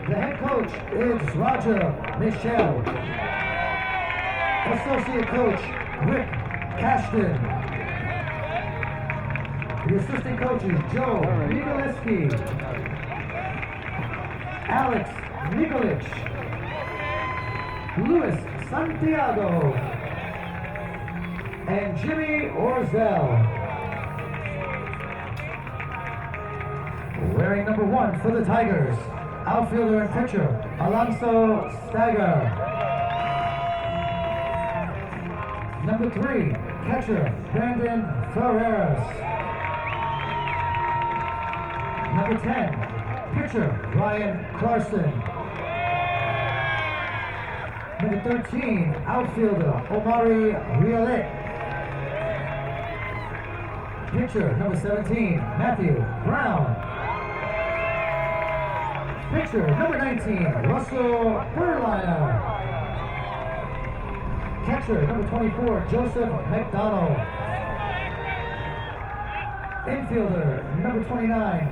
The head coach is Roger Michel. Associate coach Rick Cashton. The assistant coaches Joe Nikoliski, Alex Nikolic, Luis Santiago, and Jimmy Orzel. Wearing number 1 for the Tigers, outfielder and pitcher Alonso Stagger. Number 3, catcher Brandon Ferreras. Number 10, pitcher Ryan Carson. Number 13, outfielder Omari Riolet. Pitcher number 17, Matthew Brown. Pitcher number 19, Russell Berliner. Catcher number 24, Joseph McDonald. Infielder number 29,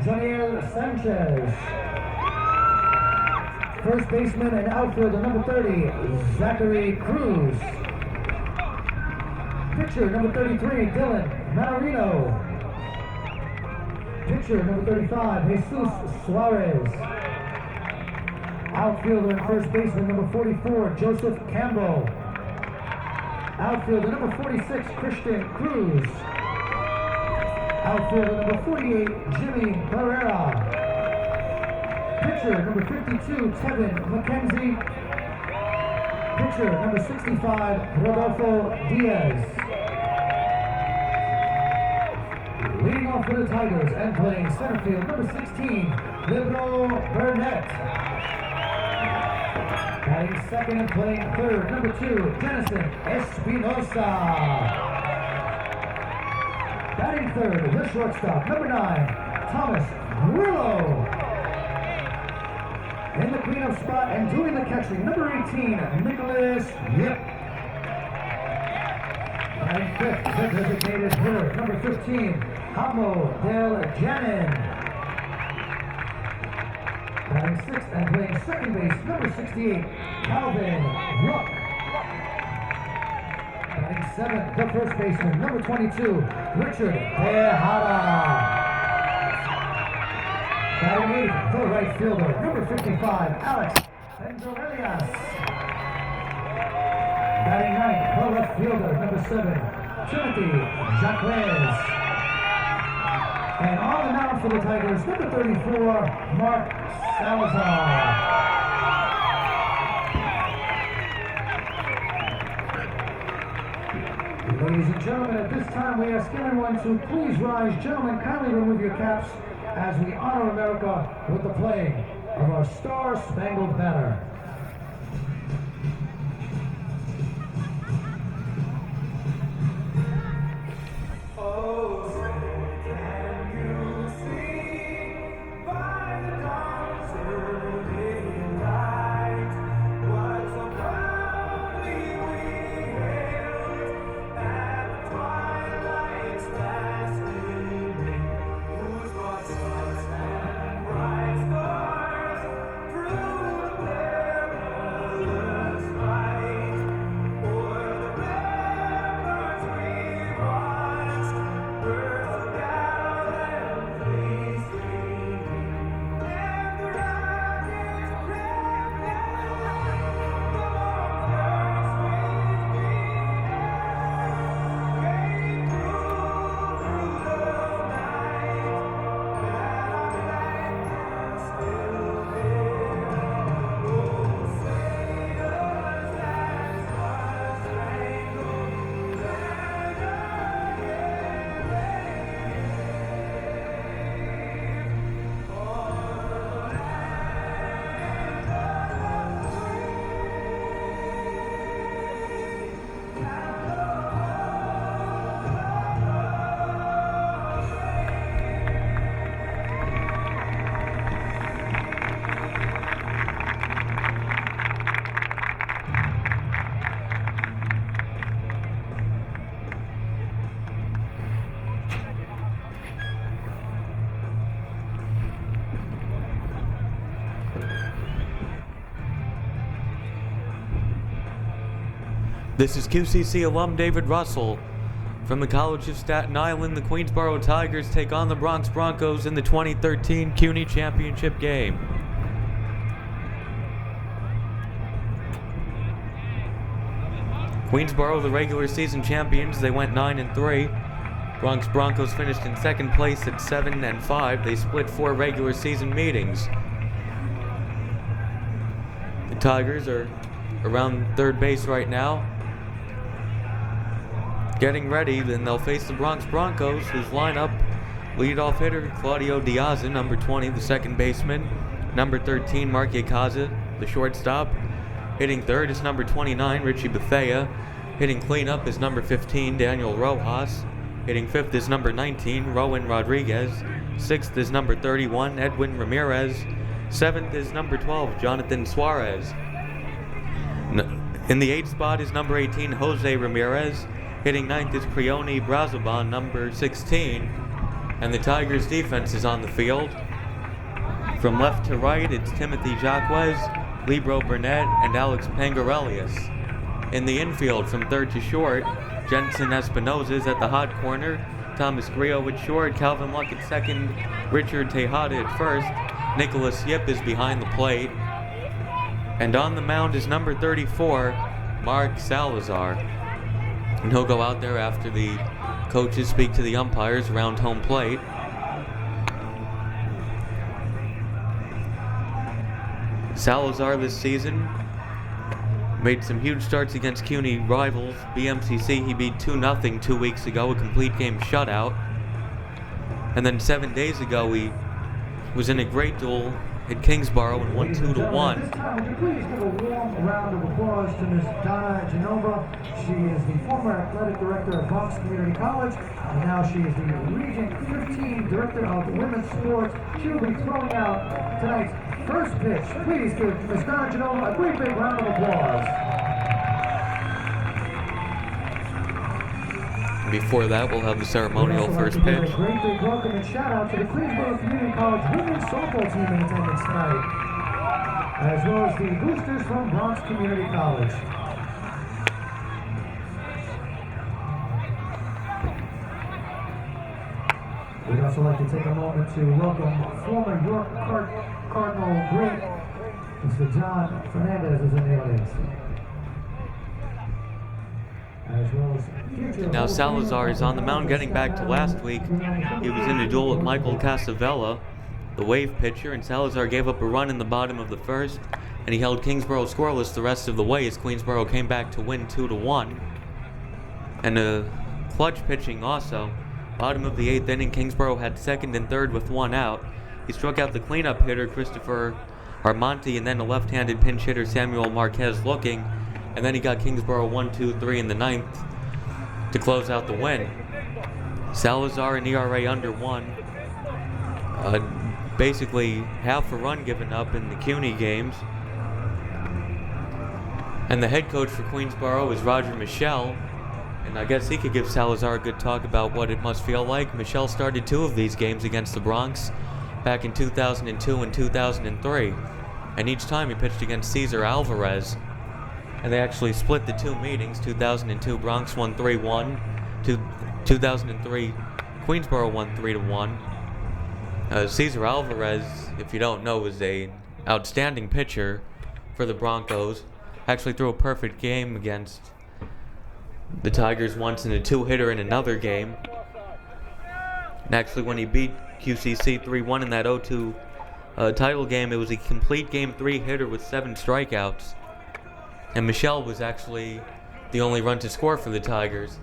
Janiel Sanchez. First baseman and outfielder number 30, Zachary Cruz. Pitcher number 33, Dylan Manarino. Pitcher number 35, Jesus Suarez. Outfielder and first baseman number 44, Joseph Campbell. Outfielder number 46, Christian Cruz. Outfielder number 48, Jimmy Barrera. Pitcher number 52, Tevin McKenzie. Pitcher number 65, Rodolfo Diaz. Leading off for the Tigers and playing center field, number 16, Libro Burnett. Batting second and playing third, number 2, Denison Espinosa. Batting third, the shortstop, number 9, Thomas Grillo. In the cleanup spot and doing the catching, number 18, Nicholas Yip. Batting fifth, the designated hitter, number 15, Hamo Del Janin. Batting sixth and playing second base, number 68, Calvin Ruck. Batting seventh, the first baseman, number 22, Richard Tejada. Batting eighth, the right fielder, number 55, Alex Pendrelias. Batting ninth, the left fielder, number 7, Timothy Jacquez. And on the mound for the Tigers, number 34, Mark Salazar. Ladies and gentlemen, at this time we ask everyone to please rise. Gentlemen, kindly remove your caps as we honor America with the playing of our Star-Spangled Banner. This is QCC alum David Russell. From the College of Staten Island, the Queensboro Tigers take on the Bronx Broncos in the 2013 CUNY Championship game. Queensboro, the regular season champions, they went 9-3. Bronx Broncos finished in second place at 7-5. They split 4 regular season meetings. The Tigers are around third base right now, getting ready. Then they'll face the Bronx Broncos, whose lineup: leadoff hitter Claudio Diaz, number 20, the second baseman; number 13, Mark Yakaza, the shortstop; hitting third is number 29, Richie Bethea; hitting cleanup is number 15, Daniel Rojas; hitting fifth is number 19, Rowan Rodriguez; sixth is number 31, Edwin Ramirez; seventh is number 12, Jonathan Suarez. In the 8th spot is number 18, Jose Ramirez. Hitting 9th is Prioni Brazoban, number 16. And the Tigers' defense is on the field. From left to right, it's Timothy Jacquez, Libro Burnett, and Alex Pangarelius. In the infield, from third to short, Jensen Espinoza is at the hot corner, Thomas Grillo at short, Calvin Luck at second, Richard Tejada at first, Nicholas Yip is behind the plate. And on the mound is number 34, Mark Salazar. And he'll go out there after the coaches speak to the umpires around home plate. Salazar this season made some huge starts against CUNY rivals. BMCC, he beat 2-0 2 weeks ago, a complete game shutout. And then 7 days ago, he was in a great duel at Kingsborough and won 2-1. This time, would you please give a warm round of applause to Ms. Donna Genova. She is the former athletic director of Bronx Community College, and now she is the Region 15 Director of Women's Sports. She will be throwing out tonight's first pitch. Please give Ms. Donna Genova a great big round of applause. Before that, we'll have the ceremonial first pitch. A great big welcome and shout out to the Queensboro Community College women's softball team in attendance tonight, as well as the boosters from Bronx Community College. We'd also like to take a moment to welcome former York Cardinal great Mr. John Fernandez is in the audience. Now Salazar is on the mound. Getting back to last week, he was in a duel with Michael Casavella, the Wave pitcher, and Salazar gave up a run in the bottom of the first, and he held Kingsboro scoreless the rest of the way as Queensboro came back to win 2-1. And clutch pitching also. Bottom of the 8th inning, Kingsboro had second and third with 1 out. He struck out the cleanup hitter Christopher Armonti, and then the left-handed pinch hitter Samuel Marquez looking. And then he got Kingsboro 1-2-3 in the 9th to close out the win. Salazar, an ERA under 1. Basically half a run given up in the CUNY games. And the head coach for Queensboro is Roger Michelle. And I guess he could give Salazar a good talk about what it must feel like. Michelle started 2 of these games against the Bronx back in 2002 and 2003. And each time he pitched against Cesar Alvarez. And they actually split the 2 meetings. 2002, Bronx won 3-1. 2003, Queensboro won 3-1. Cesar Alvarez, if you don't know, was an outstanding pitcher for the Broncos. Actually threw a perfect game against the Tigers once in a 2-hitter in another game. And actually, when he beat QCC 3-1 in that 0-2 title game, it was a complete game 3-hitter with 7 strikeouts. And Michelle was actually the only run to score for the Tigers.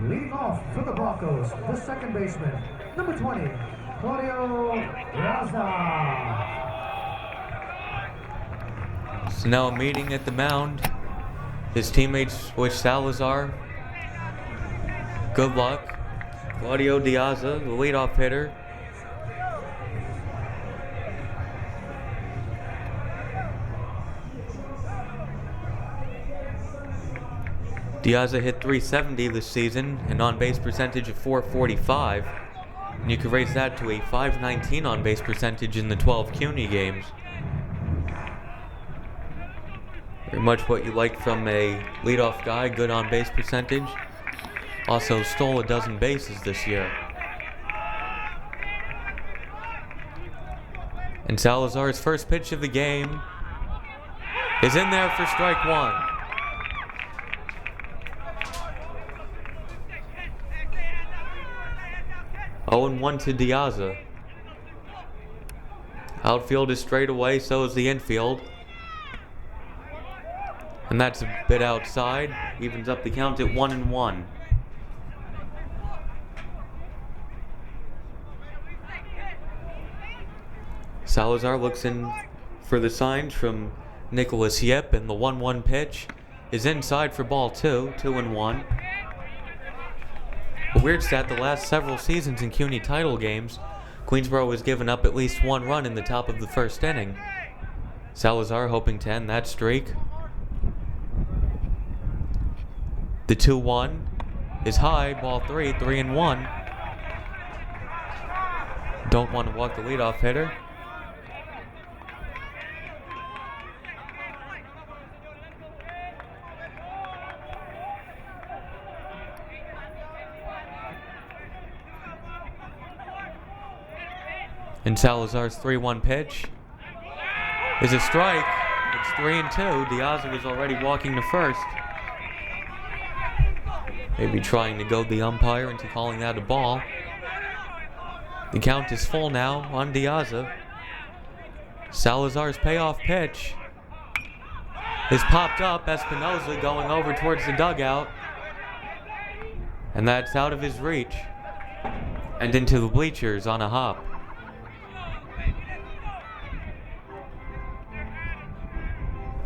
Leading off for the Broncos, the second baseman, number 20, Claudio Raza. So now a meeting at the mound. His teammates wish Salazar good luck. Claudio Diaza, the leadoff hitter. Diaza hit .370 this season, an on-base percentage of .445, and you could raise that to a .519 on-base percentage in the 12 CUNY games. Very much what you like from a leadoff guy, good on base percentage. Also stole a dozen bases this year. And Salazar's first pitch of the game is in there for strike one. Oh, and 1 to Diaza. Outfield is straight away, so is the infield. And that's a bit outside. Evens up the count at 1-1. Salazar looks in for the signs from Nicholas Yip, and the 1-1 pitch is inside for ball 2, 2-1. A weird stat, the last several seasons in CUNY title games, Queensboro has given up at least 1 run in the top of the first inning. Salazar hoping to end that streak. The 2-1 is high, ball 3, 3-1. Don't want to walk the leadoff hitter. And Salazar's 3-1 pitch is a strike. It's 3-2. Diaza was already walking to first. Maybe trying to goad the umpire into calling that a ball. The count is full now on Diaza. Salazar's payoff pitch is popped up. Espinoza going over towards the dugout. And that's out of his reach. And into the bleachers on a hop.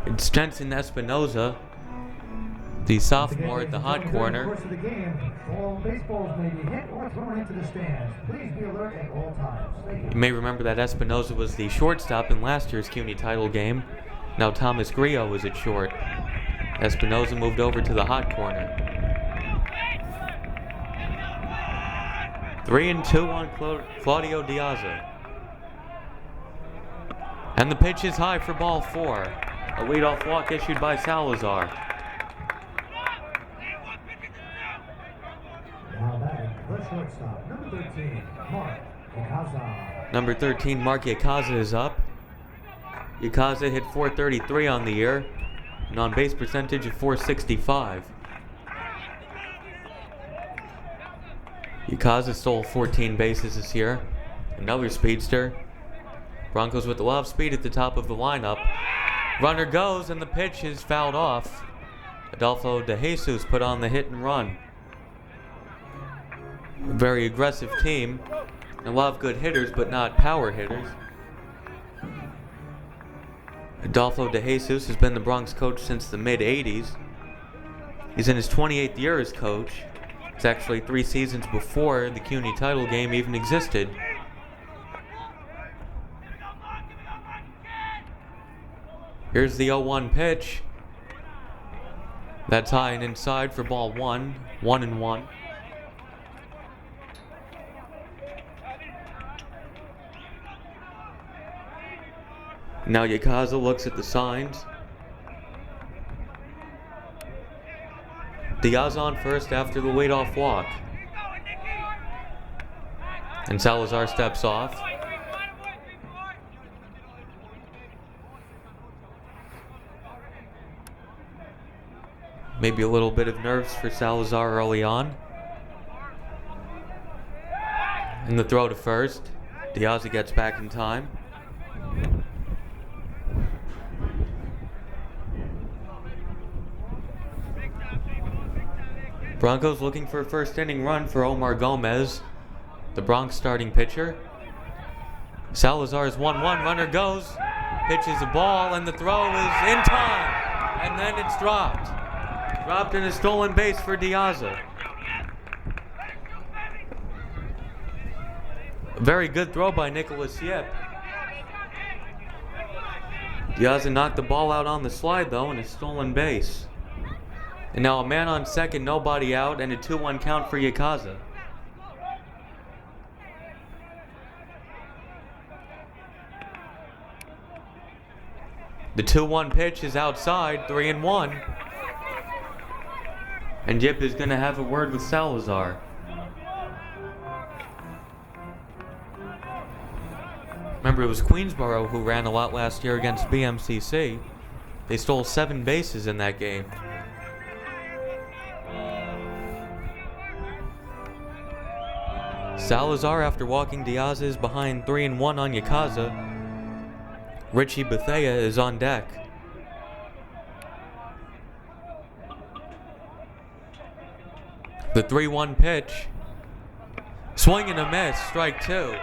It's Jensen Espinoza, the sophomore at the hot corner. Baseballs may be hit or thrown into the stands. Please be alert at all times. You may remember that Espinoza was the shortstop in last year's CUNY title game. Now Thomas Grillo is at short. Espinoza moved over to the hot corner. 3-2 on Claudio Diaza. And the pitch is high for ball 4. A leadoff walk issued by Salazar. Now batting, the shortstop, number 13, Mark Yakaza. Number 13, Mark Yakaza is up. Yakaza hit .433 on the year, an on-base percentage of .465. Yakaza stole 14 bases this year. Another speedster. Broncos with a lot of speed at the top of the lineup. Runner goes, and the pitch is fouled off. Adolfo De Jesus put on the hit and run. A very aggressive team. A lot of good hitters, but not power hitters. Adolfo De Jesus has been the Bronx coach since the mid-'80s. He's in his 28th year as coach. It's actually 3 seasons before the CUNY title game even existed. Here's the 0-1 pitch. That's high and inside for ball 1, 1-1. Now Yakaza looks at the signs. Diaz on first after the leadoff walk. And Salazar steps off. Maybe a little bit of nerves for Salazar early on. And the throw to first. Diaz gets back in time. Broncos looking for a first inning run for Omar Gomez, the Bronx starting pitcher. Salazar's 1-1, runner goes, pitches a ball, and the throw is in time, and then it's dropped. Dropped in a stolen base for Diaza. A very good throw by Nicholas Yip. Diaza knocked the ball out on the slide, though, in a stolen base. And now a man on second, nobody out, and a 2-1 count for Yakaza. The 2-1 pitch is outside, 3-1. And Yip is going to have a word with Salazar. Remember, it was Queensboro who ran a lot last year against BMCC. They stole 7 bases in that game. Salazar, after walking Diaz, is behind 3-1 on Yakaza. Richie Bethea is on deck. The 3-1 pitch. Swing and a miss, strike 2.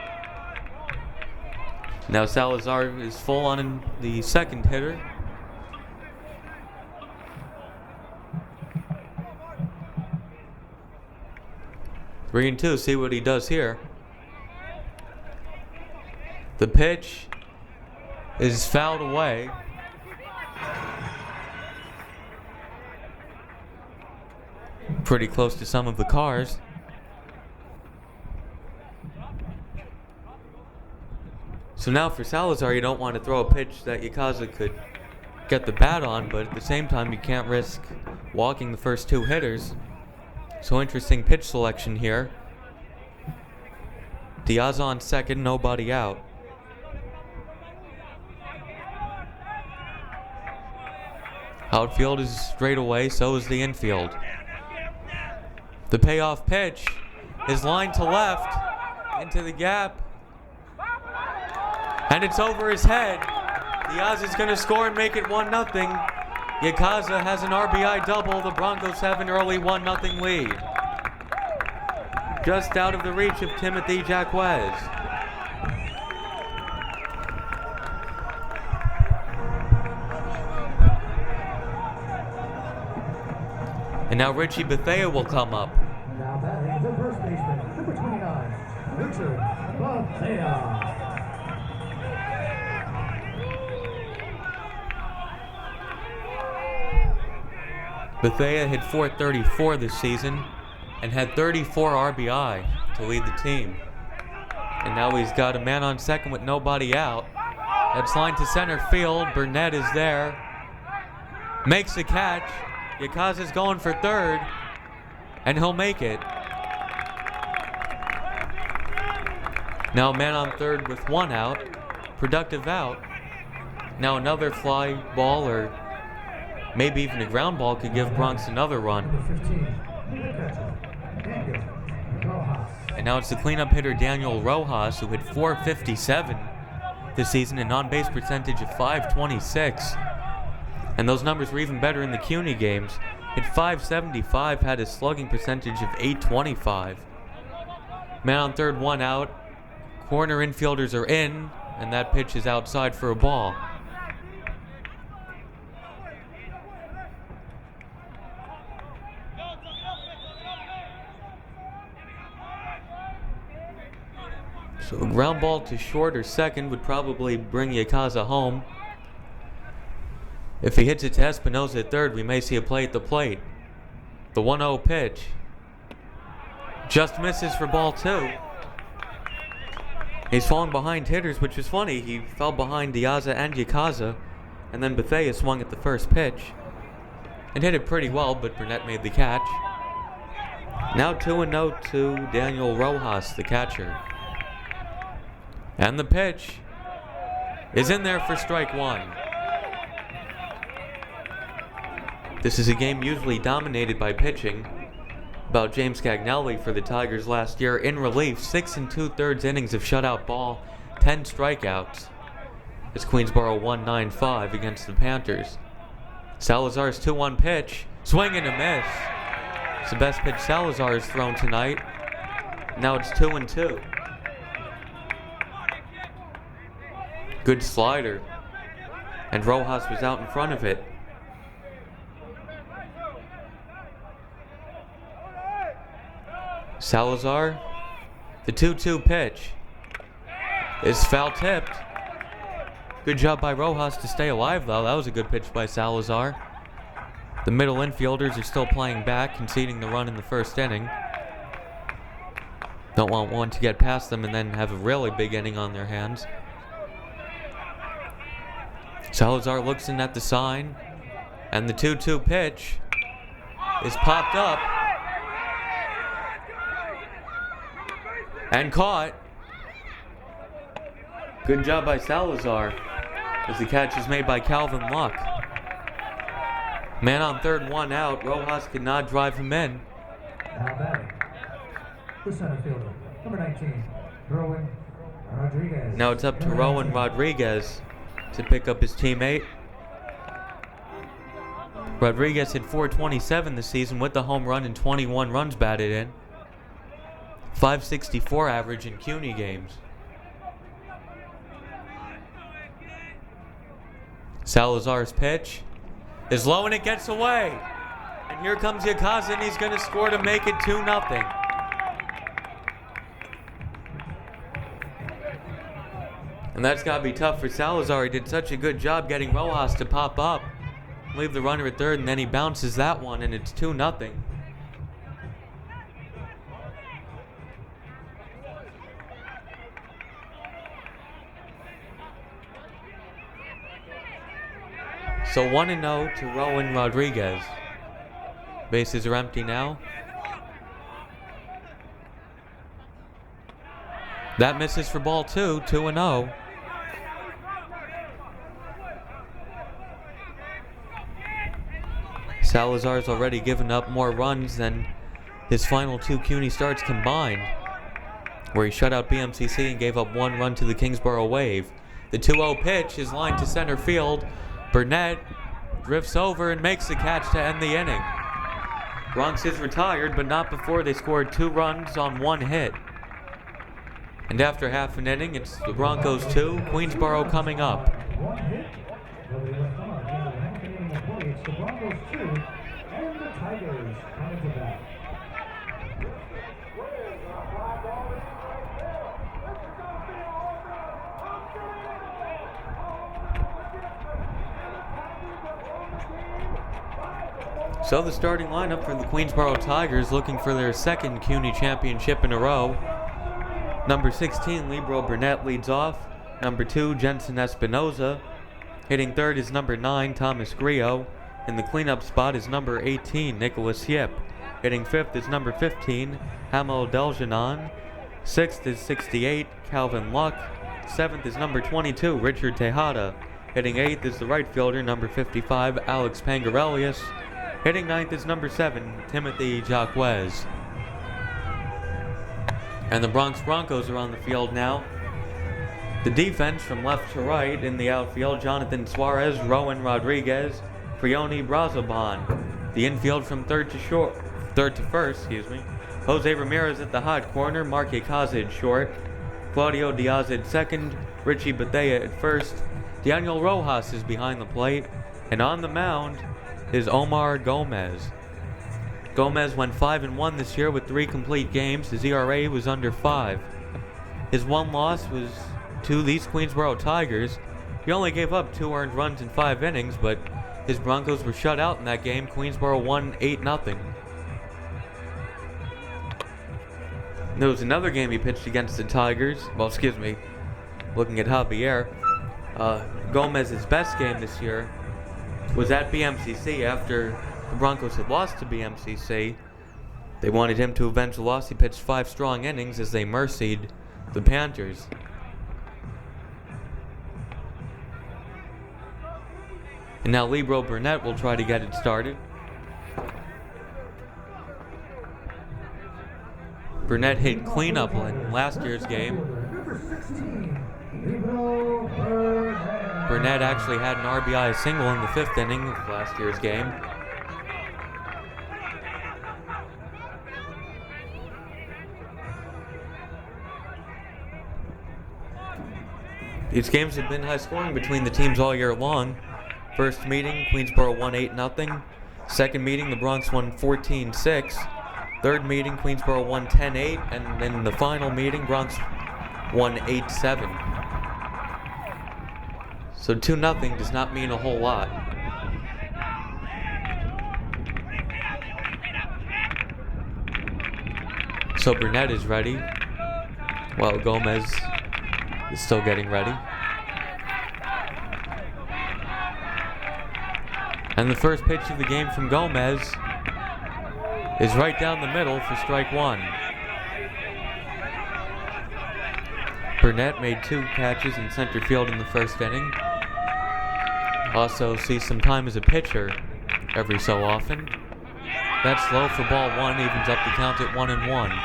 Now Salazar is full on the second hitter. Three and 2, see what he does here. The pitch is fouled away. Pretty close to some of the cars. So now for Salazar, you don't want to throw a pitch that Yakaza could get the bat on, but at the same time you can't risk walking the first 2 hitters. So interesting pitch selection here. Diaz on second, nobody out. Outfield is straight away, so is the infield. The payoff pitch is lined to left, into the gap. And it's over his head. Diaz is going to score and make it 1-0. Yakaza has an RBI double. The Broncos have an early 1-0 lead. Just out of the reach of Timothy Jacquez. And now Richie Bethea will come up. Now batting the first baseman, number 29, Richard Bethea. Bethea hit .434 this season and had 34 RBI to lead the team. And now he's got a man on second with nobody out. That's lined to center field. Burnett is there. Makes the catch. Yakaza's going for third. And he'll make it. Now a man on third with 1 out. Productive out. Now another fly ball or maybe even a ground ball could give Bronx another run. And now it's the cleanup hitter Daniel Rojas, who hit .457 this season, a on-base percentage of .526. And those numbers were even better in the CUNY games. Hit .575, had a slugging percentage of .825. Man on third, 1 out. Corner infielders are in, and that pitch is outside for a ball. So a ground ball to short or second would probably bring Yakaza home. If he hits it to Espinosa at third, we may see a play at the plate. The 1-0 pitch just misses for ball 2. He's falling behind hitters, which is funny. He fell behind Diaza and Yakaza, and then Bethea swung at the first pitch and hit it pretty well, but Burnett made the catch. Now 2-0 to Daniel Rojas, the catcher. And the pitch is in there for strike 1. This is a game usually dominated by pitching. About James Cagnelli for the Tigers last year in relief, 6 2/3 innings of shutout ball, 10 strikeouts. As Queensboro won 9-5 against the Panthers. Salazar's 2-1 pitch, swing and a miss. It's the best pitch Salazar has thrown tonight. Now it's 2-2. Good slider. And Rojas was out in front of it. Salazar, the 2-2 pitch is foul tipped. Good job by Rojas to stay alive though. That was a good pitch by Salazar. The middle infielders are still playing back, conceding the run in the first inning. Don't want one to get past them and then have a really big inning on their hands. Salazar looks in at the sign, and the 2-2 pitch is popped up and caught. Good job by Salazar as the catch is made by Calvin Luck. Man on third, one out. Rojas could not drive him in. Now batting, the center fielder, number 19, Rowan Rodriguez. Now it's up to Rowan Rodriguez to pick up his teammate. Rodriguez hit .427 this season with the home run and 21 runs batted in. .564 average in CUNY games. Salazar's pitch is low and it gets away. And here comes Yakaza and he's going to score to make it 2-0. And that's got to be tough for Salazar. He did such a good job getting Rojas to pop up, leave the runner at third, and then he bounces that one and it's 2-0. So 1-0 to Rowan Rodriguez. Bases are empty now. That misses for ball 2, 2-0. Salazar's already given up more runs than his final 2 CUNY starts combined, where he shut out BMCC and gave up 1 run to the Kingsborough Wave. The 2-0 pitch is lined to center field. Burnett drifts over and makes the catch to end the inning. Bronx is retired, but not before they scored 2 runs on 1 hit. And after half an inning, it's the Broncos 2, Queensborough coming up. 1 hit. Nobody left on. At the end of the half inning of play, it's the Broncos 2 and the Tigers coming to bat. So the starting lineup for the Queensborough Tigers looking for their second CUNY championship in a row. Number 16, Libro Burnett leads off. Number 2, Jensen Espinoza. Hitting third is number 9, Thomas Griot. In the cleanup spot is number 18, Nicholas Yip. Hitting fifth is number 15, Hamel Deljanon. Sixth is 68, Calvin Luck. Seventh is number 22, Richard Tejada. Hitting eighth is the right fielder, number 55, Alex Pangarelius. Hitting ninth is number 7, Timothy Jacquez. And the Bronx Broncos are on the field now. The defense from left to right in the outfield, Jonathan Suarez, Rowan Rodriguez, Prioni Brazoban. The infield from third to first, Jose Ramirez at the hot corner, Mark Yakaza at short, Claudio Diaz at second, Richie Bethea at first. Daniel Rojas is behind the plate, and on the mound is Omar Gomez. Gomez went 5-1 this year with 3 complete games. His ERA was under 5. His one loss was to these Queensborough Tigers. He only gave up 2 earned runs in 5 innings, but his Broncos were shut out in that game. Queensborough won 8-0. There was another game he pitched against the Tigers. Looking at Javier. Gomez's best game this year was at BMCC after the Broncos had lost to BMCC. They wanted him to avenge the loss. He pitched 5 strong innings as they mercied the Panthers. And now Libro Burnett will try to get it started. Burnett hit cleanup in last year's game. Burnett actually had an RBI single in the 5th inning of last year's game. These games have been high scoring between the teams all year long. First meeting, Queensborough won 8-0. Second meeting, the Bronx won 14-6. Third meeting, Queensborough won 10-8. And then the final meeting, Bronx won 8-7. So 2-0 does not mean a whole lot. So Burnett is ready, while Gomez is still getting ready. And the first pitch of the game from Gomez is right down the middle for strike one. Burnett made 2 catches in center field in the first inning. Also sees some time as a pitcher every so often. That's low for ball one, evens up the count at 1-1.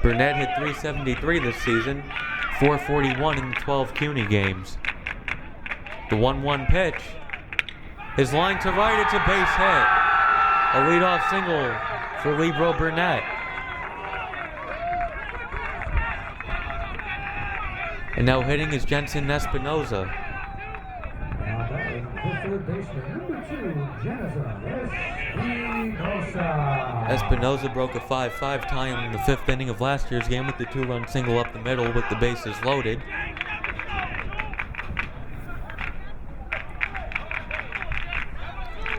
Burnett hit .373 this season, .441 in the 12 CUNY games. The 1-1 pitch is lined to right, it's a base hit. A leadoff single for Libro Burnett. And now hitting is Jensen Espinoza. Now that is the third baseman, number 2, Jensen Espinoza. Espinoza broke a 5-5 tie in the 5th inning of last year's game with the 2-run single up the middle with the bases loaded.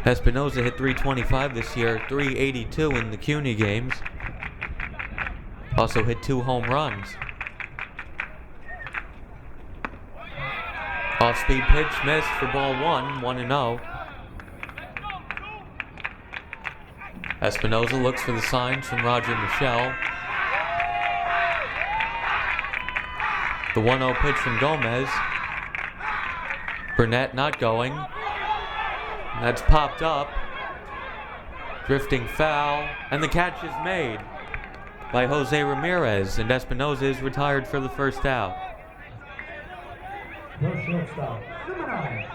Espinoza hit .325 this year, .382 in the CUNY games. Also hit 2 home runs. Off-speed pitch missed for ball one, 1-0. Espinoza looks for the signs from Roger Michelle. The 1-0 pitch from Gomez. Burnett not going. That's popped up. Drifting foul. And the catch is made by Jose Ramirez. And Espinoza is retired for the first out. No shortstop, number 9,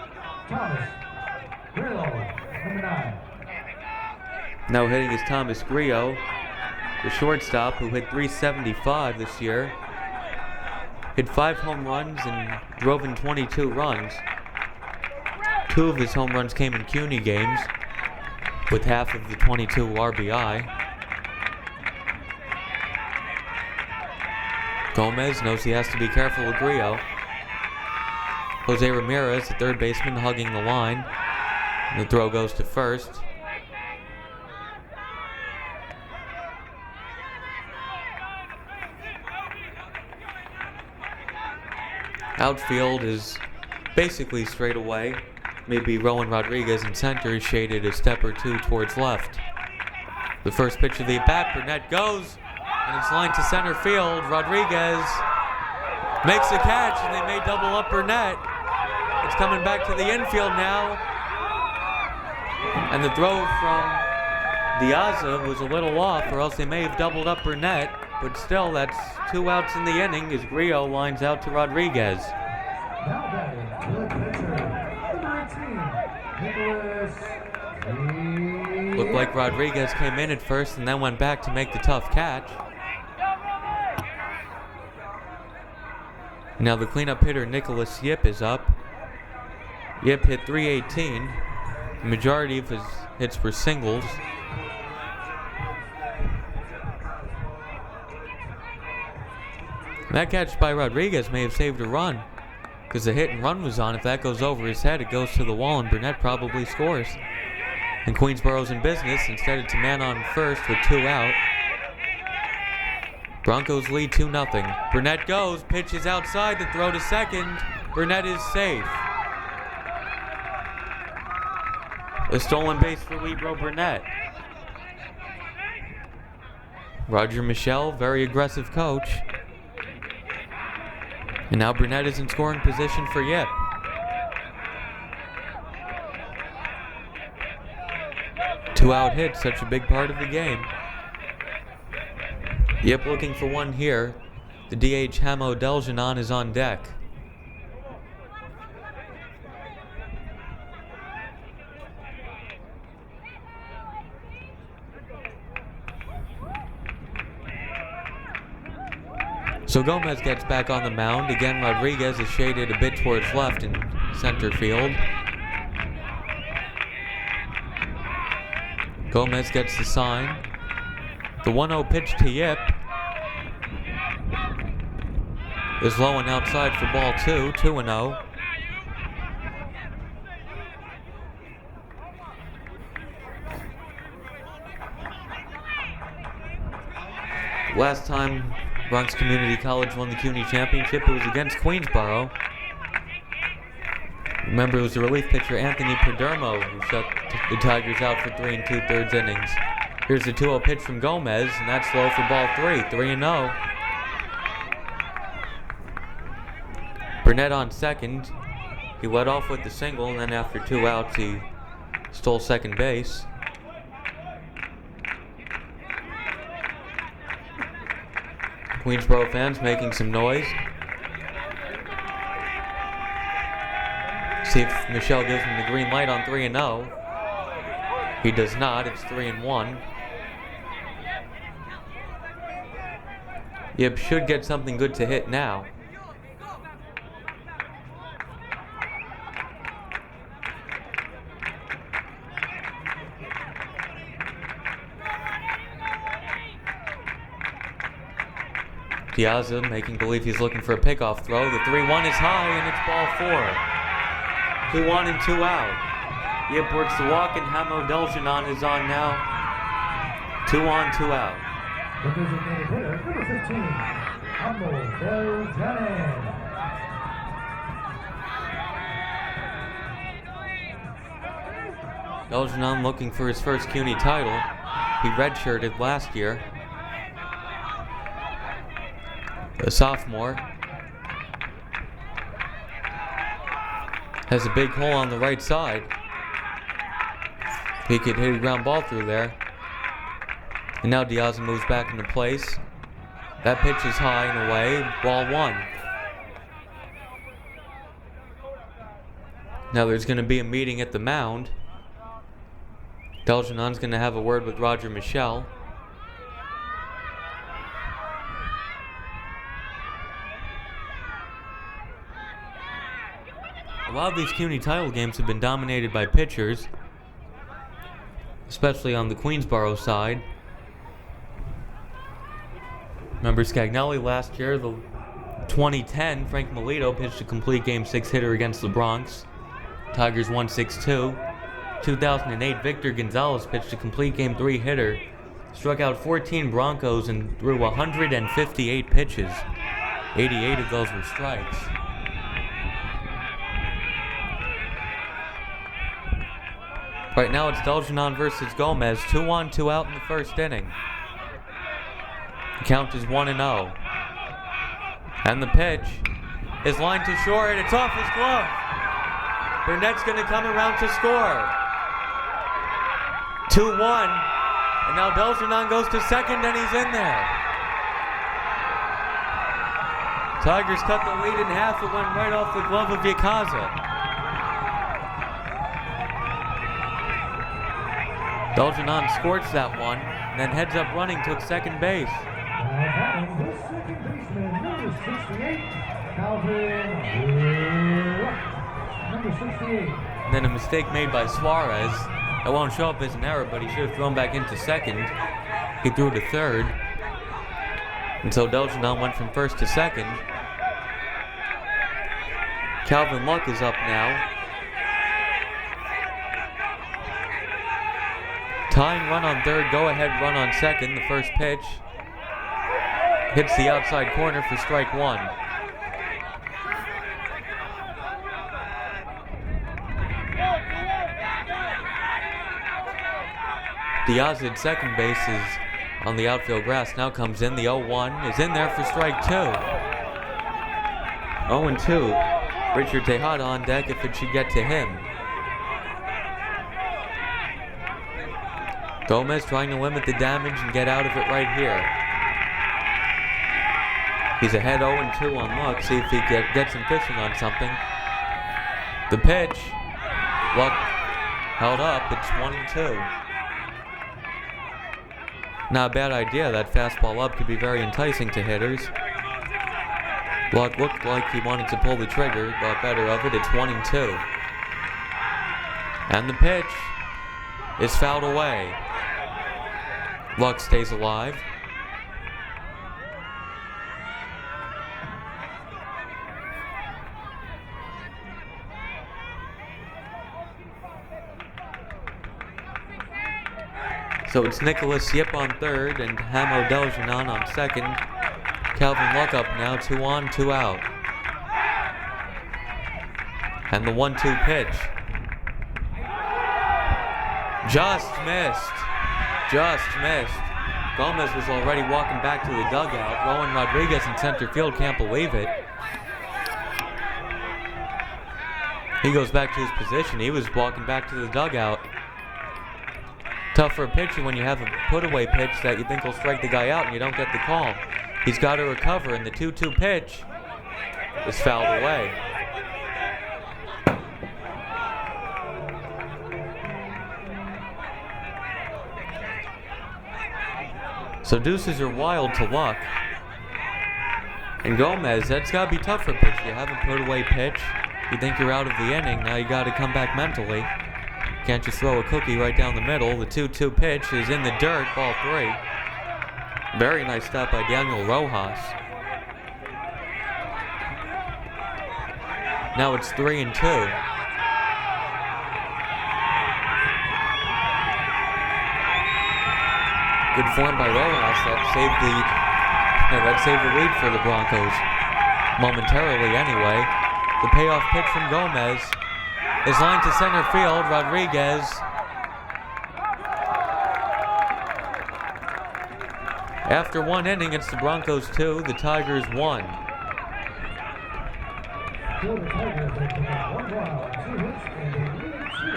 Thomas Grillo, number 9. Now hitting is Thomas Grillo, the shortstop who hit .375 this year. Hit 5 home runs and drove in 22 runs. 2 of his home runs came in CUNY games, with half of the 22 RBI. Gomez knows he has to be careful with Grillo. Jose Ramirez, the third baseman, hugging the line. And the throw goes to first. Outfield is basically straight away. Maybe Rowan Rodriguez in center is shaded a step or 2 towards left. The first pitch of the at-bat, Burnett goes, and it's lined to center field. Rodriguez makes a catch, and they may double up Burnett. It's coming back to the infield now. And the throw from Diaza was a little off, or else they may have doubled up Burnett. But still, that's 2 outs in the inning as Grillo lines out to Rodriguez. Now batting, good pitcher, number 18, Nicholas. Looked like Rodriguez came in at first and then went back to make the tough catch. Now the cleanup hitter Nicholas Yip is up. Yip hit .318. The majority of his hits were singles. That catch by Rodriguez may have saved a run, because the hit and run was on. If that goes over his head, it goes to the wall, and Burnett probably scores. And Queensboro's in business. Instead, it's a man on first with 2 out. Broncos lead 2-0. Burnett goes, pitches outside, the throw to second. Burnett is safe. A stolen base for Libro Burnett. Roger Michelle, very aggressive coach. And now Burnett is in scoring position for Yip. Two-out hit, such a big part of the game. Yip looking for one here. The DH Hamo Deljanon is on deck. So Gomez gets back on the mound. Again, Rodriguez is shaded a bit towards left in center field. Gomez gets the sign. The 1-0 pitch to Yip is low and outside for ball 2, 2-0. Bronx Community College won the CUNY championship. It was against Queensborough. Remember, it was the relief pitcher Anthony Perdermo who shut the Tigers out for 3 2/3 innings. Here's the 2-0 pitch from Gomez, and that's low for ball 3, 3-0. Burnett on second. He led off with the single, and then after 2 outs, he stole second base. Queensborough fans making some noise. See if Michelle gives him the green light on 3-0. He does not. It's 3-1. Yep, should get something good to hit now. Piazza making believe he's looking for a pickoff throw. The 3-1 is high, and it's ball 4. 2-1 and 2 out. Yip works the walk, and Hamo Deljanon is on now. 2 on, 2 out. The designated hitter, number 15, Hamo Deljanon. Deljanon looking for his first CUNY title. He redshirted last year. A sophomore. Has a big hole on the right side. He could hit a ground ball through there. And now Diaz moves back into place. That pitch is high and away. Ball 1. Now there's going to be a meeting at the mound. Deljanon's going to have a word with Roger Michelle. A lot of these CUNY title games have been dominated by pitchers, especially on the Queensborough side. Remember Scagnelli last year, the 2010, Frank Melito pitched a complete Game 6 hitter against the Bronx. Tigers won 6-2. 2008, Victor Gonzalez pitched a complete Game 3 hitter, struck out 14 Broncos and threw 158 pitches. 88 of those were strikes. Right now it's Deljanon versus Gomez. 2 on, 2 out in the first inning. The count is 1-0. And the pitch is lined to short, and it's off his glove. Burnett's going to come around to score. 2-1. And now Deljanon goes to second, and he's in there. Tigers cut the lead in half. It went right off the glove of Yakaza. Deljanon scorched that one, and then heads up running, took second base. And this second baseman, number 68, Calvin number 68. And then a mistake made by Suarez. That won't show up as an error, but he should have thrown back into second. He threw to third. And so Deljanon went from first to second. Calvin Luck is up now. Tying run on third, go-ahead run on second. The first pitch hits the outside corner for strike 1. Diaz at second base is on the outfield grass. Now comes in. The 0-1 is in there for strike 2. 0-2. Richard Tejada on deck if it should get to him. Gomez trying to limit the damage and get out of it right here. He's ahead 0-2 on Luck. See if he gets him fishing on something. The pitch. Luck held up. It's 1-2. Not a bad idea. That fastball up could be very enticing to hitters. Luck looked like he wanted to pull the trigger. Got better of it. It's 1-2. And the pitch is fouled away. Luck stays alive. So it's Nicholas Yip on third and Hamo Deljanon on second. Calvin Lookup now 2 on, 2 out. And the 1-2 pitch. Just missed. Just missed. Gomez was already walking back to the dugout. Rowan Rodriguez in center field can't believe it. He goes back to his position. He was walking back to the dugout. Tough for a pitcher when you have a put-away pitch that you think will strike the guy out and you don't get the call. He's got to recover, and the 2-2 pitch is fouled away. So deuces are wild to luck. And Gomez, that's got to be tough for a pitcher. You have a put-away pitch. You think you're out of the inning. Now you got to come back mentally. Can't just throw a cookie right down the middle. The 2-2 pitch is in the dirt, ball 3. Very nice stop by Daniel Rojas. Now it's 3-2. Good form by Rojas. That saved the lead for the Broncos. Momentarily anyway. The payoff pitch from Gomez is lined to center field. Rodriguez after 1 inning, it's the Broncos 2, the Tigers 1. So the Tigers have picked up 1 out, 2 hits, and they lead 2.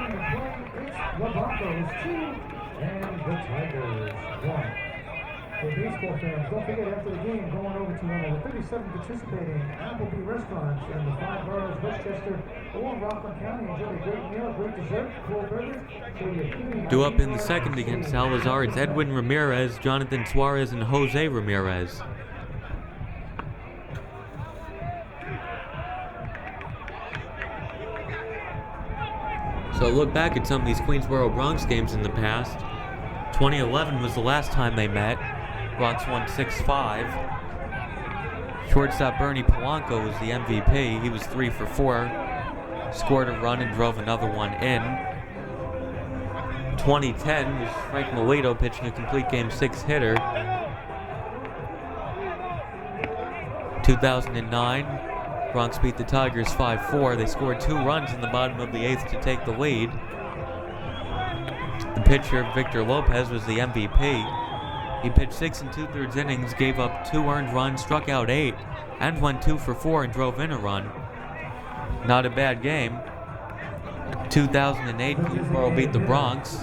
In the play, it's the Broncos 2 and the Tigers 1. For baseball fans, don't forget after the game, going over to one of the 37 participating Applebee restaurants in the 5 boroughs, Westchester, or Rockland County. Enjoy a great meal, great dessert, cool burgers. Due up in the second against Salazar, it's Edwin Ramirez, Jonathan Suarez, and Jose Ramirez. So look back at some of these Queensboro Bronx games in the past. 2011 was the last time they met. Bronx won 6-5. Shortstop Bernie Polanco was the MVP. He was 3 for 4. Scored a run and drove another one in. 2010 was Frank Melito pitching a complete game 6 hitter. 2009, Bronx beat the Tigers 5-4. They scored 2 runs in the bottom of the 8th to take the lead. The pitcher, Victor Lopez, was the MVP. He pitched 6 2/3 innings, gave up 2 earned runs, struck out 8, and went 2 for 4 and drove in a run. Not a bad game. 2008, Queensboro beat the Bronx.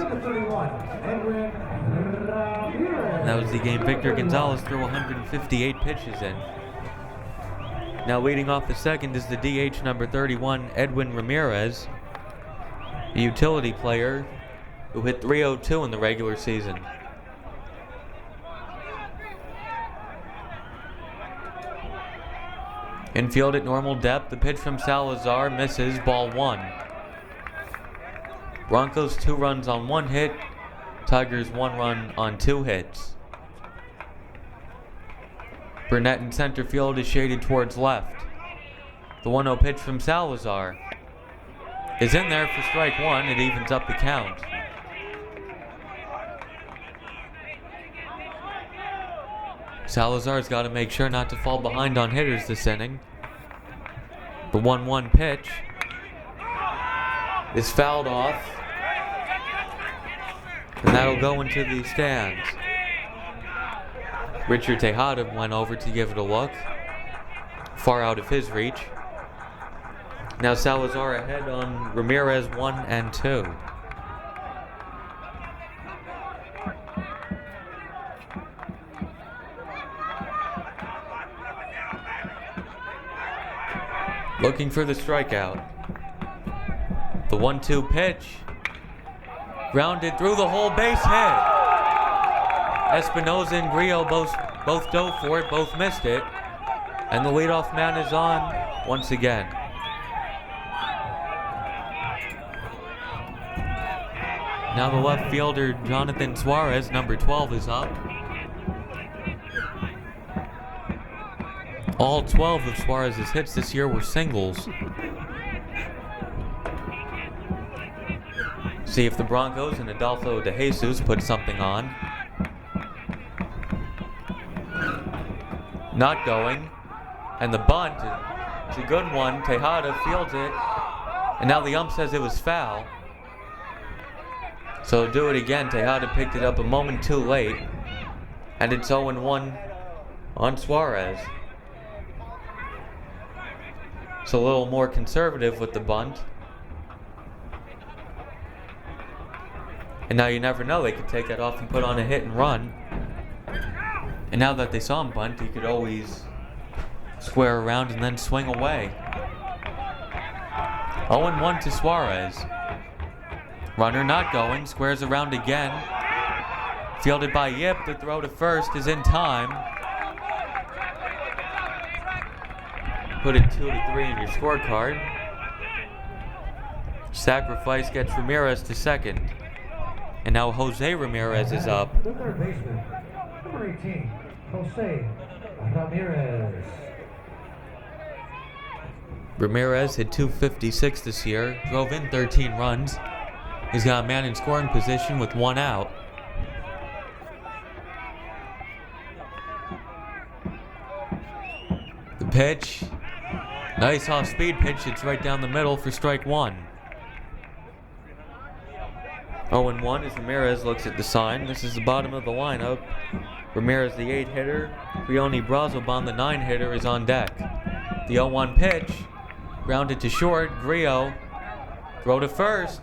That was the game Victor Gonzalez threw 158 pitches in. Now leading off the second is the DH number 31, Edwin Ramirez, a utility player who hit .302 in the regular season. Infield at normal depth, the pitch from Salazar misses, ball 1. Broncos 2 runs on 1 hit, Tigers 1 run on 2 hits. Burnett in center field is shaded towards left. The 1-0 pitch from Salazar is in there for strike 1. It evens up the count. Salazar's got to make sure not to fall behind on hitters this inning. The 1-1 pitch is fouled off, and that'll go into the stands. Richard Tejada went over to give it a look, far out of his reach. Now Salazar ahead on Ramirez 1 and 2. Looking for the strikeout. The 1-2 pitch. Grounded through the hole, base hit. Espinoza and Grillo both dove for it, both missed it. And the leadoff man is on once again. Now the left fielder, Jonathan Suarez, number 12, is up. All 12 of Suarez's hits this year were singles. See if the Broncos and Adolfo De Jesus put something on. not going. And the bunt, it's a good one. Tejada fields it. And now the ump says it was foul. So do it again. Tejada picked it up a moment too late. And it's 0-1 on Suarez. So a little more conservative with the bunt. And now you never know, they could take that off and put on a hit and run. And now that they saw him bunt, he could always square around and then swing away. 0-1 to Suarez. Runner not going, squares around again. Fielded by Yip, the throw to first is in time. Put it 2-3 in your scorecard. Sacrifice gets Ramirez to second. And now Jose Ramirez is up. The third baseman, number 18, Jose Ramirez. Ramirez hit .256 this year, drove in 13 runs. He's got a man in scoring position with 1 out. The pitch, nice off-speed pitch. It's right down the middle for strike 1. 0-1 as Ramirez looks at the sign. This is the bottom of the lineup. Ramirez, the 8-hitter. Frioni Brazoban, the 9-hitter, is on deck. The 0-1 pitch, grounded to short. Grillo, throw to first,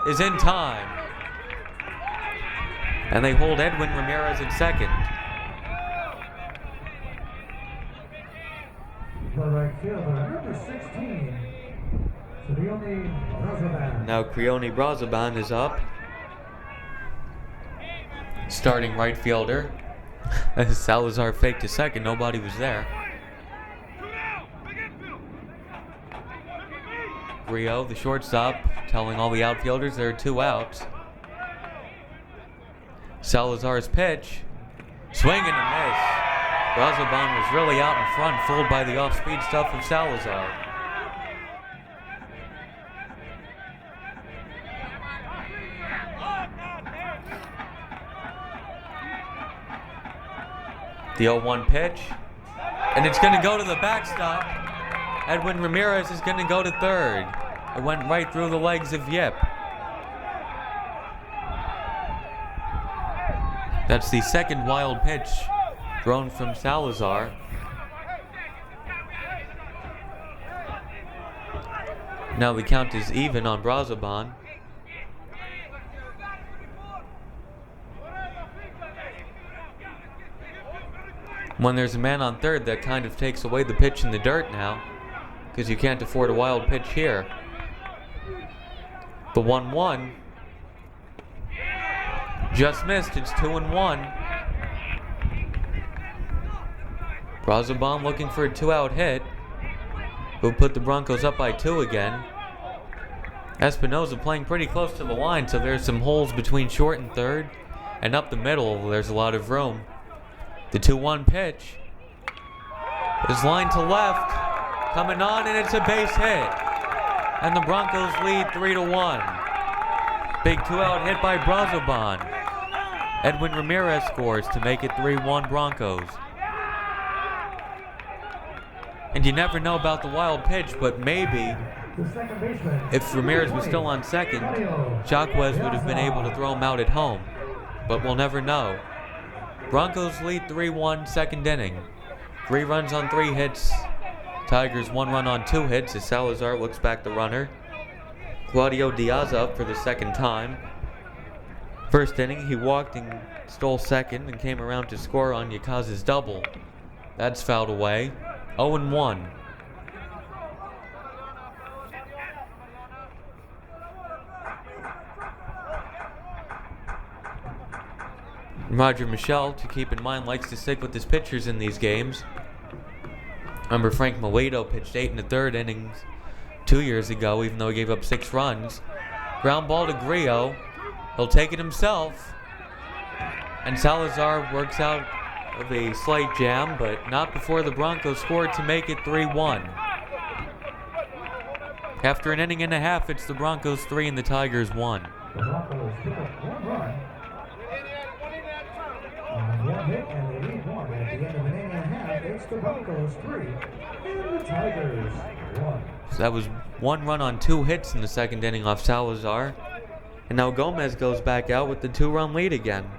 is in time. And they hold Edwin Ramirez at second. The right fielder, number 16, Frioni Brazoban. Now Frioni Brazoban is up. Starting right fielder. As Salazar faked to second, nobody was there. Grillo, the shortstop, telling all the outfielders there are 2 outs. Salazar's pitch. Swing and a miss. Brazoban was really out in front, fooled by the off-speed stuff of Salazar. The 0-1 pitch, and it's going to go to the backstop. Edwin Ramirez is going to go to third. It went right through the legs of Yip. That's the second wild pitch thrown from Salazar. Now the count is even on Brazoban. When there's a man on third, that kind of takes away the pitch in the dirt now, because you can't afford a wild pitch here. The 1-1 just missed. It's 2-1. Brazoban looking for a 2-out hit. Who put the Broncos up by 2 again. Espinosa playing pretty close to the line, so there's some holes between short and third, and up the middle there's a lot of room. The 2-1 pitch is lined to left, coming on, and it's a base hit. And the Broncos lead 3-1. Big 2-out hit by Brazoban. Edwin Ramirez scores to make it 3-1 Broncos. And you never know about the wild pitch, but maybe if Ramirez was still on second, Jacques would have been able to throw him out at home. But we'll never know. Broncos lead 3-1 second inning. 3 runs on 3 hits. Tigers 1 run on 2 hits as Salazar looks back the runner. Claudio Diaz up for the second time. First inning, he walked and stole second and came around to score on Yakaza's double. That's fouled away. 0-1. Roger Michel, to keep in mind, likes to stick with his pitchers in these games. Remember, Frank Milito pitched 8 1/3 innings 2 years ago, even though he gave up 6 runs. Ground ball to Grillo. He'll take it himself. And Salazar works out of a slight jam, but not before the Broncos scored to make it 3-1. After an inning and a half, it's the Broncos 3 and the Tigers 1. The Broncos pick up 1 run. On 1 hit, and they lead 1. At the end of an inning and a half, It's the Broncos 3 and the Tigers 1. So that was 1 run on 2 hits in the second inning off Salazar. And now Gomez goes back out with the 2-run lead again.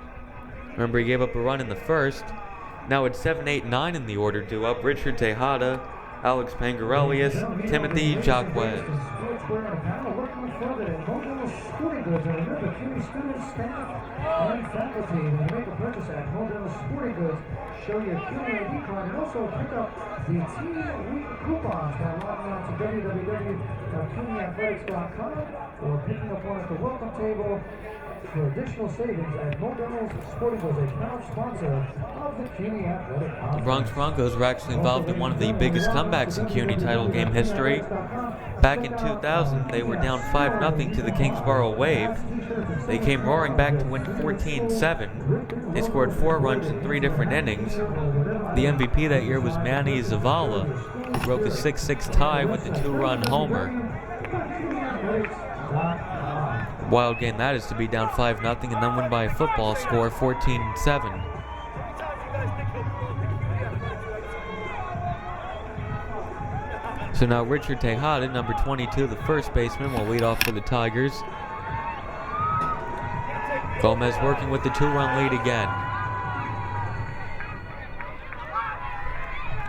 Remember, he gave up a run in the first. Now it's 7, 8, 9 in the order due up. Richard Tejada, Alex Pangarelius, Timothy Jacques. Sporting Goods, and remember, CUNY students, staff, and faculty, when you make a purchase at Modelo Sporting Goods, show your CUNY ID card and also pick up the Team Week coupons by logging on to www.cunyathletics.com or picking up one at the welcome table for additional savings at Modelo's Sporting Goods, a proud sponsor of the CUNY Athletic Conference. The Bronx Broncos were actually involved in one of the biggest comebacks in CUNY title game history. Back in 2000, they were down 5-0 to the Kingsborough Wave. They came roaring back to win 14-7. They scored 4 runs in 3 different innings. The MVP that year was Manny Zavala, who broke a 6-6 tie with the 2-run homer. Wild game that is to be down 5-0 and then win by a football score 14-7. So now Richard Tejada, number 22, the first baseman, will lead off for the Tigers. Gomez working with the 2-run lead again.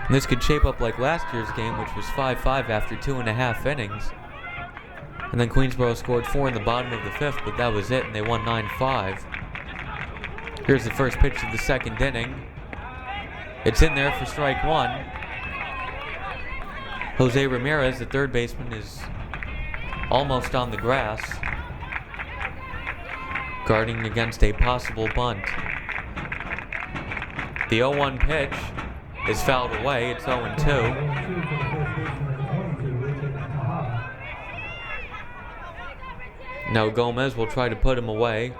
And this could shape up like last year's game, which was 5-5 after 2.5 innings. And then Queensborough scored 4 in the bottom of the 5th, but that was it, and they won 9-5. Here's the first pitch of the second inning. It's in there for strike 1. Jose Ramirez, the third baseman, is almost on the grass, guarding against a possible bunt. The 0-1 pitch is fouled away. It's 0-2. Now Gomez will try to put him away.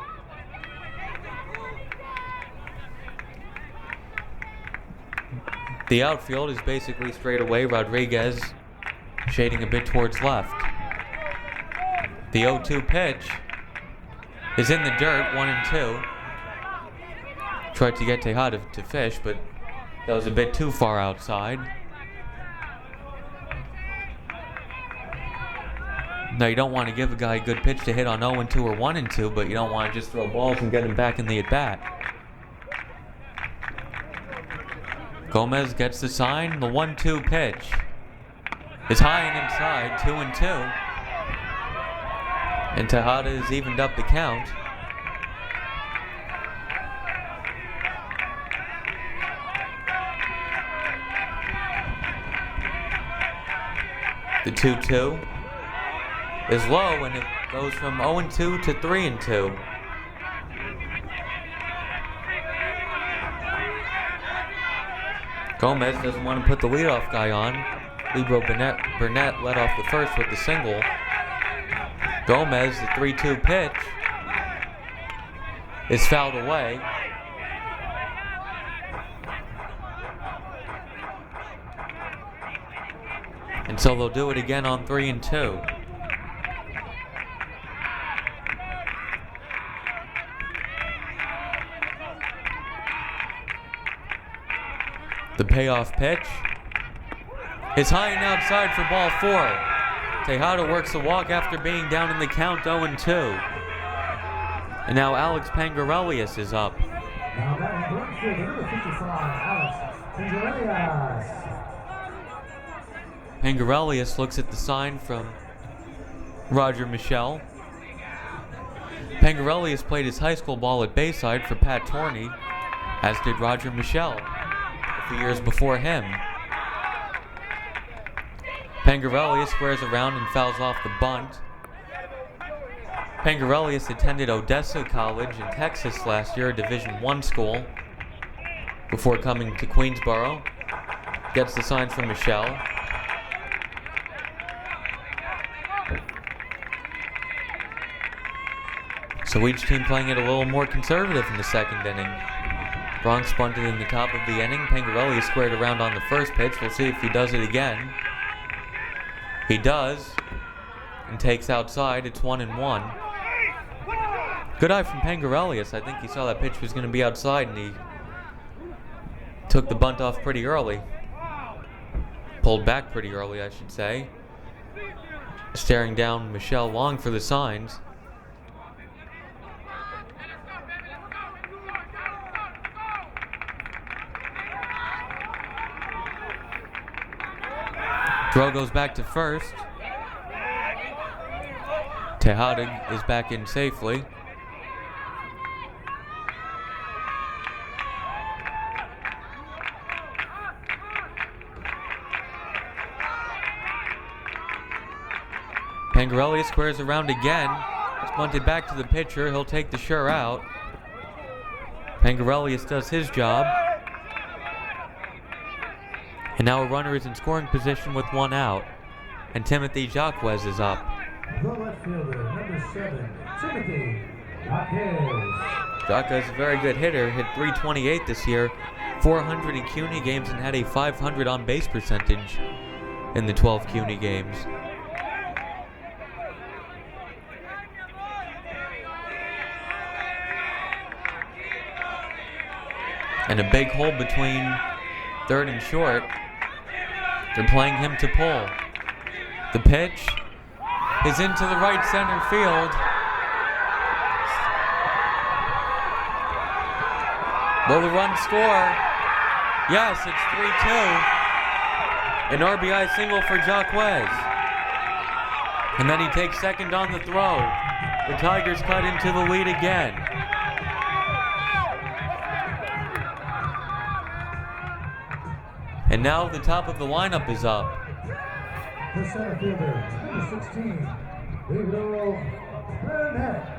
The outfield is basically straight away. Rodriguez shading a bit towards left. The 0-2 pitch is in the dirt, 1-2. Tried to get Tejada to fish, but that was a bit too far outside. Now you don't want to give a guy a good pitch to hit on 0-2 or 1-2, but you don't want to just throw balls and get him back in the at-bat. Gomez gets the sign. The 1-2 pitch is high and inside, 2-2. And Tejada has evened up the count. The 2-2 is low, and it goes from 0-2 to 3-2. Gomez doesn't want to put the leadoff guy on. Libro Burnett led off the first with the single. Gomez, the 3-2 pitch, is fouled away. And so they'll do it again on 3-2. The payoff pitch is high and outside for ball 4. Tejada works a walk after being down in the count 0-2. And now Alex Pangarelius is up. Now that is number 55, Alex Pangarelius. Pangarelius looks at the sign from Roger Michelle. Pangarelius played his high school ball at Bayside for Pat Torney, as did Roger Michelle a few years before him. Pangarelius squares around and fouls off the bunt. Pangarelius attended Odessa College in Texas last year, a Division I school, before coming to Queensborough. Gets the sign from Michelle. So each team playing it a little more conservative in the second inning. Bronx bunted in the top of the inning. Pangarelius squared around on the first pitch. We'll see if he does it again. He does, and takes outside. It's 1-1. Good eye from Pangarelius. I think he saw that pitch was going to be outside, and he took the bunt off pretty early. Pulled back pretty early, I should say. Staring down Michelle long for the signs. Throw goes back to first. Tejada is back in safely. Pangarelli squares around again. It's bunted back to the pitcher. He'll take the sure out. Pangarelli does his job. And now a runner is in scoring position with one out. And Timothy Jacques is up. The left fielder, number 7, Timothy Jacques. Jacques is a very good hitter. Hit .328 this year. 400 in CUNY games and had a .500 on base percentage in the 12 CUNY games. And a big hole between third and short. They're playing him to pull. The pitch is into the right center field. Will the run score? Yes, it's 3-2. An RBI single for Jacques. And then he takes second on the throw. The Tigers cut into the lead again. And now the top of the lineup is up. The center fielder, number 16, Pedro Burnett.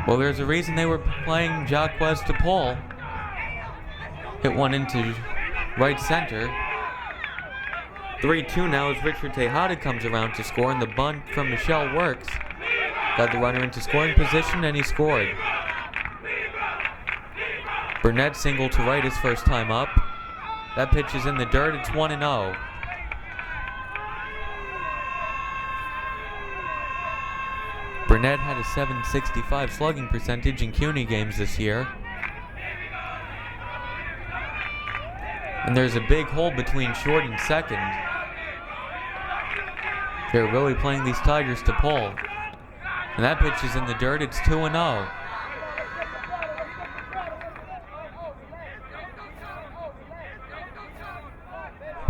Well, there's a reason they were playing Jacques to pull. Hit one into right center. 3-2 now as Richard Tejada comes around to score, and the bunt from Michelle works. Got the runner into scoring position, and he scored. Burnett single to right his first time up. That pitch is in the dirt. It's 1-0. Burnett had a .765 slugging percentage in CUNY games this year. And there's a big hole between short and second. They're really playing these Tigers to pull. And that pitch is in the dirt. It's 2-0.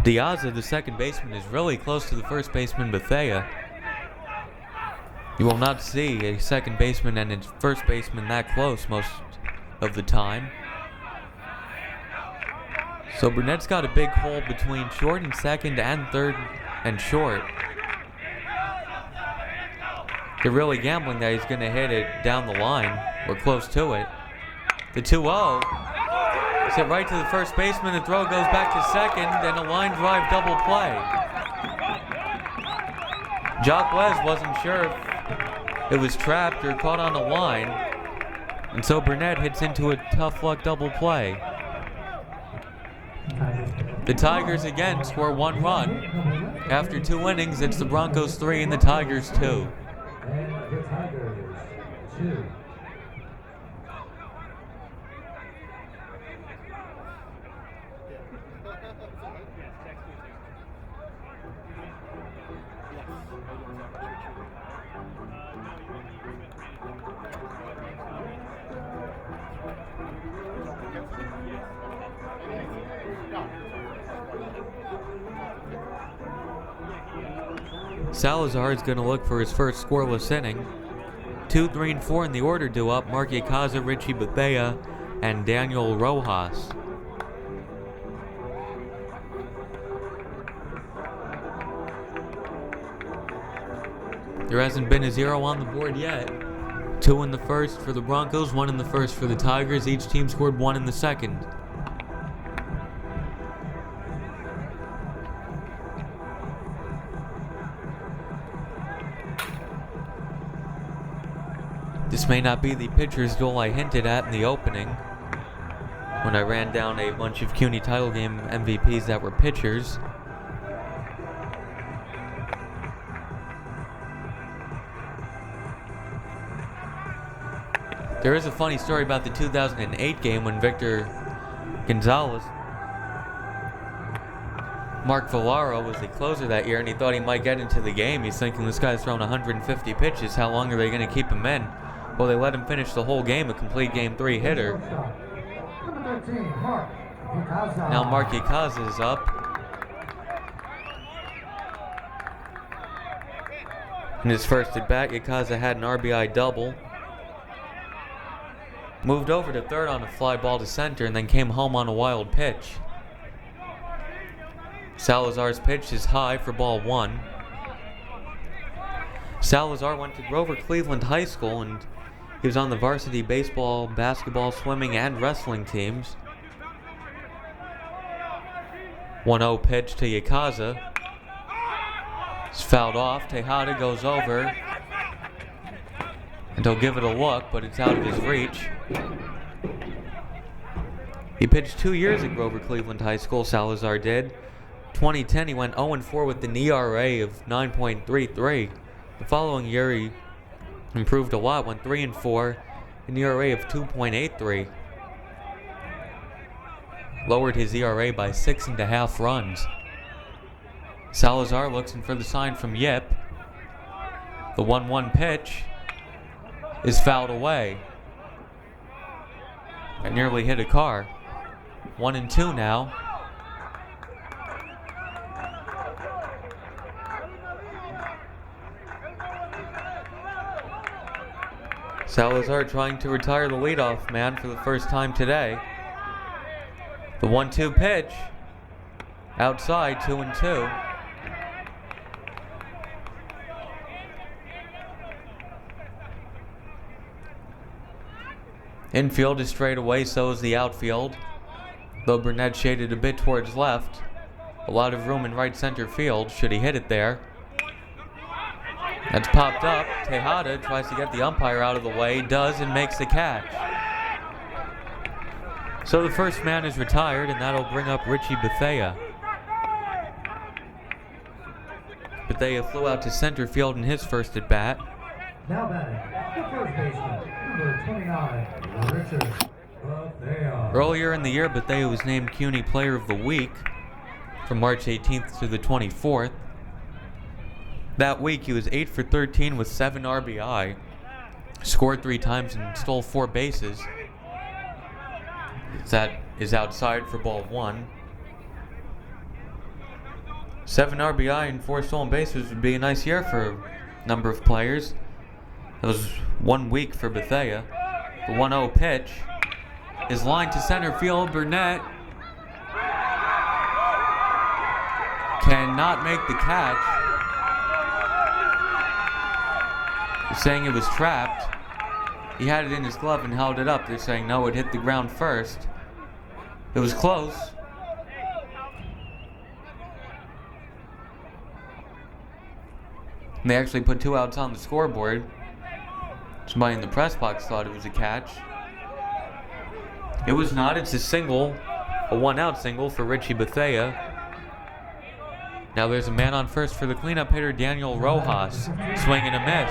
Diaza, the second baseman, is really close to the first baseman, Bethea. You will not see a second baseman and a first baseman that close most of the time. So Burnett's got a big hole between short and second and third and short. They're really gambling that he's going to hit it down the line or close to it. The 2-0. It's hit right to the first baseman. The throw goes back to second, and a line drive double play. Jacques wasn't sure if it was trapped or caught on the line, and so Burnett hits into a tough luck double play. The Tigers again score one run. After 2 innings, it's the Broncos 3 and the Tigers 2. And the Tigers 2. Salazar is going to look for his first scoreless inning. 2, 3, and 4 in the order due up: Mark Yakaza, Richie Bethea, and Daniel Rojas. There hasn't been a 0 on the board yet. 2 in the first for the Broncos, 1 in the first for the Tigers. Each team scored 1 in the second. This may not be the pitcher's duel I hinted at in the opening when I ran down a bunch of CUNY title game MVPs that were pitchers. There is a funny story about the 2008 game when Victor Gonzalez, Mark Villaro was the closer that year, and he thought he might get into the game. He's thinking, this guy's thrown 150 pitches. How long are they going to keep him in? Well, they let him finish the whole game, a complete Game 3 hitter. Number 13, Mark Ikaza. Now Mark Ikaza is up. In his first at bat, Ikaza had an RBI double. Moved over to third on a fly ball to center and then came home on a wild pitch. Salazar's pitch is high for ball 1. Salazar went to Grover Cleveland High School and he was on the varsity baseball, basketball, swimming, and wrestling teams. 1-0 pitch to Ikaza. It's fouled off. Tejada goes over. And he'll give it a look, but it's out of his reach. He pitched 2 years at Grover Cleveland High School, Salazar did. 2010, he went 0-4 with an ERA of 9.33. The following year, he improved a lot, went 3-4, an ERA of 2.83. Lowered his ERA by 6.5 runs. Salazar looks in for the sign from Yip. The 1-1 pitch is fouled away. It nearly hit a car. 1-2 now. Salazar trying to retire the leadoff man for the first time today. The 1-2 pitch. Outside, 2-2. Infield is straight away, so is the outfield. Though Burnett shaded a bit towards left. A lot of room in right center field, should he hit it there. That's popped up. Tejada tries to get the umpire out of the way, does, and makes the catch. So the first man is retired, and that'll bring up Richie Bethea. Bethea flew out to center field in his first at bat. Now batting, the first baseman, number 29, Richard Bethea. Earlier in the year, Bethea was named CUNY Player of the Week from March 18th to the 24th. That week, he was 8 for 13 with 7 RBI, scored 3 times and stole 4 bases. That is outside for ball 1. 7 RBI and 4 stolen bases would be a nice year for a number of players. That was 1 week for Bethea. The 1-0 pitch is lined to center field. Burnett cannot make the catch. They're saying it was trapped. He had it in his glove and held it up. They're saying no, it hit the ground first. It was close. And they actually put 2 outs on the scoreboard. Somebody in the press box thought it was a catch. It was not. It's a single, a 1-out single for Richie Bethea. Now there's a man on first for the cleanup hitter, Daniel Rojas. Swing and a miss.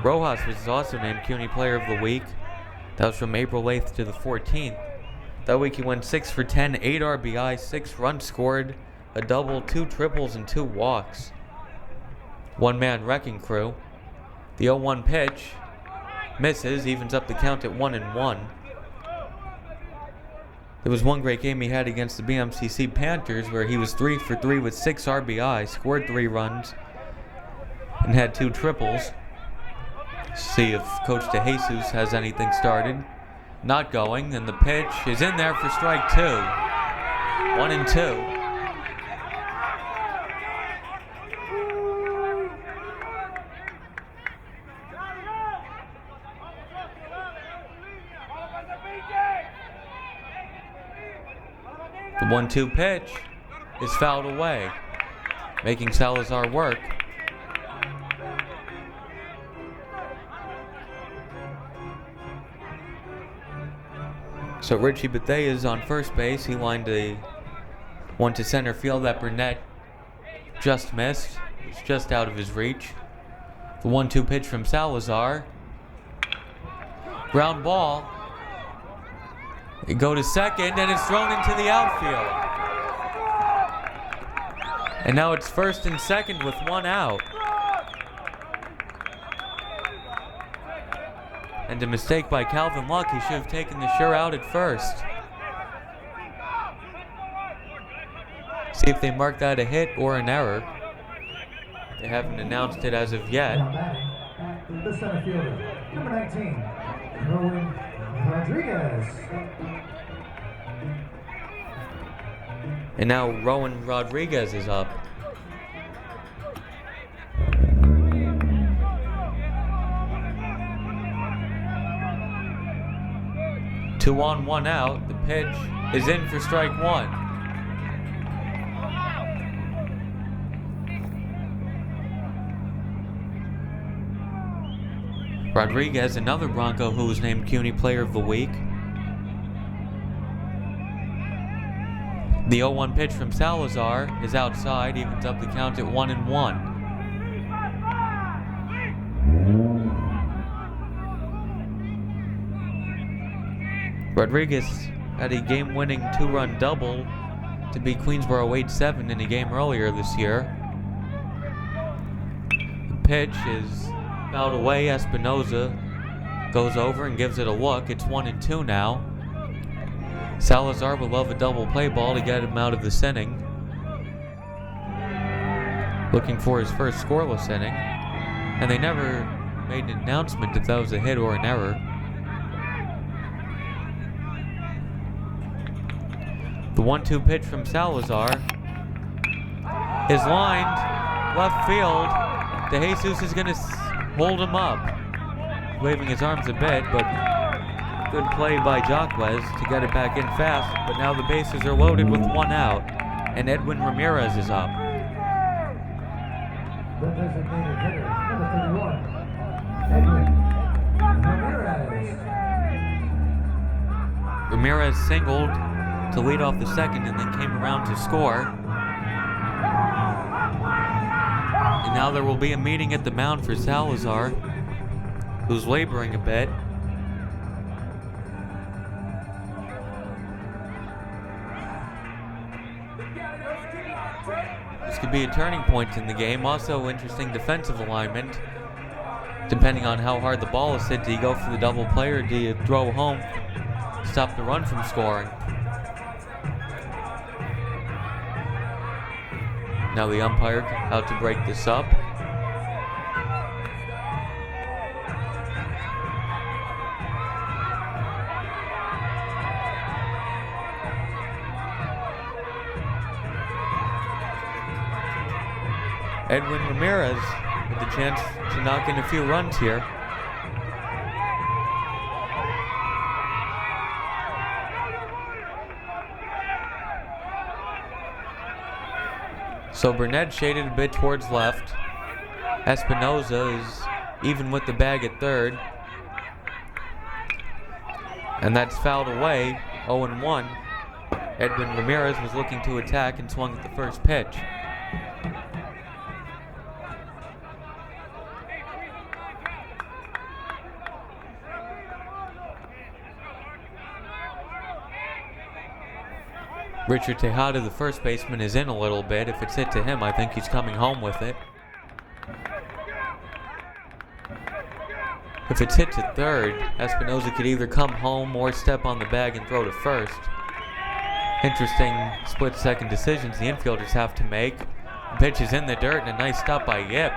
Rojas was also named CUNY Player of the Week. That was from April 8th to the 14th. That week he went 6 for 10, 8 RBI, 6 runs scored, a double, 2 triples, and 2 walks. One-man wrecking crew. The 0-1 pitch misses, evens up the count at 1-1. There was one great game he had against the BMCC Panthers where he was 3 for 3 with 6 RBI, scored 3 runs, and had 2 triples. See if Coach DeJesus has anything started. Not going, and the pitch is in there for strike 2. 1-2. The 1-2 pitch is fouled away, making Salazar work. So Richie Bethea is on first base. He lined a one to center field that Burnett just missed. It's just out of his reach. The 1-2 pitch from Salazar Ground ball. They go to second, and it's thrown into the outfield. And now it's first and second with one out. And a mistake by Calvin Luck. He should have taken the sure out at first. See if they mark that a hit or an error. They haven't announced it as of yet. Now batting, the center fielder, number 19, Rowan Rodriguez. And now Rowan Rodriguez is up. Two on, one out. The pitch is in for strike one. Rodriguez, another Bronco who was named CUNY Player of the Week. The 0-1 pitch from Salazar is outside, evens up the count at 1-1. Rodriguez had a game-winning 2-run double to beat Queensboro 8-7 in a game earlier this year. The pitch is fouled away. Espinoza goes over and gives it a look. It's 1-2 now. Salazar would love a double play ball to get him out of this inning. Looking for his first scoreless inning. And they never made an announcement if that was a hit or an error. The 1-2 pitch from Salazar is lined left field. DeJesus is going to hold him up, waving his arms a bit, but good play by Jaquez to get it back in fast. But now the bases are loaded with one out, and Edwin Ramirez is up. The designated hitter, number 31, Edwin Ramirez. Ramirez singled to lead off the second and then came around to score. And now there will be a meeting at the mound for Salazar, who's laboring a bit. This could be a turning point in the game. Also interesting defensive alignment. Depending on how hard the ball is hit, do you go for the double play or do you throw home, stop the run from scoring? Now the umpire out to break this up. Edwin Ramirez with the chance to knock in a few runs here. So Burnett shaded a bit towards left. Espinoza is even with the bag at third. And that's fouled away, 0-1. Edwin Ramirez was looking to attack and swung at the first pitch. Richard Tejada, the first baseman, is in a little bit. If it's hit to him, I think he's coming home with it. If it's hit to third, Espinoza could either come home or step on the bag and throw to first. Interesting split-second decisions the infielders have to make. The pitch is in the dirt and a nice stop by Yip.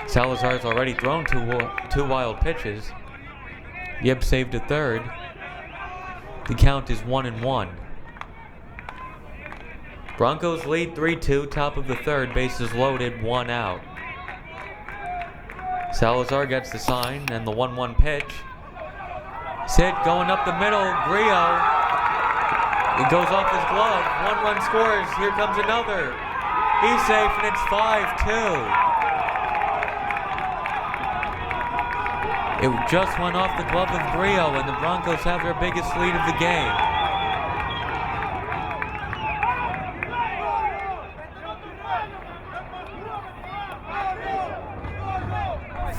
Salazar's already thrown two wild pitches. Yip saved a third. The count is 1-1. Broncos lead 3-2, top of the third, bases loaded, one out. Salazar gets the sign and the 1-1 pitch. Sid going up the middle, Grillo. It goes off his glove, 1 run scores, here comes another. He's safe and it's 5-2. It just went off the glove of Grillo and the Broncos have their biggest lead of the game.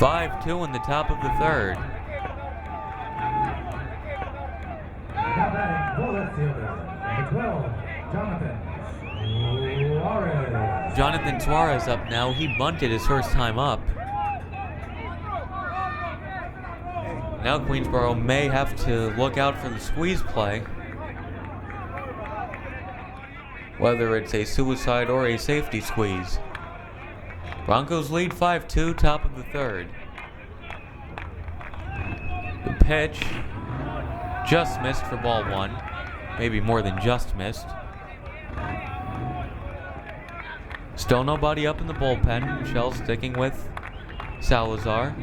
5-2 in the top of the third. Jonathan Suarez up now. He bunted his first time up. Now Queensboro may have to look out for the squeeze play, whether it's a suicide or a safety squeeze. Broncos lead 5-2, top of the third. The pitch just missed for ball one. Maybe more than just missed. Still nobody up in the bullpen. Michelle sticking with Salazar.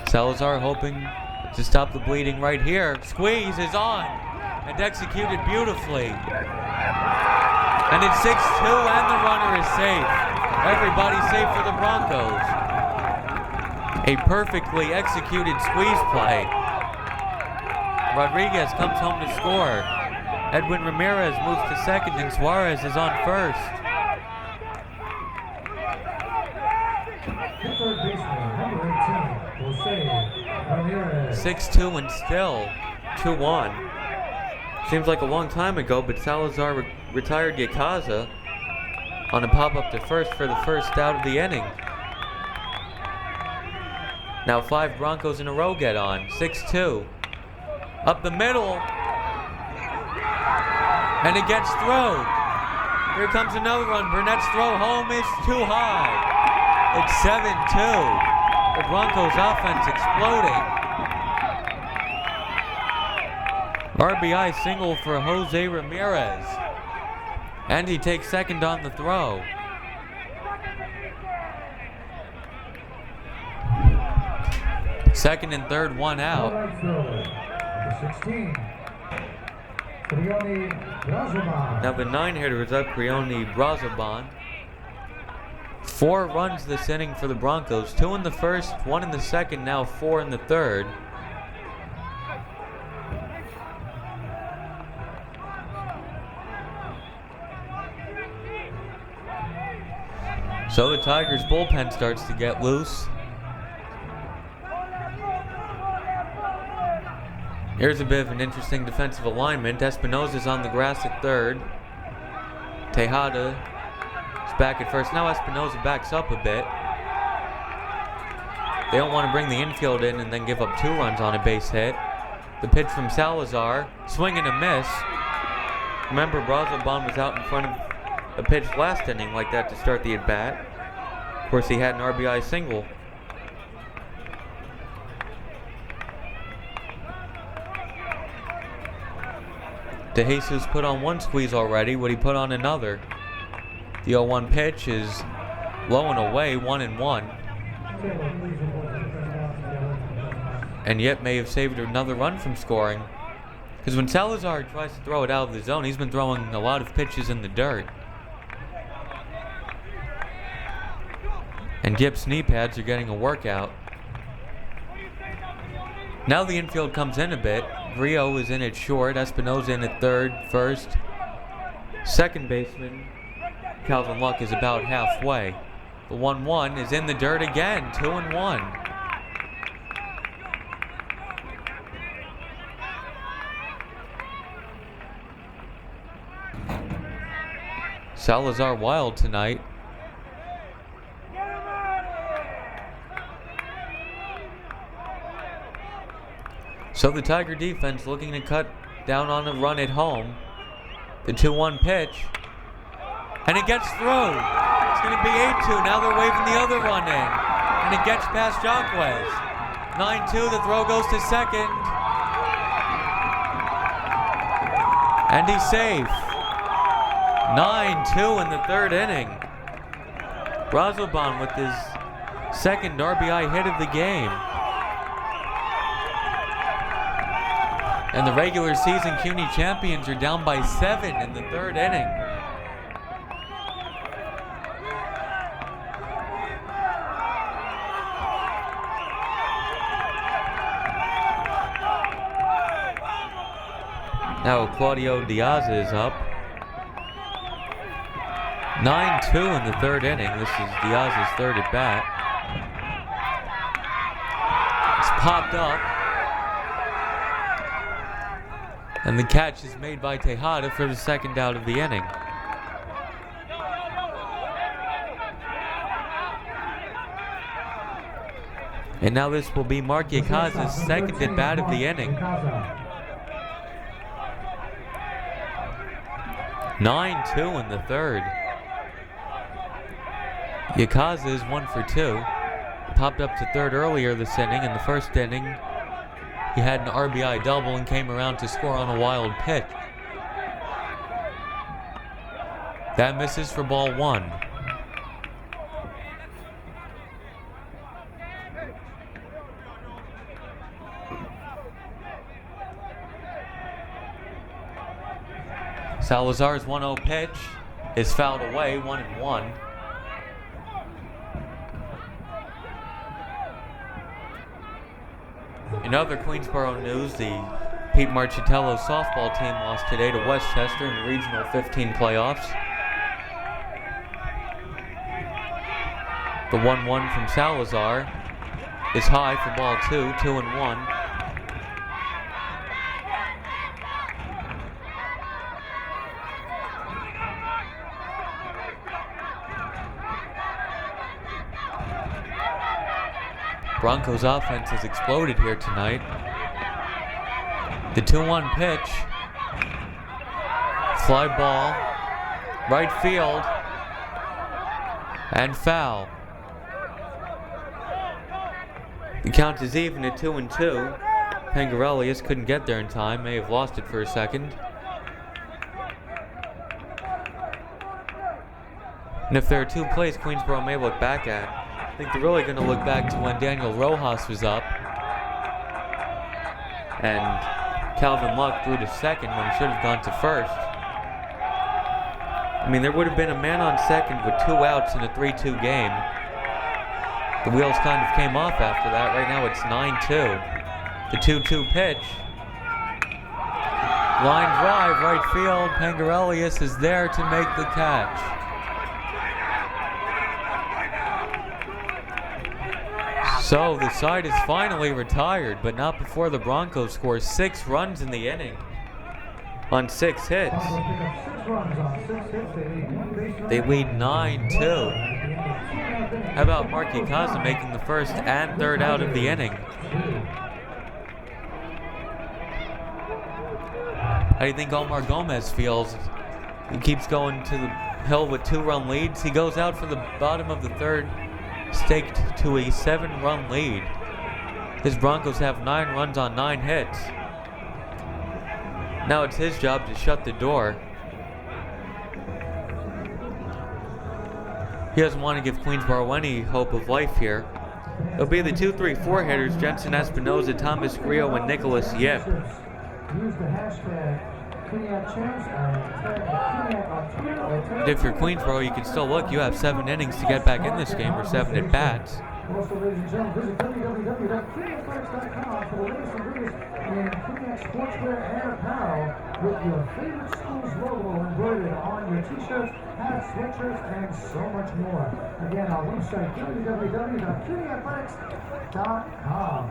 Salazar hoping to stop the bleeding right here. Squeeze is on and executed beautifully. And it's 6-2 and the runner is safe. Everybody safe for the Broncos. A perfectly executed squeeze play. Rodriguez comes home to score. Edwin Ramirez moves to second and Suarez is on first. The third baseman, number 18, Jose Ramirez. 6-2 and still 2-1. Seems like a long time ago, but Salazar retired Yakaza on a pop-up to first for the first out of the inning. Now 5 Broncos in a row get on. 6-2. Up the middle. And it gets through. Here comes another one. Burnett's throw home is too high. It's 7-2. The Broncos offense exploding. RBI single for Jose Ramirez. And he takes second on the throw. Second and third, one out. Number 16, Prioni Brazoban. Now the 9-hitter is up, Prioni Brazoban. 4 runs this inning for the Broncos. 2 in the first, 1 in the second, now 4 in the third. So the Tigers bullpen starts to get loose. Here's a bit of an interesting defensive alignment. Espinosa's on the grass at third. Tejada is back at first. Now Espinosa backs up a bit. They don't want to bring the infield in and then give up 2 runs on a base hit. The pitch from Salazar, swing and a miss. Remember, Brazoban was out in front of a pitch last inning like that to start the at-bat. Of course, he had an RBI single. DeJesus put on 1 squeeze already. Would he put on another? The 0-1 pitch is low and away, 1-1. And yet may have saved another run from scoring. Because when Salazar tries to throw it out of the zone, he's been throwing a lot of pitches in the dirt. And Gibbs' knee pads are getting a workout. Now the infield comes in a bit. Grillo is in at short. Espinosa in at third, first. Second baseman, Calvin Luck, is about halfway. The 1-1 is in the dirt again, 2-1. Salazar wild tonight. So the Tiger defense looking to cut down on a run at home. The 2-1 pitch. And it gets through. It's going to be 8-2. Now they're waving the other run in. And it gets past Jaquez. 9-2. The throw goes to second. And he's safe. 9-2 in the third inning. Brazoban with his second RBI hit of the game. And the regular season CUNY champions are down by 7 in the third inning. Now Claudio Diaz is up. 9-2 in the third inning. This is Diaz's third at bat. It's popped up. And the catch is made by Tejada for the second out of the inning. And now this will be Mark Yakaza's second at bat of the inning. 9-2 in the third. Yakaza is 1 for 2. Popped up to third earlier this inning. In the first inning, he had an RBI double and came around to score on a wild pitch. That misses for ball 1. Salazar's 1-0 pitch is fouled away, 1-1. In other Queensboro news, the Pete Marchitello softball team lost today to Westchester in the Regional 15 playoffs. The 1-1 from Salazar is high for ball 2, 2-1. Broncos offense has exploded here tonight. The 2-1 pitch. Fly ball. Right field. And foul. The count is even at 2-2. Pangarelius couldn't get there in time. May have lost it for a second. And if there are two plays Queensboro may look back at, I think they're really going to look back to when Daniel Rojas was up and Calvin Luck threw to second when he should have gone to first. I mean, there would have been a man on second with 2 outs in a 3-2 game. The wheels kind of came off after that. Right now it's 9-2. The 2-2 pitch. Line drive, right field. Pangarelius is there to make the catch. So the side is finally retired, but not before the Broncos score 6 runs in the inning on 6 hits. They lead 9-2. How about Mark Yakaza making the first and third out of the inning? How do you think Omar Gomez feels? He keeps going to the hill with 2-run leads. He goes out for the bottom of the third, staked to a 7-run lead. His Broncos have 9 runs on 9 hits. Now it's his job to shut the door. He doesn't want to give Queensboro any hope of life here. It'll be the 2-3-4 hitters, Jensen Espinoza, Thomas Grillo, and Nicholas Yip. And if you're Queensboro, you can still look. You have 7 innings to get back in this game, or 7 at bats. Also, ladies and gentlemen, visit www.QNFX.com for the latest and greatest in Quinnipiac sportswear and apparel with your favorite school's logo embroidered on your t-shirts, hats, sweatshirts, and so much more. Again, our website, www.QNFX.com.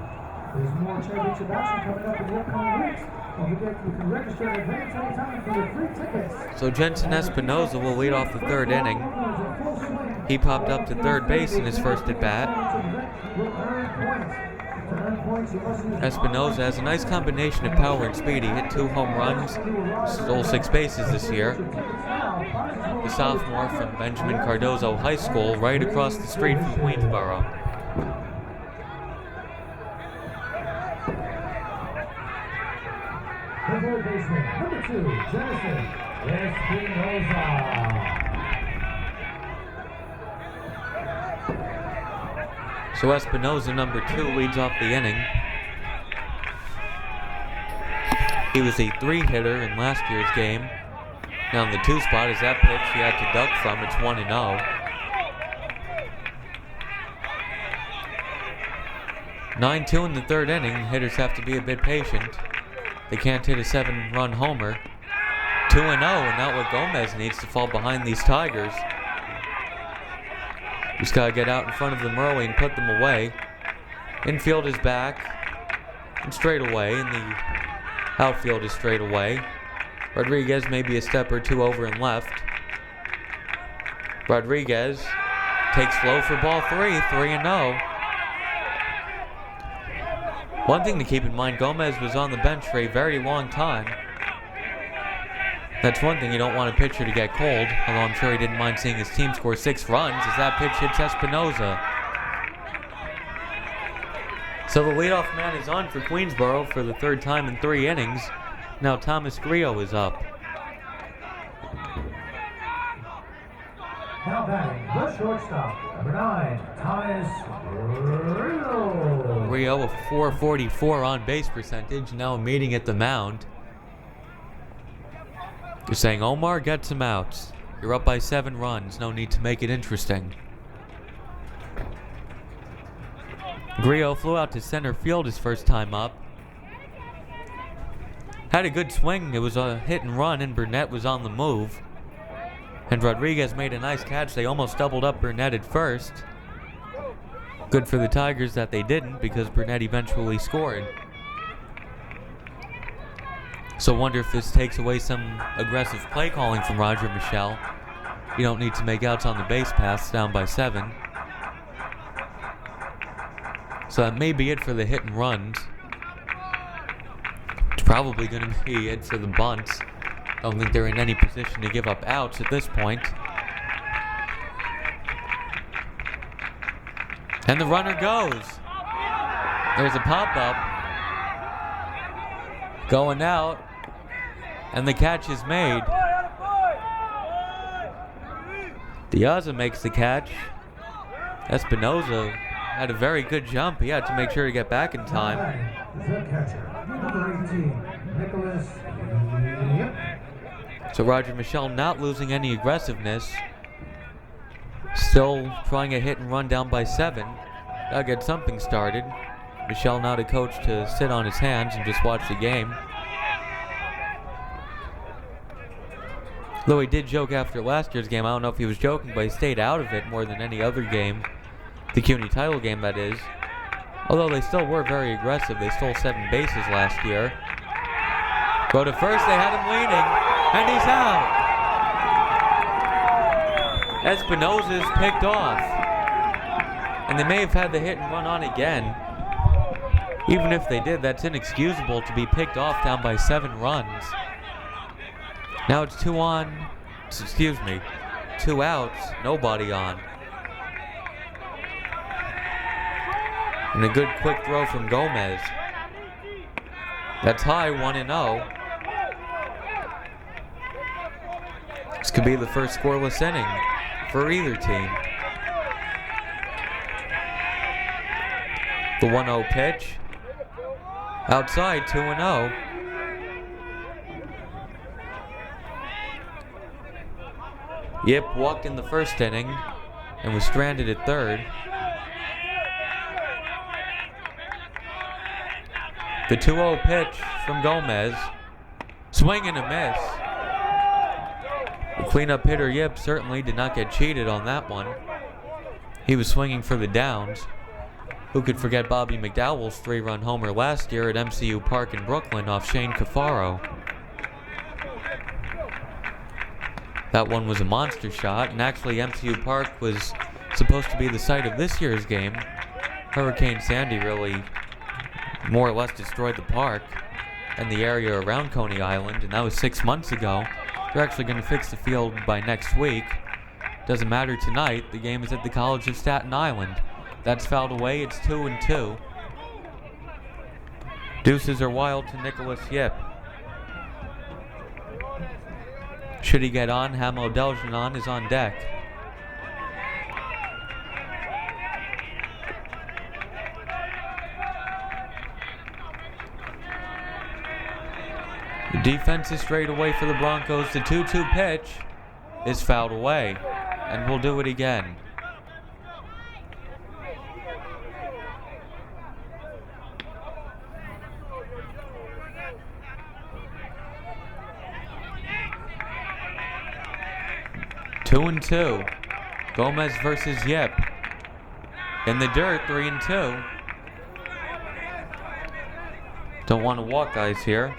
There's more championship action coming up in the upcoming weeks. You can register in advance anytime for your free tickets. So Jensen Espinoza will lead off the third inning. He popped up to third base in his first at bat. Espinoza has a nice combination of power and speed. He hit 2 home runs, stole 6 bases this year. The sophomore from Benjamin Cardozo High School, right across the street from Queensboro. The third baseman, number 2, Jensen Espinoza. So Espinoza, number 2, leads off the inning. He was a 3-hitter in last year's game. Now in the 2 spot is that pitch he had to duck from. It's 1-0. (9-2) in the third inning. Hitters have to be a bit patient. They can't hit a 7-run homer. 2-0, and not what Gomez needs to fall behind these Tigers. Just gotta get out in front of them early and put them away. Infield is back and straight away, and the Outfield is straight away. Rodriguez maybe a step or two over and left. Rodriguez takes low for ball 3, 3-0. One thing to keep in mind, Gomez was on the bench for a very long time. That's one thing you don't want a pitcher to get cold, although I'm sure he didn't mind seeing his team score 6 runs as that pitch hits Espinoza. So the leadoff man is on for Queensboro for the 3rd time in 3 innings. Now Thomas Grillo is up. Now batting, the shortstop, number 9, Thomas Grillo. Grillo, a .444 on-base percentage, now meeting at the mound. You're saying, Omar, get some outs. You're up by 7 runs, no need to make it interesting. Grillo flew out to center field his first time up. Had a good swing, it was a hit and run, and Burnett was on the move. And Rodriguez made a nice catch. They almost doubled up Burnett at first. Good for the Tigers that they didn't, because Burnett eventually scored. So wonder if this takes away some aggressive play calling from Roger Michel. You don't need to make outs on the base paths down by 7. So that may be it for the hit and runs. It's probably going to be it for the bunts. Don't think they're in any position to give up outs at this point. And the runner goes. There's a pop-up. Going out. And the catch is made. Diaza makes the catch. Espinoza had a very good jump. He had to make sure to get back in time. The catcher, number 18, Nicholas. So Roger Michel not losing any aggressiveness. Still trying a hit and run down by 7. Gotta get something started. Michel not a coach to sit on his hands and just watch the game. Though he did joke after last year's game, I don't know if he was joking, but he stayed out of it more than any other game. The CUNY title game, that is. Although they still were very aggressive. They stole 7 bases last year. Go to first, they had him leaning, and he's out. Espinoza's picked off. And they may have had the hit and run on again. Even if they did, that's inexcusable to be picked off down by 7 runs. Now it's 2 outs, nobody on. And a good quick throw from Gomez. That's high, 1-0. This could be the first scoreless inning for either team. The 1-0 pitch. Outside, 2-0. Yip walked in the first inning and was stranded at 3rd. The 2-0 pitch from Gomez. Swing and a miss. The cleanup hitter Yip certainly did not get cheated on that one. He was swinging for the downs. Who could forget Bobby McDowell's 3-run homer last year at MCU Park in Brooklyn off Shane Cafaro? That one was a monster shot, and actually MCU Park was supposed to be the site of this year's game. Hurricane Sandy really more or less destroyed the park and the area around Coney Island, and that was 6 months ago. They're actually going to fix the field by next week. Doesn't matter tonight, the game is at the College of Staten Island. That's fouled away, it's 2-2. Deuces are wild to Nicholas Yip. Should he get on, Hamo Deljanon is on deck. The defense is straight away for the Broncos. The 2-2 pitch is fouled away, and we'll do it again. Two and 2. Gomez versus Yip. In the dirt, 3-2. Don't want to walk guys here.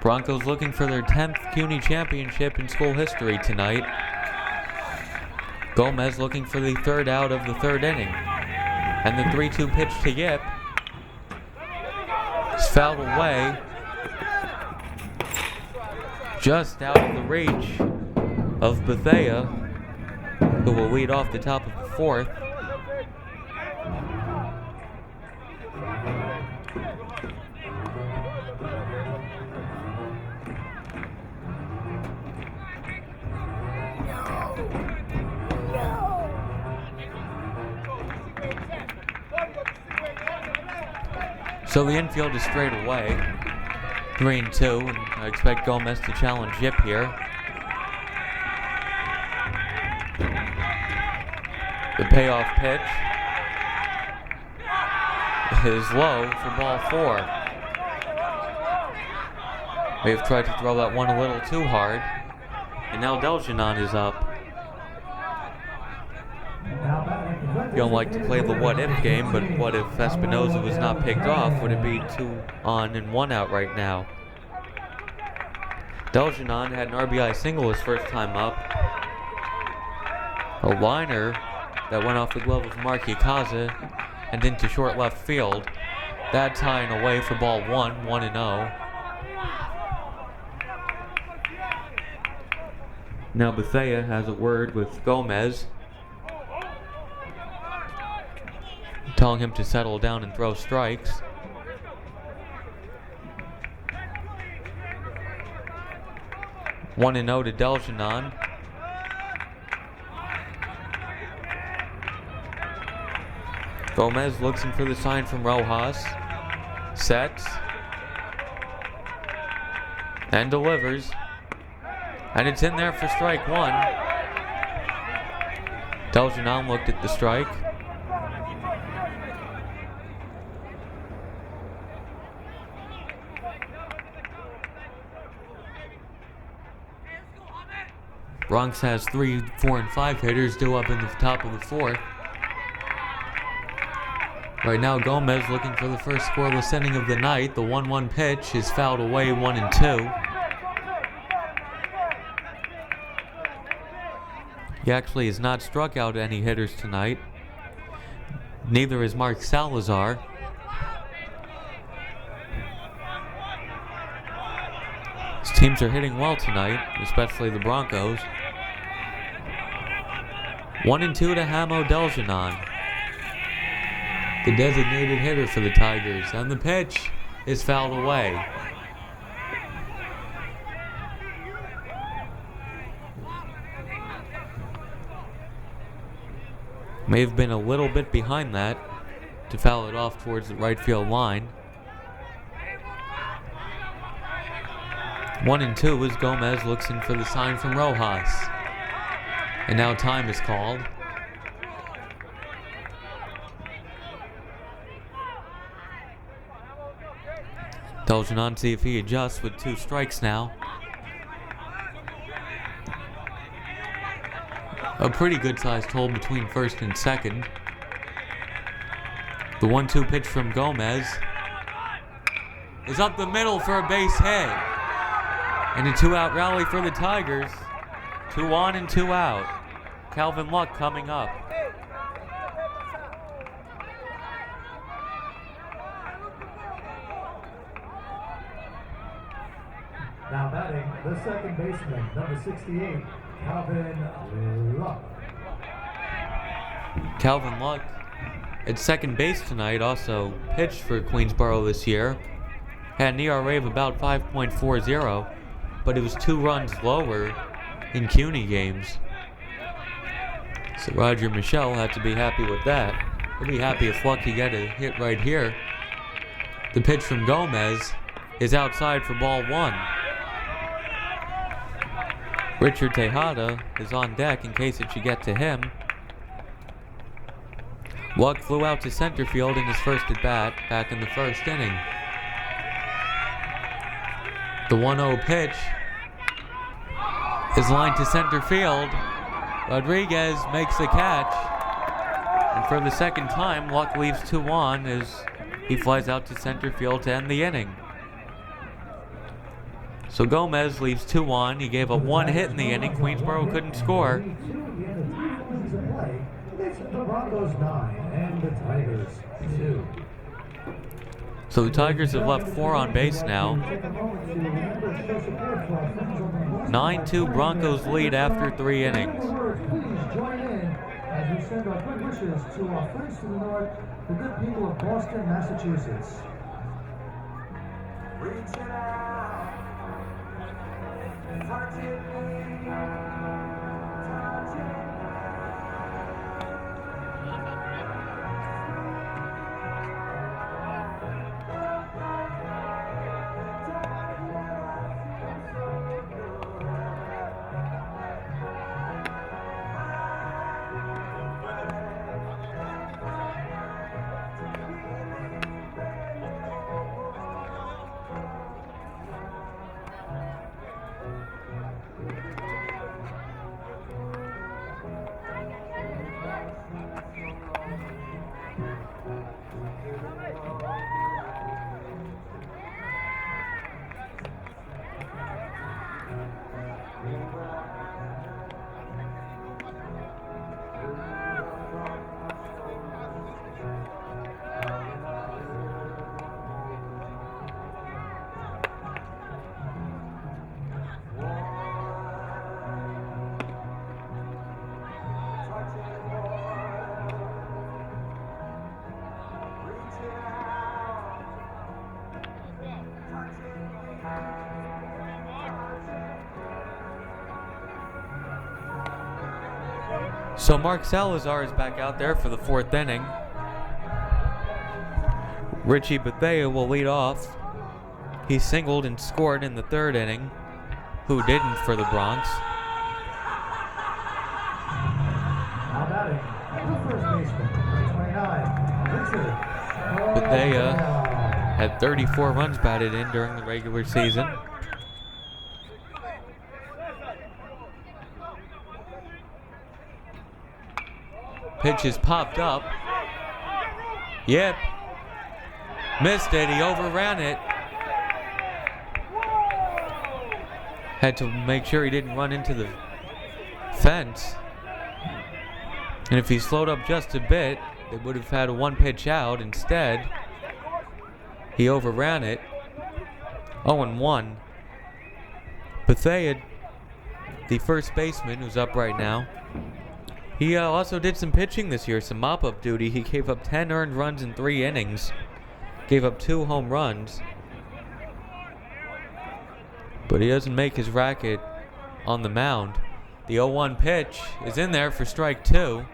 Broncos looking for their 10th CUNY championship in school history tonight. Gomez looking for the third out of the third inning. And the 3-2 pitch to Yip is fouled away, just out of the reach of Bethea, who will lead off the top of the fourth. So the infield is straight away, 3-2, and I expect Gomez to challenge Yip here. The payoff pitch is low for ball 4. May have tried to throw that one a little too hard, and now Deljanon is up. You don't like to play the what-if game, but what if Espinoza was not picked off? Would it be 2 on and 1 out right now? Deljanon had an RBI single his first time up. A liner that went off the glove of Mark Yakaza and into short left field. That tying away for ball 1, 1-0. Now Bethea has a word with Gomez, telling him to settle down and throw strikes. One and 0 to Deljanon. Gomez looking for the sign from Rojas. Sets. And delivers. And it's in there for strike 1. Deljanon looked at the strike. Bronx has 3, 4, and 5 hitters due up in the top of the fourth. Right now, Gomez looking for the first scoreless inning of the night. The 1-1 pitch is fouled away, 1-2. He actually has not struck out any hitters tonight. Neither is Mark Salazar. His teams are hitting well tonight, especially the Broncos. 1-2 to Hamo Deljanon, the designated hitter for the Tigers, and the pitch is fouled away. May have been a little bit behind that to foul it off towards the right field line. 1-2 as Gomez looks in for the sign from Rojas. And now time is called. Deljanon see if he adjusts with 2 strikes now. A pretty good sized hole between first and second. The 1-2 pitch from Gomez is up the middle for a base hit. And a 2-out rally for the Tigers. 2 on and 2 out. Calvin Luck coming up. Now batting, the second baseman, number 68, Calvin Luck. Calvin Luck at second base tonight, also pitched for Queensboro this year. Had an ERA of about 5.40, but it was 2 runs lower in CUNY games. So Roger Michelle had to be happy with that. He'll be happy if Luck could get a hit right here. The pitch from Gomez is outside for ball 1. Richard Tejada is on deck in case it should get to him. Luck flew out to center field in his first at bat back in the first inning. The 1-0 pitch is lined to center field. Rodriguez makes the catch. And for the second time, Luck leaves 2 on as he flies out to center field to end the inning. So Gomez leaves 2 on. He gave up 1 hit in the inning. Queensboro couldn't score. The Broncos 9 and the Tigers 2. So the Tigers have left 4 on base now. 9-2 Broncos lead after 3 innings. Please join in as we send our good wishes to our friends to the north, the good people of Boston, Massachusetts. Reach out, touch it, touch it. So Mark Salazar is back out there for the 4th inning. Richie Bethea will lead off. He singled and scored in the 3rd inning. Who didn't for the Bronx? Now batting, the first baseman, 29, Richard. Bethea had 34 runs batted in during the regular season. Pitch is popped up. Yep. Missed it. He overran it. Had to make sure he didn't run into the fence. And if he slowed up just a bit, they would have had a 1 pitch out. Instead, he overran it. 0-1. Bethea, the first baseman, who's up right now. He also did some pitching this year, some mop-up duty. He gave up 10 earned runs in 3 innings. Gave up 2 home runs. But he doesn't make his racket on the mound. The 0-1 pitch is in there for strike 2.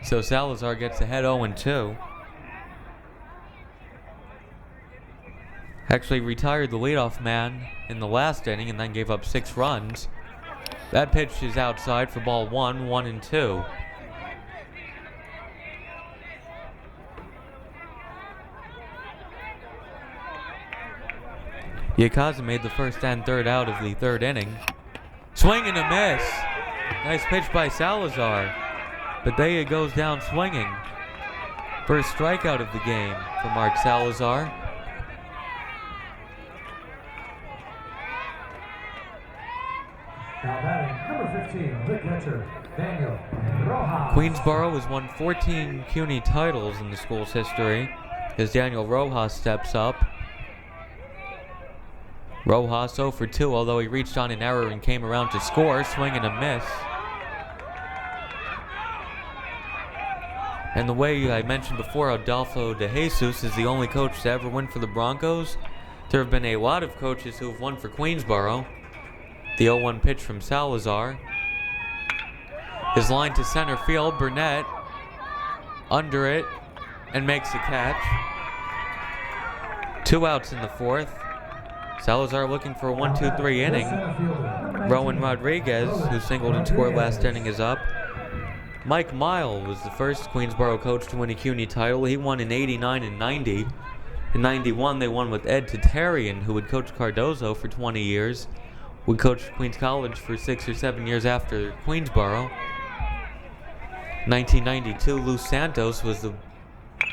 So Salazar gets ahead 0-2. Actually retired the leadoff man in the last inning and then gave up 6 runs. That pitch is outside for ball 1, 1-2. Yakaza made the first and 3rd out of the 3rd inning. Swing and a miss. Nice pitch by Salazar. Bethea goes down swinging. First strikeout of the game for Mark Salazar. Now batting, number 15, the catcher, Daniel Rojas. Queensboro has won 14 CUNY titles in the school's history as Daniel Rojas steps up. Rojas 0 for 2, although he reached on an error and came around to score, swing and a miss. And the way I mentioned before, Adolfo De Jesus is the only coach to ever win for the Broncos. There have been a lot of coaches who have won for Queensboro. The 0-1 pitch from Salazar. His line to center field, Burnett under it and makes the catch. 2 outs in the 4th. Salazar looking for a 1-2-3 inning. Rowan Rodriguez, who singled and scored last inning, is up. Mike Mile was the first Queensboro coach to win a CUNY title. He won in 89 and 90. In 91, they won with Ed Tatarian, who would coach Cardozo for 20 years. Would coach Queens College for 6 or 7 years after Queensboro. 1992, Lou Santos was the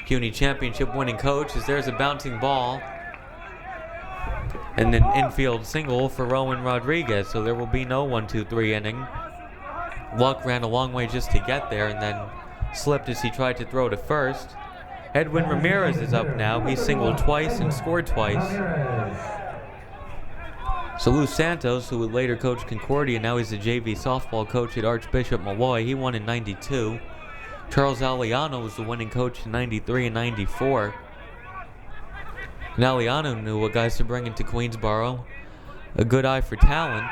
CUNY championship winning coach, as there's a bouncing ball and an infield single for Rowan Rodriguez, so there will be no 1-2-3 inning. Luck ran a long way just to get there and then slipped as he tried to throw to first. Edwin Ramirez is up now. He singled twice and scored twice. So Lou Santos, who would later coach Concordia, now he's the JV softball coach at Archbishop Molloy. He won in '92. Charles Aliano was the winning coach in '93 and '94. And Aliano knew what guys to bring into Queensboro. A good eye for talent.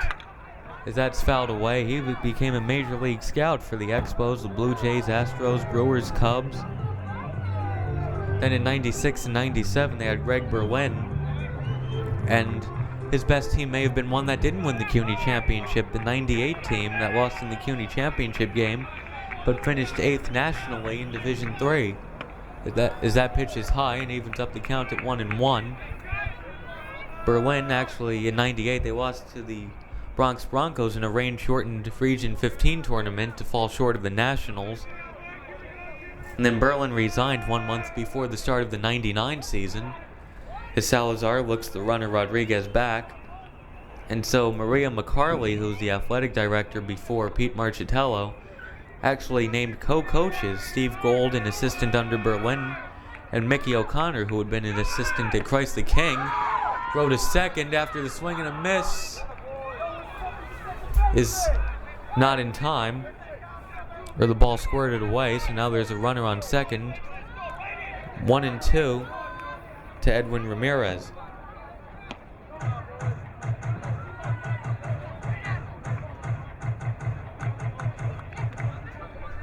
As that's fouled away, he became a major league scout for the Expos, the Blue Jays, Astros, Brewers, Cubs. Then in '96 and '97, they had Greg Berlin. And his best team may have been one that didn't win the CUNY championship, the '98 team that lost in the CUNY championship game, but finished 8th nationally in Division III. As that pitch is high and evens up the count at 1-1. Berlin, actually, in '98, they lost to the Bronx Broncos in a rain-shortened Region 15 tournament to fall short of the Nationals. And then Berlin resigned 1 month before the start of the '99 season, as Salazar looks the runner Rodriguez back. And so Maria McCarley, who's the athletic director before Pete Marchitello, actually named co-coaches Steve Gold, an assistant under Berlin, and Mickey O'Connor, who had been an assistant at Christ the King. Throw to second after the swing and a miss is not in time, or the ball squirted away, so now there's a runner on second. 1-2 to Edwin Ramirez.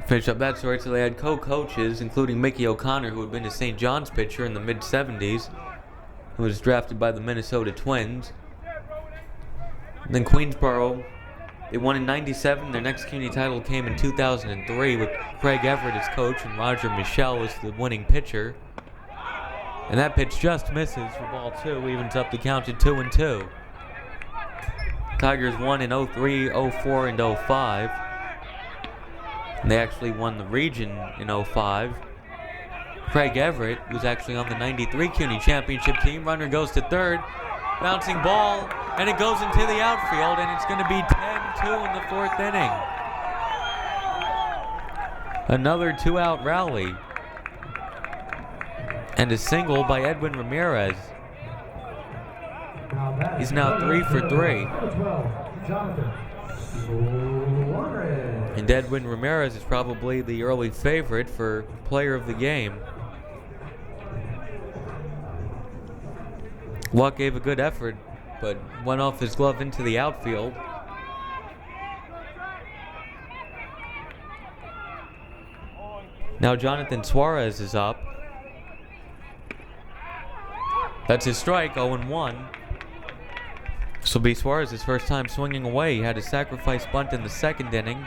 Finish up that story, so they had co-coaches, including Mickey O'Connor, who had been a St. John's pitcher in the mid-'70s, who was drafted by the Minnesota Twins. And then Queensboro, they won in '97. Their next CUNY title came in 2003 with Craig Everett as coach and Roger Michelle as the winning pitcher. And that pitch just misses for ball 2, evens up the count at 2-2. Tigers won in '03, '04, and '05. And they actually won the region in '05. Craig Everett was actually on the '93 CUNY championship team. Runner goes to third. Bouncing ball, and it goes into the outfield, and it's going to be 10-2 in the 4th inning. Another 2-out rally. And a single by Edwin Ramirez. He's now 3 for 3. And Edwin Ramirez is probably the early favorite for player of the game. Luck gave a good effort, but went off his glove into the outfield. Now Jonathan Suarez is up. That's his strike, 0-1. This will be Suarez's first time swinging away. He had a sacrifice bunt in the 2nd inning.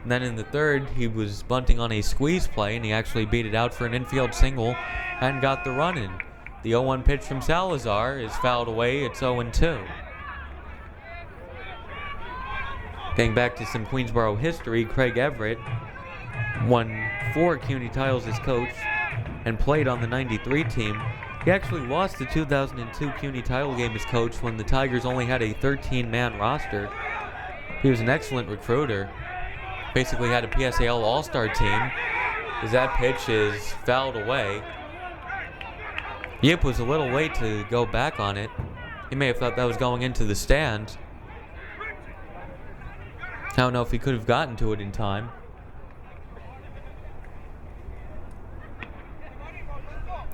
And then in the 3rd, he was bunting on a squeeze play, and he actually beat it out for an infield single and got the run in. The 0-1 pitch from Salazar is fouled away. It's 0-2. Getting back to some Queensboro history, Craig Everett won 4 CUNY titles as coach and played on the '93 team. He actually lost the 2002 CUNY title game as coach when the Tigers only had a 13-man roster. He was an excellent recruiter. Basically had a PSAL All-Star team. As that pitch is fouled away. Yip was a little late to go back on it. He may have thought that was going into the stands. I don't know if he could have gotten to it in time.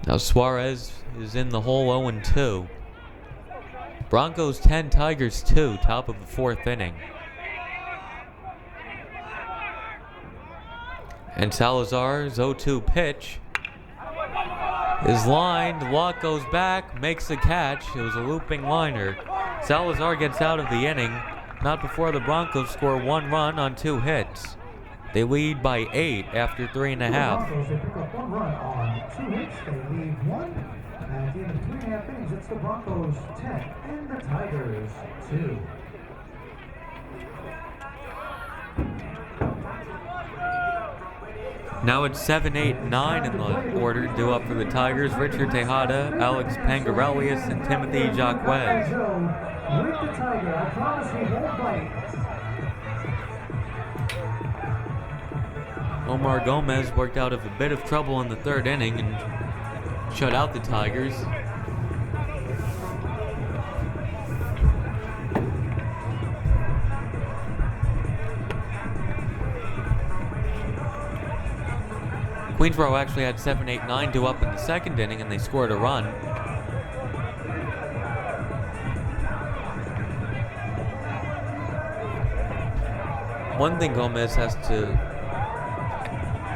Now Suarez is in the hole, 0-2. Broncos 10, Tigers 2, top of the 4th inning. And Salazar's 0-2 pitch is lined. Luck goes back, makes the catch. It was a looping liner. Salazar gets out of the inning, not before the Broncos score 1 run on 2 hits. They lead by 8 after 3.5. Broncos, they pick up 1 run on 2 hits. They lead 1. And at the end of 3.5 innings, it's the Broncos 10 and the Tigers 2. Now it's 7, 8, 9 in the order due up for the Tigers. Richard Tejada, Alex Pangarelius, and Timothy Jacques. Joe, with the Tiger. I promise he won't bite. Omar Gomez worked out of a bit of trouble in the third inning and shut out the Tigers. Queensboro actually had 7, 8, 9 due up in the second inning, and they scored a run. One thing Gomez has to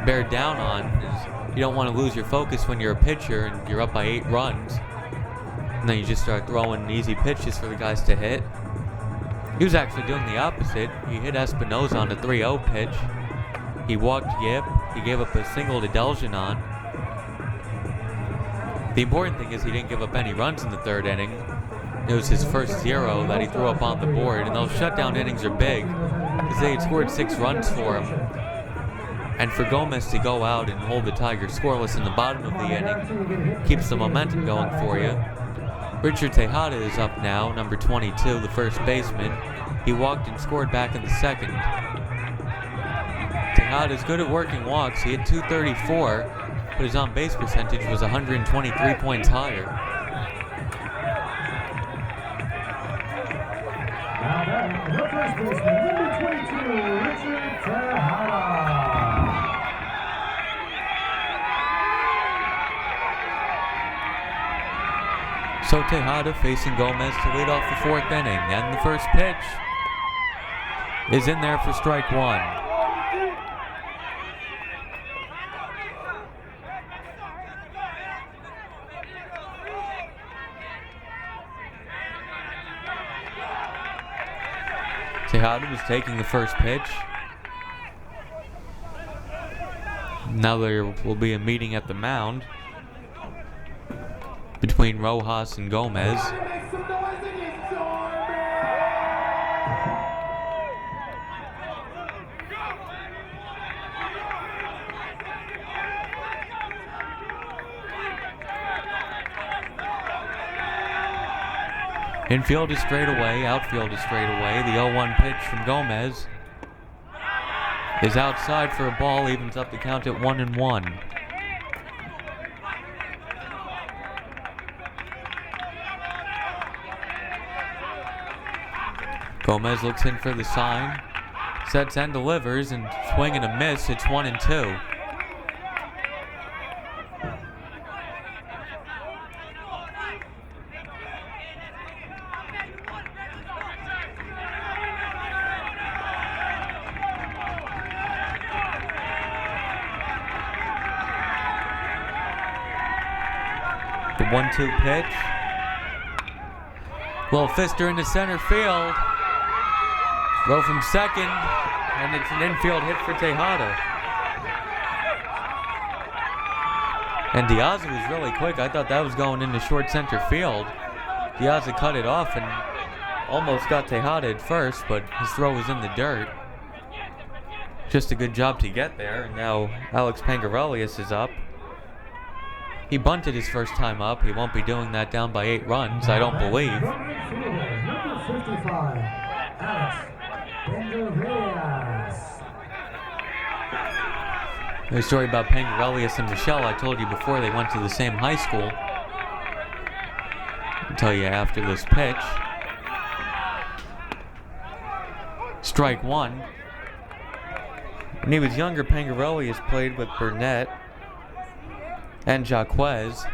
bear down on is you don't want to lose your focus when you're a pitcher and you're up by 8 runs. And then you just start throwing easy pitches for the guys to hit. He was actually doing the opposite. He hit Espinoza on a 3-0 pitch. He walked Yip. He gave up a single to Deljenon. The important thing is he didn't give up any runs in the third inning. It was his first 0 that he threw up on the board, and those shutdown innings are big because they had scored 6 runs for him. And for Gomez to go out and hold the Tigers scoreless in the bottom of the inning keeps the momentum going for you. Richard Tejada is up now, number 22, the first baseman. He walked and scored back in the second. Tejada is good at working walks. He hit 234, but his on-base percentage was 123 points higher. Now that, the first baseman, number 22, Richard Tejada. So Tejada facing Gomez to lead off the fourth inning, and the first pitch is in there for strike 1. Tejada was taking the first pitch. Now there will be a meeting at the mound between Rojas and Gomez. Infield is straight away, outfield is straight away. The 0-1 pitch from Gomez is outside for a ball, evens up the count at 1-1. Gomez looks in for the sign, sets and delivers, and swing and a miss. It's 1-2. The 1-2 pitch. Will Fister into center field. Throw from second, and it's an infield hit for Tejada. And Diaz was really quick. I thought that was going into short center field. Diaz cut it off and almost got Tejada at first, but his throw was in the dirt. Just a good job to get there. And now Alex Pangarelius is up. He bunted his first time up. He won't be doing that down by 8 runs, I don't believe. Number 55, Alex Pangarelius. There's a story about Pangarelius and Michelle. I told you before they went to the same high school. I'll tell you after this pitch. Strike 1. When he was younger, Pangarelius played with Burnett and Jaquez.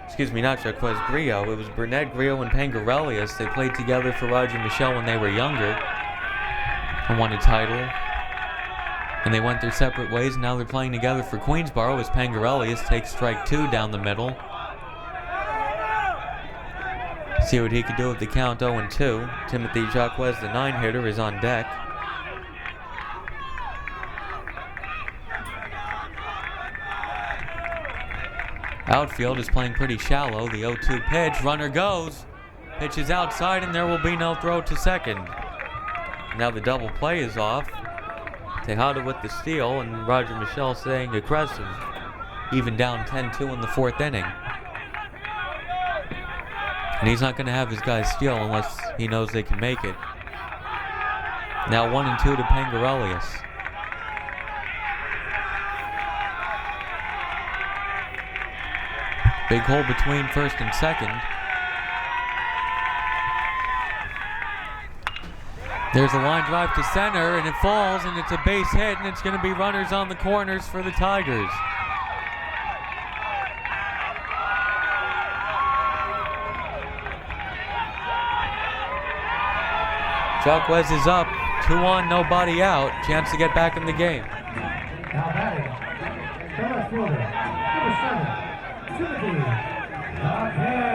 Excuse me, not Jaquez, Grillo. It was Burnett, Grillo, and Pangarelius. They played together for Roger Michelle when they were younger and won a title. And they went their separate ways, and now they're playing together for Queensboro as Pangarelius takes strike 2 down the middle. See what he could do with the count 0-2. Timothy Jaquez, the 9-hitter, is on deck. Outfield is playing pretty shallow. The 0-2 pitch. Runner goes. Pitch is outside, and there will be no throw to second. Now the double play is off. Tejada with the steal, and Roger Michel staying aggressive, even down 10-2 in the 4th inning. And he's not going to have his guys steal unless he knows they can make it. Now 1-2 to Pangarelius. Big hole between first and second. There's a line drive to center, and it falls, and it's a base hit, and it's going to be runners on the corners for the Tigers. Jaquez is up, 2 on, nobody out. Chance to get back in the game. Now batting, the left fielder, number 7, Timothy Jaquez.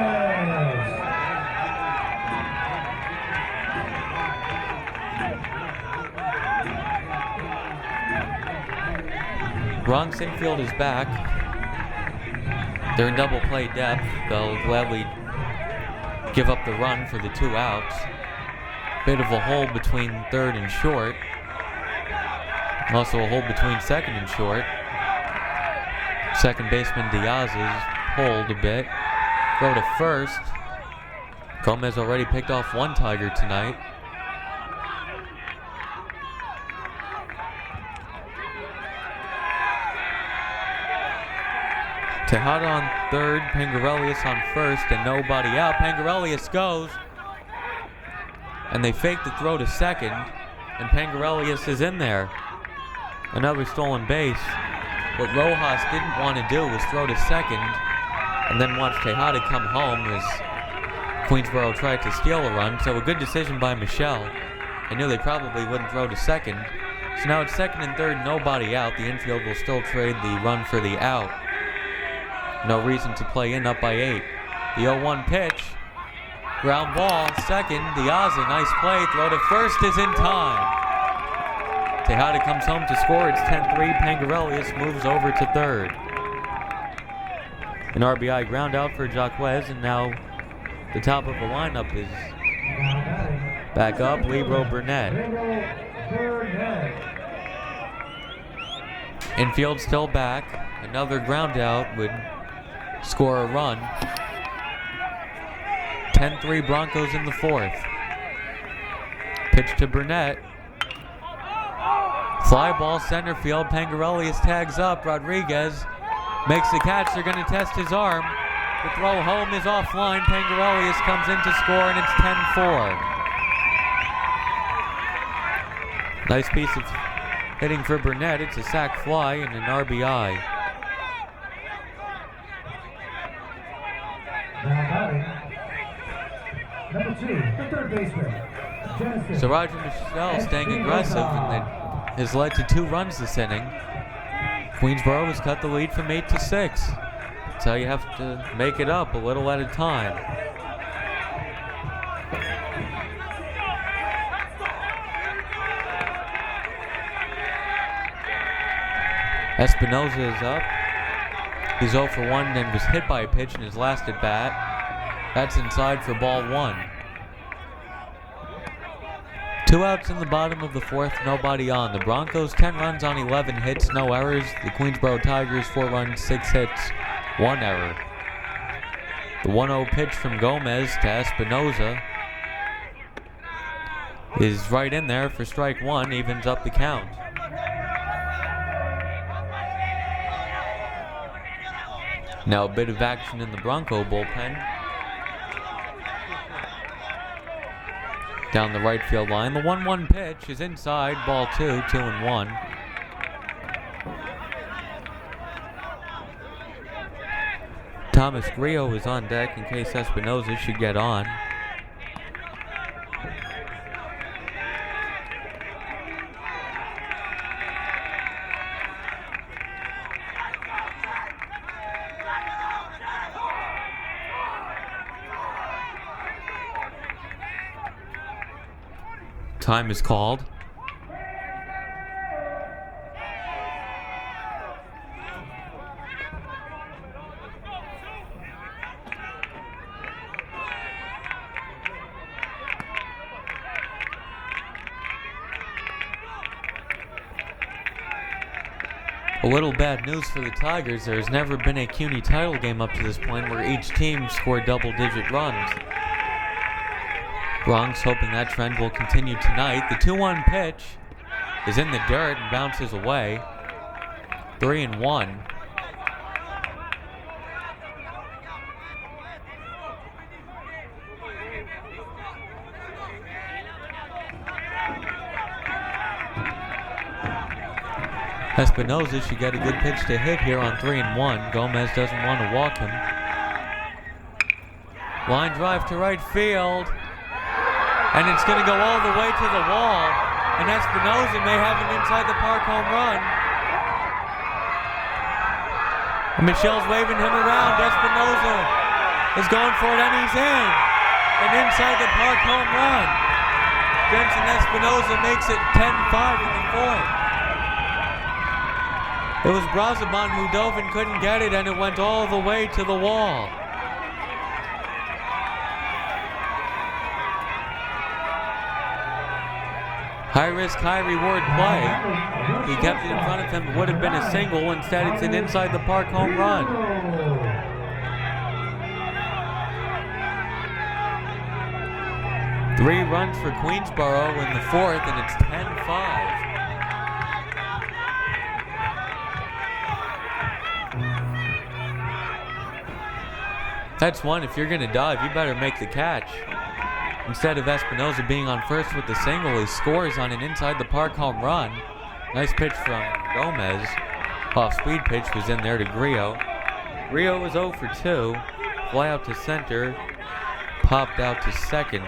Bronx infield is back. They're in double play depth. They'll gladly give up the run for the 2 outs. Bit of a hole between third and short. Also a hole between second and short. Second baseman Diaz is pulled a bit. Throw to first. Gomez already picked off 1 Tiger tonight. Tejada on third, Pangarelius on first, and nobody out. Pangarelius goes, and they fake the throw to second, and Pangarelius is in there. Another stolen base. What Rojas didn't want to do was throw to second, and then watch Tejada come home as Queensboro tried to steal a run, so a good decision by Michel. I knew they probably wouldn't throw to second. So now it's second and third, nobody out. The infield will still trade the run for the out. No reason to play in, up by 8. The 0-1 pitch. Ground ball, second. Diaz, a nice play. Throw to first is in time. Tejada comes home to score. It's 10-3. Pangarelius moves over to third. An RBI ground out for Jaquez, and now the top of the lineup is back up. Libro Burnett. Infield still back. Another ground out would score a run. 10-3 Broncos in the 4th. Pitch to Burnett. Fly ball center field. Pangarelius tags up. Rodriguez makes the catch. They're going to test his arm. The throw home is offline. Pangarelius comes in to score, and it's 10-4. Nice piece of hitting for Burnett. It's a sac fly and an RBI. Number 2, the third baseman, Genesis. So Roger Michel staying aggressive, and that has led to 2 runs this inning. Queensboro has cut the lead from 8-6. That's how you have to make it up a little at a time. Espinoza is up. He's 0 for 1 and was hit by a pitch in his last at bat. That's inside for ball 1. 2 outs in the bottom of the 4th, nobody on. The Broncos 10 runs on 11 hits, no errors. The Queensboro Tigers 4 runs, 6 hits, 1 error. The 1-0 pitch from Gomez to Espinoza is right in there for strike 1, evens up the count. Now a bit of action in the Bronco bullpen. Down the right field line. The 1-1 pitch is inside. Ball 2, 2-1. Thomas Grillo is on deck in case Espinoza should get on. Time is called. A little bad news for the Tigers. There has never been a CUNY title game up to this point where each team scored double-digit runs. Bronx hoping that trend will continue tonight. The 2-1 pitch is in the dirt and bounces away. 3-1. Espinosa should get a good pitch to hit here on 3-1. Gomez doesn't want to walk him. Line drive to right field. And it's going to go all the way to the wall. And Espinosa may have an inside the park home run. And Michel's waving him around. Espinosa is going for it and he's in. An inside the park home run. Jensen Espinosa makes it 10-5 in the fourth. It was Brazoban who dove and couldn't get it, and it went all the way to the wall. High risk, high reward play. He kept it in front of him. It would have been a single. Instead, it's an inside the park home run. Three runs for Queensboro in the fourth, and it's 10-5. That's one. If you're going to dive, you better make the catch. Instead of Espinosa being on first with the single, he scores on an inside the park home run. Nice pitch from Gomez. Off-speed pitch was in there to Grillo. Grillo was 0 for 2. Fly out to center. Popped out to second.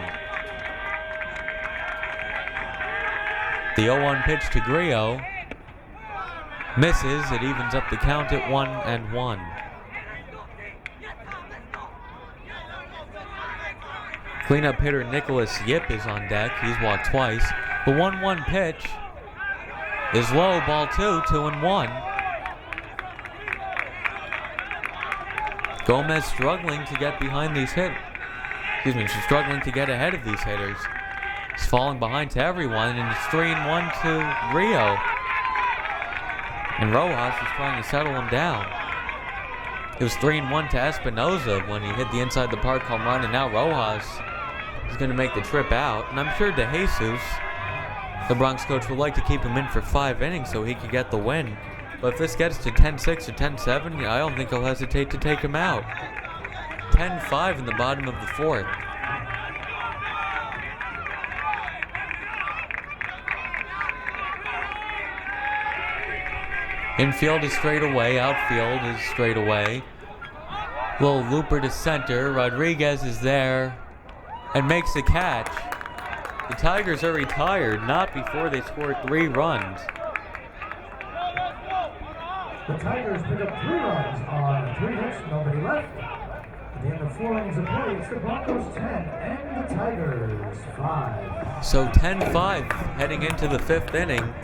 The 0-1 pitch to Grillo. Misses. It evens up the count at 1-1. Cleanup hitter Nicholas Yip is on deck. He's walked twice. The 1-1 pitch is low. Ball 2-1. Gomez struggling to get behind these struggling to get ahead of these hitters. He's falling behind to everyone, and it's 3-1 to Rio. And Rojas is trying to settle him down. It was 3-1 to Espinosa when he hit the inside the park home run, and now Rojas is going to make the trip out. And I'm sure DeJesus, the Bronx coach, would like to keep him in for 5 innings so he could get the win. But if this gets to 10-6 or 10-7, I don't think he'll hesitate to take him out. 10-5 in the bottom of the fourth. Infield is straight away, outfield is straight away. Little looper to center. Rodriguez is there and makes the catch. The Tigers are retired, not before they score 3 runs. The Tigers pick up 3 runs on 3 hits, nobody left. At the end of 4 innings of play, it's the Broncos 10 and the Tigers 5. So 10-5 heading into the 5th inning.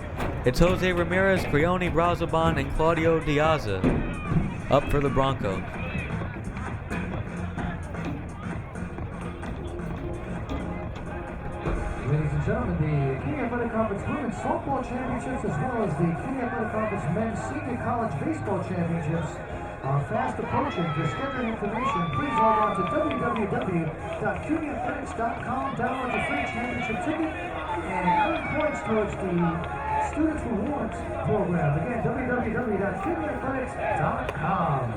It's Jose Ramirez, Crioni, Brazoban, and Claudio Diaza up for the Broncos. Ladies and gentlemen, the CUNY Athletic Conference Women's Softball Championships as well as the CUNY Athletic Conference Men's Senior College Baseball Championships are fast approaching. For scheduling information, please log on to www.cunyathletics.com, download the free championship ticket, and earn points towards the Students Rewards Program. Again, www.cunyathletics.com.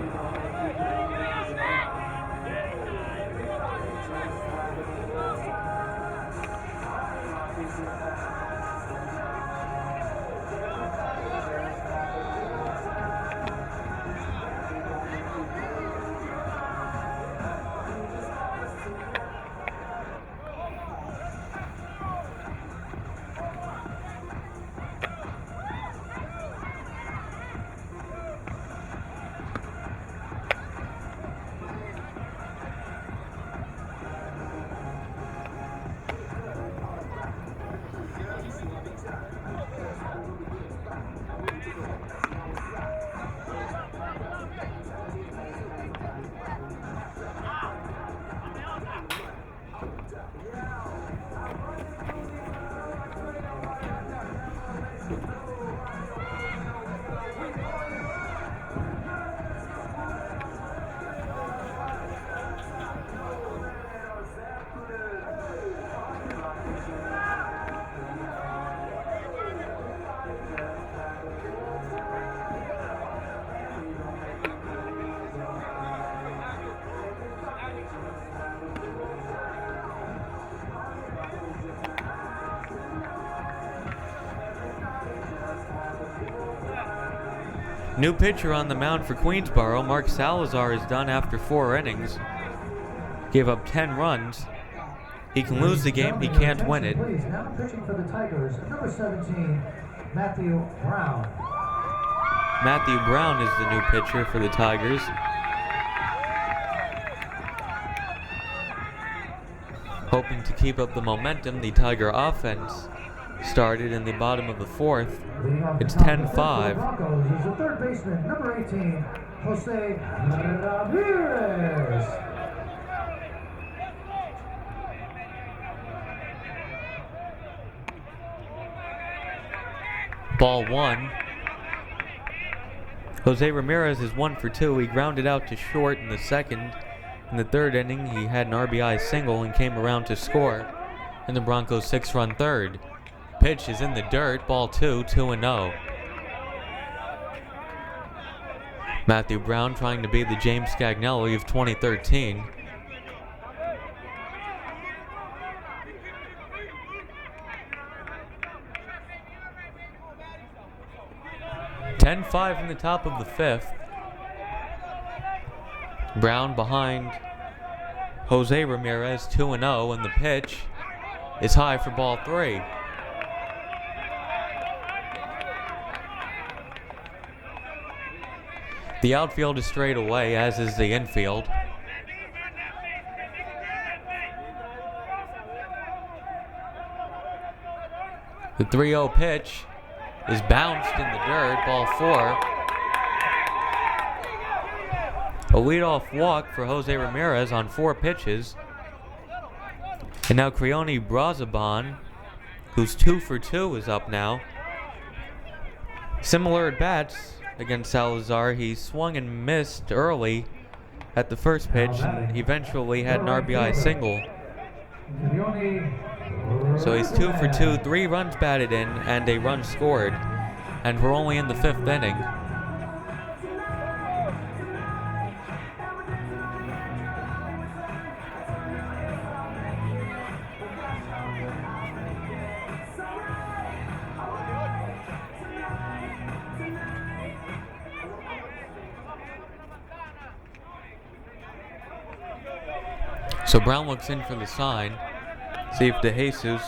New pitcher on the mound for Queensboro. Mark Salazar is done after 4 innings. Gave up 10 runs. He can lose the game, he can't win it. Please, now pitching for the Tigers, number 17, Matthew Brown. Matthew Brown is the new pitcher for the Tigers. Hoping to keep up the momentum the Tiger offense started in the bottom of the 4th. It's 10-5. Broncos is the third baseman, number 18, Jose Ramirez. Ball 1. Jose Ramirez is 1 for 2. He grounded out to short in the second. In the third inning, he had an RBI single and came around to score in the Broncos' 6-run third. Pitch is in the dirt. Ball 2, 2-0. Matthew Brown trying to be the James Scagnelli of 2013. .5 in the top of the 5th. Brown behind Jose Ramirez, 2-0, and the pitch is high for ball 3. The outfield is straight away, as is the infield. The 3-0 pitch is bounced in the dirt, ball 4. A leadoff walk for Jose Ramirez on 4 pitches. And now Creone Brazoban, who's 2 for 2, is up now. Similar at bats against Salazar. He swung and missed early at the first pitch and eventually had an RBI single. So he's 2 for 2, 3 runs batted in and a run scored. And we're only in the 5th inning. So Brown looks in for the sign. See if DeJesus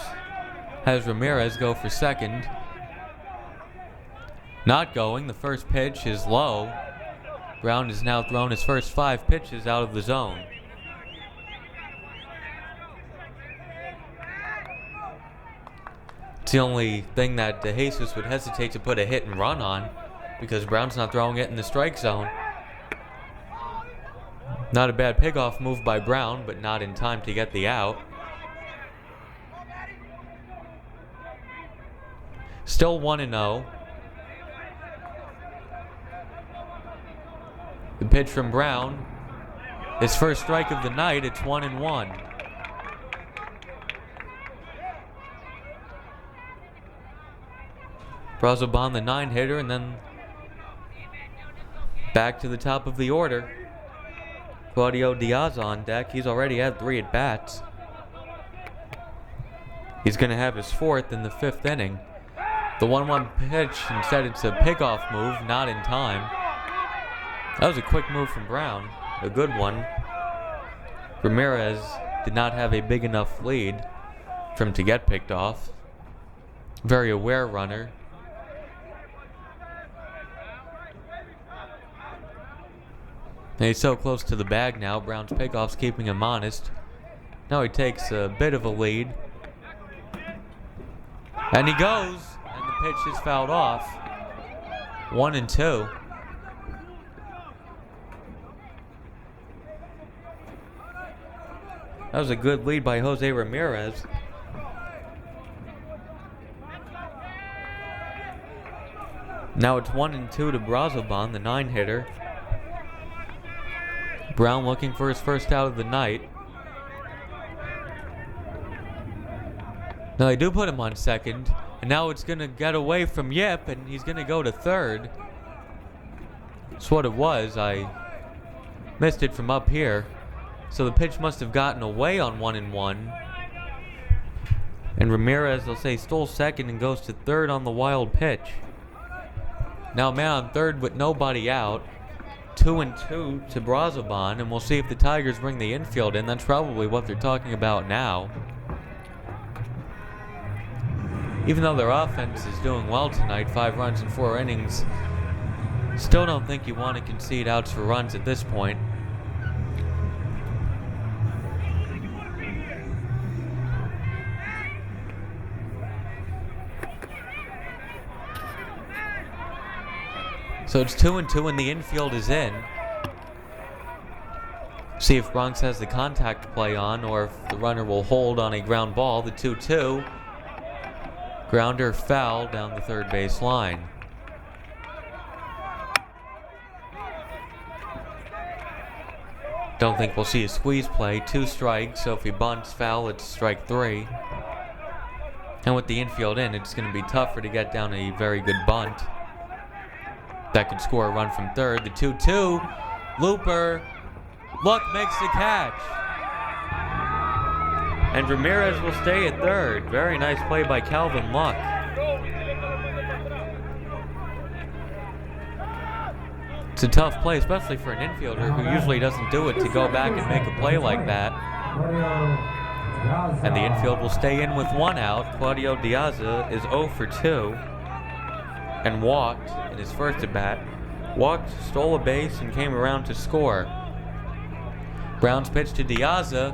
has Ramirez go for second. Not going. The first pitch is low. Brown has now thrown his first 5 pitches out of the zone. It's the only thing that DeJesus would hesitate to put a hit and run on, because Brown's not throwing it in the strike zone. Not a bad pickoff move by Brown, but not in time to get the out. Still 1-0. The pitch from Brown. His first strike of the night. It's 1-1. Brazoban, the 9-hitter, and then back to the top of the order. Claudio Diaz on deck. He's already had 3 at-bats. He's going to have his 4th in the 5th inning. The 1-1 pitch, instead it's a pickoff move, not in time. That was a quick move from Brown, a good one. Ramirez did not have a big enough lead for him to get picked off. Very aware runner. And he's so close to the bag now. Brown's pickoff's keeping him honest. Now he takes a bit of a lead. And he goes. And the pitch is fouled off. 1-2. That was a good lead by Jose Ramirez. Now it's 1-2 to Brazoban, the 9-hitter. Brown looking for his first out of the night. Now they do put him on second, and now it's going to get away from Yip, and he's going to go to third. That's what it was. I missed it from up here. So the pitch must have gotten away on 1-1. And Ramirez, they'll say, stole second and goes to third on the wild pitch. Now man on third with nobody out. 2-2 to Brazoban, and we'll see if the Tigers bring the infield in. That's probably what they're talking about now. Even though their offense is doing well tonight, 5 runs in 4 innings, still don't think you want to concede outs for runs at this point. So it's 2-2 and the infield is in. See if Bronx has the contact play on or if the runner will hold on a ground ball. The 2-2. Grounder foul down the third base line. Don't think we'll see a squeeze play. 2 strikes, so if he bunts foul, it's strike 3. And with the infield in, it's going to be tougher to get down a very good bunt that could score a run from third. The 2-2. Looper. Luck makes the catch. And Ramirez will stay at third. Very nice play by Calvin Luck. It's a tough play, especially for an infielder who usually doesn't do it, to go back and make a play like that. And the infield will stay in with 1 out. Claudio Diaza is 0 for 2 and walked in his first at bat. Walked, stole a base, and came around to score. Brown's pitch to Diaza.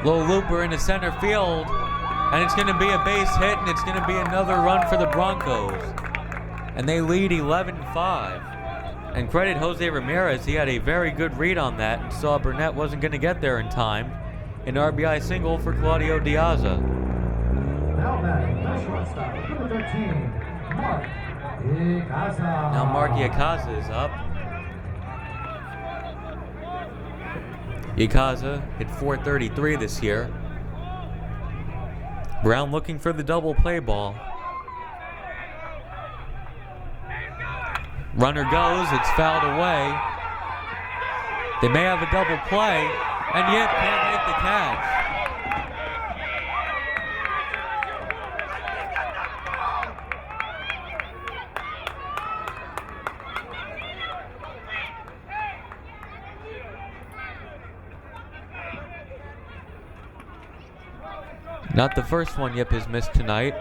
Low looper into center field, and it's going to be a base hit, and it's going to be another run for the Broncos. And they lead 11-5. And credit Jose Ramirez, he had a very good read on that and saw Burnett wasn't going to get there in time. An RBI single for Claudio Diaza. Now batting, the shortstop, number 13, Mark Icaza. Now Mark Icaza is up. Icaza hit .433 this year. Brown looking for the double play ball. Runner goes, it's fouled away. They may have a double play, and yet can't make the catch. Not the first one Yip has missed tonight.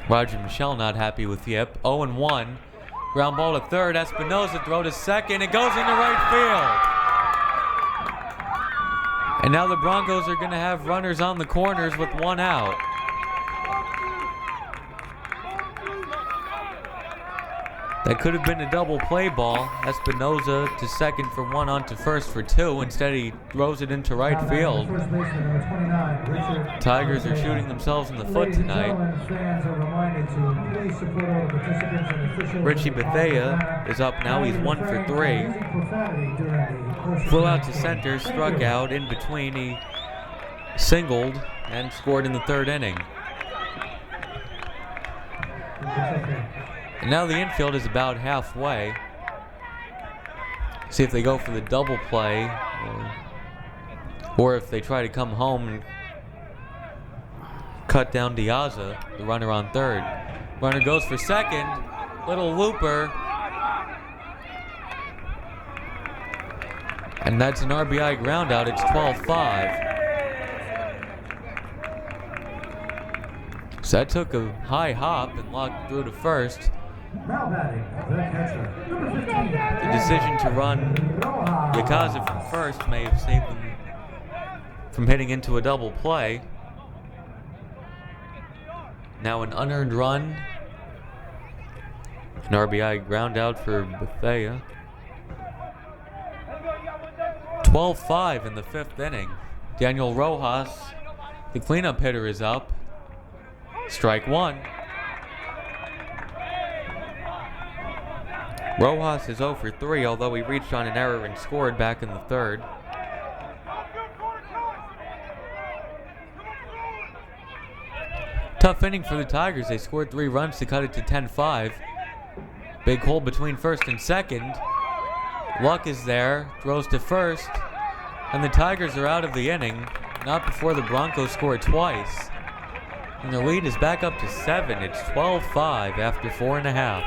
Roger Michelle not happy with Yip. 0-1. Ground ball to third. Espinosa throw to second. It goes into right field. And now the Broncos are going to have runners on the corners with 1 out. That could have been a double play ball. Espinosa to second for 1, on to first for 2. Instead, he throws it into right field. Tigers are shooting themselves in the foot tonight. Richie Bethea is up now. He's 1 for 3. Flew out to center, struck out in between. He singled and scored in the 3rd inning. And now the infield is about halfway. See if they go for the double play, or if they try to come home and cut down Diaza, the runner on third. Runner goes for second. Little looper. And that's an RBI ground out. It's 12-5. So that took a high hop and locked through to first. Now batting, the catcher, number 15. The decision to run Icaza from first may have saved them from hitting into a double play. Now an unearned run. An RBI ground out for Bethea. 12-5 in the 5th inning. Daniel Rojas, the cleanup hitter, is up. Strike 1. Rojas is 0 for 3, although he reached on an error and scored back in the 3rd. Tough inning for the Tigers. They scored 3 runs to cut it to 10-5. Big hole between first and second. Luck is there, throws to first, and the Tigers are out of the inning, not before the Broncos score twice. And the lead is back up to 7. It's 12-5 after 4.5.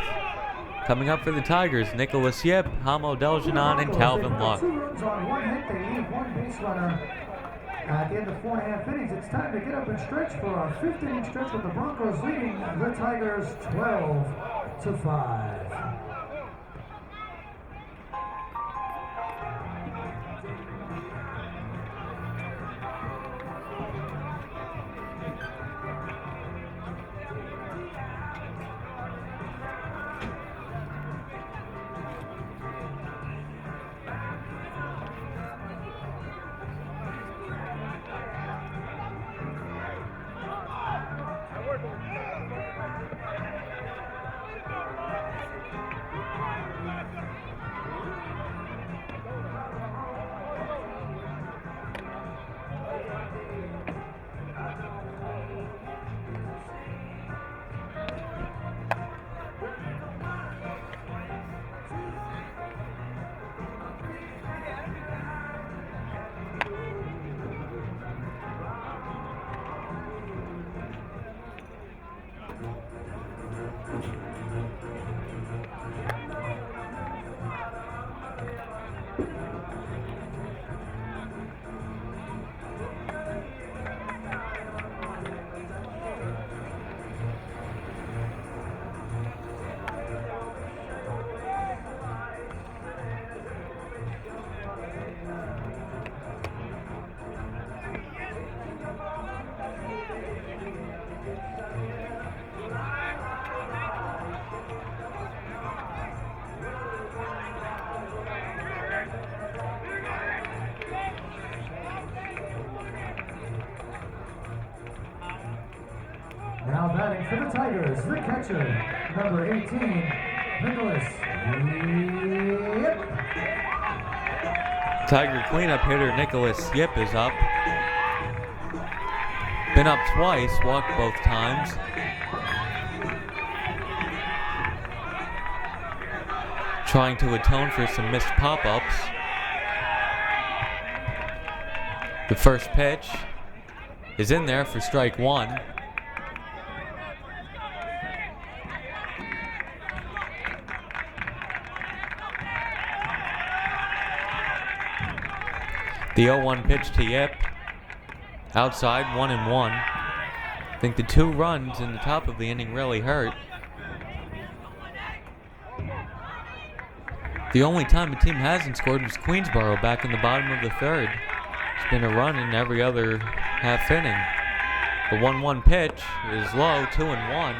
Coming up for the Tigers, Nicholas Yip, Hamo Deljanon, and Calvin Luck. 2 runs on 1 hit. They leave 1 base runner. At the end of 4.5 innings, it's time to get up and stretch for our 5th inning stretch with the Broncos leading the Tigers 12-5. Now batting for the Tigers, the catcher, number 18, Nicholas Yip. Tiger cleanup hitter Nicholas Yip is up. Been up twice, walked both times. Trying to atone for some missed pop-ups. The first pitch is in there for strike 1. The 0-1 pitch to Yip. Outside, 1-1. I think the 2 runs in the top of the inning really hurt. The only time a team hasn't scored was Queensboro back in the bottom of the 3rd. It's been a run in every other half inning. The 1-1 pitch is low, 2-1.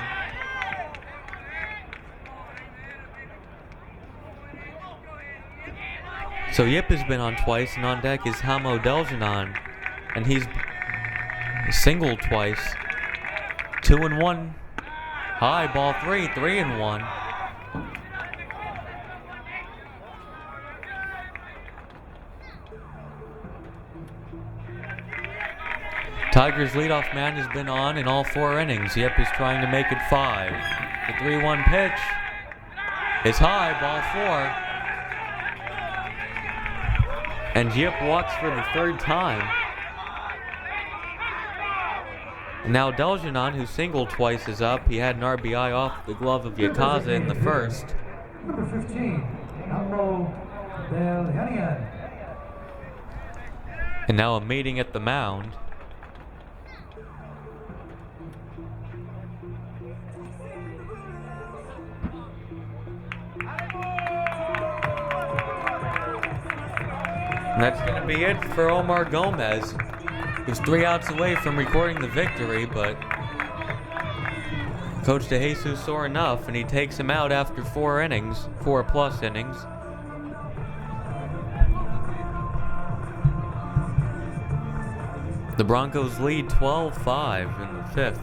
So Yip has been on twice, and on deck is Hamo Deljanon, and he's singled twice. 2-1. High, ball 3, 3-1. Tigers leadoff man has been on in all 4 innings. Yip is trying to make it 5. The 3-1 pitch is high, ball 4. And Yip walks for the 3rd time. Now Deljanon, who singled twice, is up. He had an RBI off the glove of Yakaza in the 1st. Number 15, Hamo Deljanon. And now a meeting at the mound. And that's going to be it for Omar Gomez. He was 3 outs away from recording the victory, but Coach DeJesus saw enough, and he takes him out after 4 innings, 4+ innings. The Broncos lead 12-5 in the 5th.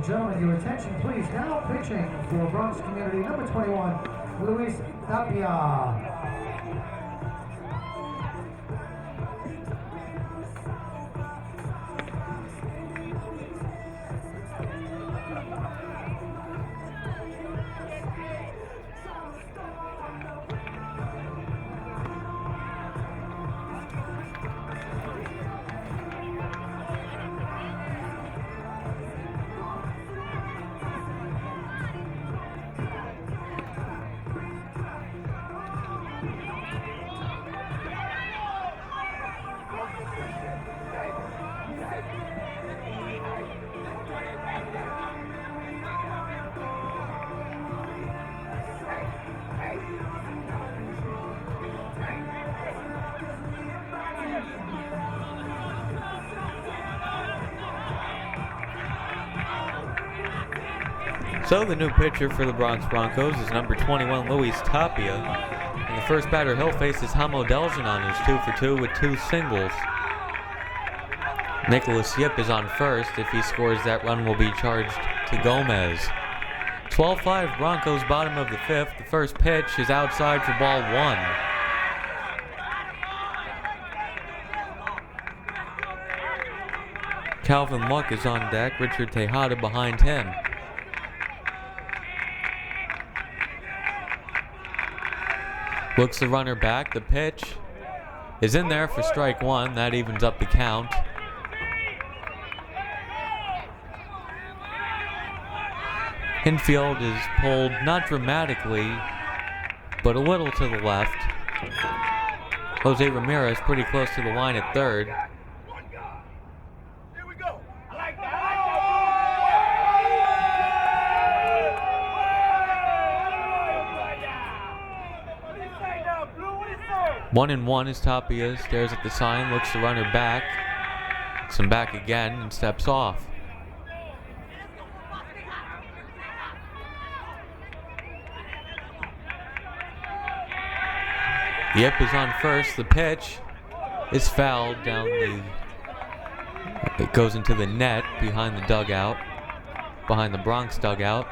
gentlemen, your attention please. Now pitching for Bronx Community, number 21, Luis Tapia. So the new pitcher for the Bronx Broncos is number 21, Luis Tapia. And the first batter he'll face is Hamo Deljanon, who's 2 for 2 with 2 singles. Nicholas Yip is on first. If he scores, that run will be charged to Gomez. 12-5 Broncos, bottom of the 5th. The first pitch is outside for ball 1. Calvin Luck is on deck. Richard Tejada behind him. Looks the runner back. The pitch is in there for strike 1. That evens up the count. Infield is pulled not dramatically, but a little to the left. Jose Ramirez pretty close to the line at third. One and one as Tapia stares at the sign, looks the runner back, looks him back again, and steps off. Yip is on first. The pitch is fouled down the... It goes into the net behind the dugout, behind the Bronx dugout.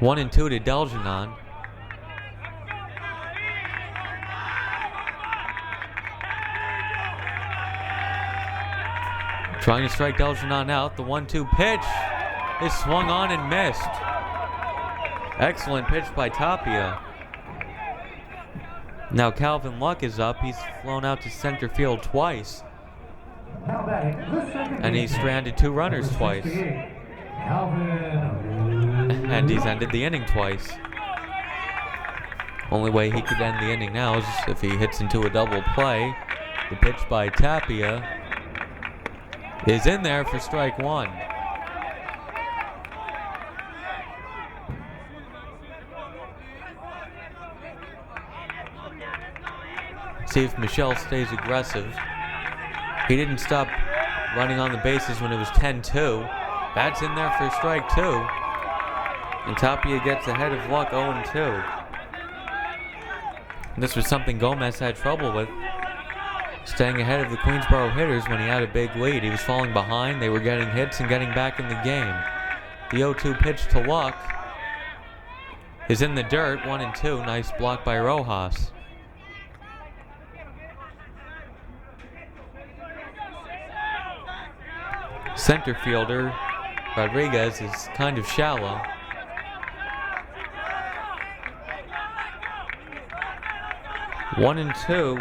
1-2 to Deljanon. Trying to strike Deljanon out. The 1-2 pitch is swung on and missed. Excellent pitch by Tapia. Now Calvin Luck is up. He's flown out to center field twice. And he's stranded 2 runners twice. And he's ended the inning twice. Only way he could end the inning now is if he hits into a double play. The pitch by Tapia is in there for strike 1. See if Michel stays aggressive. He didn't stop running on the bases when it was 10-2. That's in there for strike 2. And Tapia gets ahead of Luck 0-2. This was something Gomez had trouble with, staying ahead of the Queensboro hitters when he had a big lead. He was falling behind. They were getting hits and getting back in the game. The 0-2 pitch to Luck is in the dirt. 1-2. Nice block by Rojas. Center fielder Rodriguez is kind of shallow. One and 2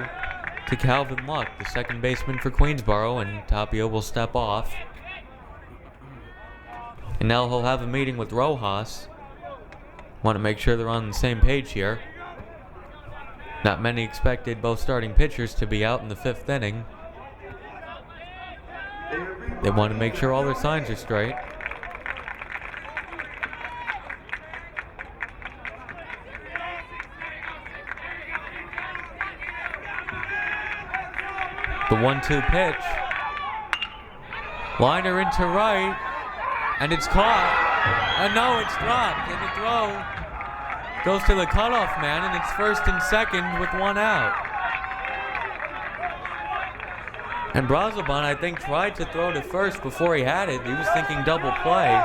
to Calvin Luck, the second baseman for Queensboro, and Tapia will step off. And now he'll have a meeting with Rojas. Want to make sure they're on the same page here. Not many expected both starting pitchers to be out in the 5th inning. They want to make sure all their signs are straight. The 1-2 pitch. Liner into right. And it's caught. And no, it's dropped. And the throw goes to the cutoff man, and it's first and second with 1 out. And Brazoban, I think, tried to throw to first before he had it. He was thinking double play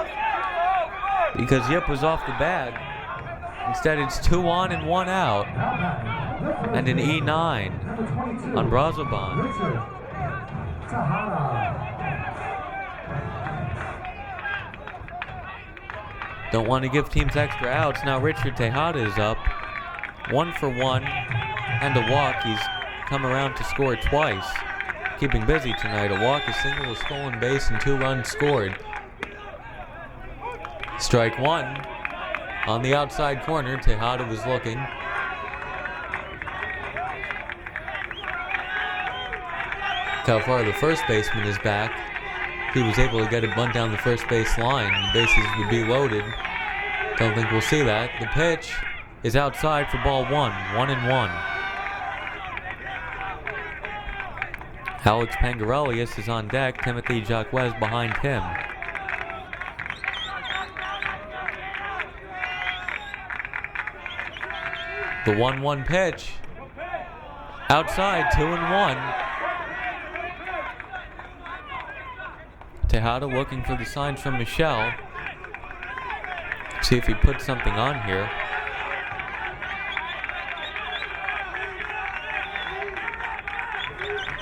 because Yip was off the bag. Instead, it's 2 on and 1 out. And an E9 on Brazoban. Richard Tejada. Don't want to give teams extra outs. Now Richard Tejada is up. 1 for 1 and a walk. He's come around to score twice. Keeping busy tonight. A walk, a single, a stolen base, and 2 runs scored. Strike 1. On the outside corner, Tejada was looking. How far the first baseman is back. He was able to get a bunt down the first base line. The bases would be loaded. Don't think we'll see that. The pitch is outside for ball 1. 1-1. Alex Pangarelius is on deck. Timothy Jacques behind him. The 1-1 pitch. Outside, 2-1. Tejada looking for the signs from Michelle. See if he puts something on here.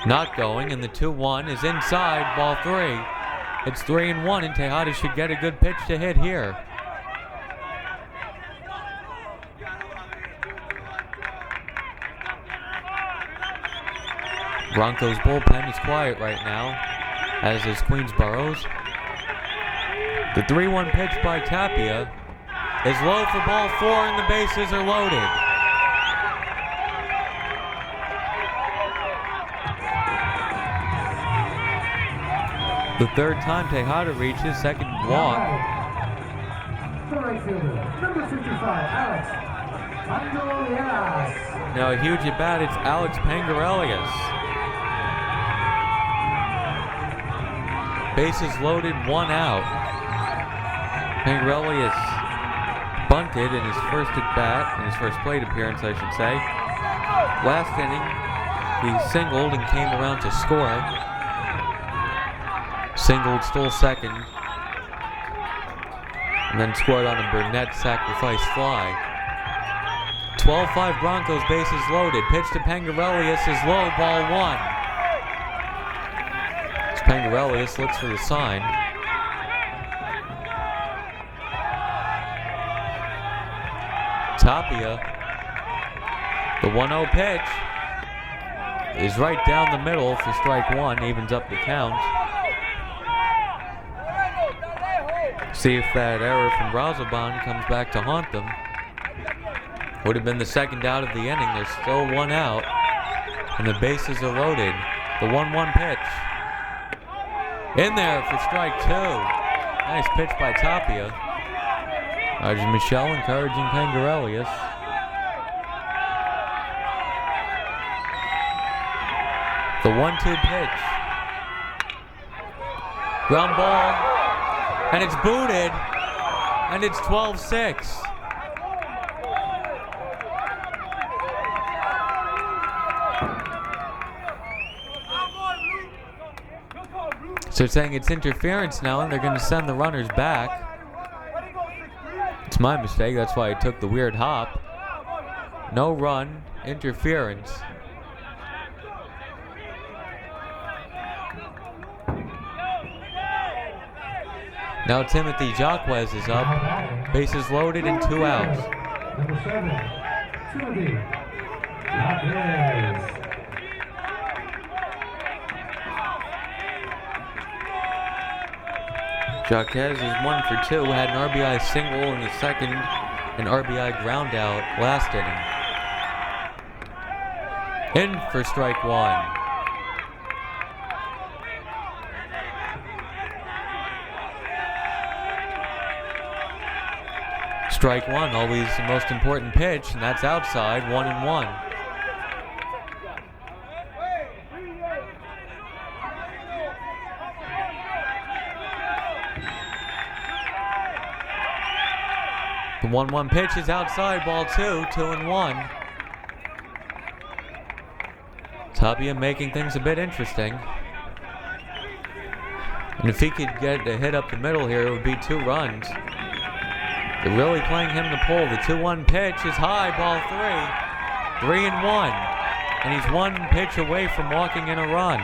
Not going, and the 2-1 is inside, ball 3. It's 3-1, and Tejada should get a good pitch to hit here. Broncos bullpen is quiet right now, as is Queensborough's. The 3-1 pitch by Tapia is low for ball 4, and the bases are loaded. The third time Tejada reaches, second walk. The right fielder, number 55, Alex Pangarelius. Now a huge at bat, it's Alex Pangarelius. Bases loaded, 1 out. Pangarelius bunted in his first at bat, in his first plate appearance, I should say. Last inning, he singled and came around to score. Singled, stole second, and then scored on a Burnett sacrifice fly. 12-5 Broncos, bases loaded. Pitch to Pangarelius is low, ball 1. As Pangarelius looks for the sign. Tapia, the 1-0 pitch is right down the middle for strike 1, evens up the count. See if that error from Brazoban comes back to haunt them. Would have been the second out of the inning. There's still 1 out, and the bases are loaded. The 1-1 pitch. In there for strike 2. Nice pitch by Tapia. Roger Michelle encouraging Pangarelius. The 1-2 pitch. Ground ball. And it's booted, and it's 12-6. So saying it's interference now, and they're going to send the runners back. It's my mistake, that's why I took the weird hop. No run, interference. Now Timothy Jacques is up. Bases loaded and 2 outs. Number 7, Timothy Jacques. Jacques is 1 for 2. Had an RBI single in the second, an RBI ground out last inning. In for strike 1. Strike 1, always the most important pitch, and that's outside, 1-1. The 1-1 pitch is outside, ball 2, 2-1. Tapia making things a bit interesting. And if he could get a hit up the middle here, it would be 2 runs. They're really playing him to pull. The 2-1 pitch is high, ball 3. 3-1. And he's 1 pitch away from walking in a run.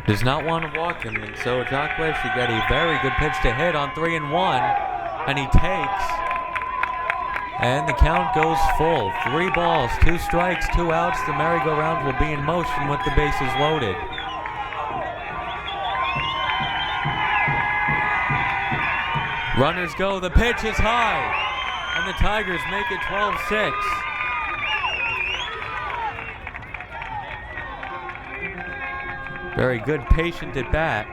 Does not want to walk him, and so Jacques should get a very good pitch to hit on 3-1, and he takes, and the count goes full. 3 balls, 2 strikes, 2 outs. The merry-go-round will be in motion with the bases loaded. Runners go, the pitch is high, and the Tigers make it 12-6. Very good, patient at bat.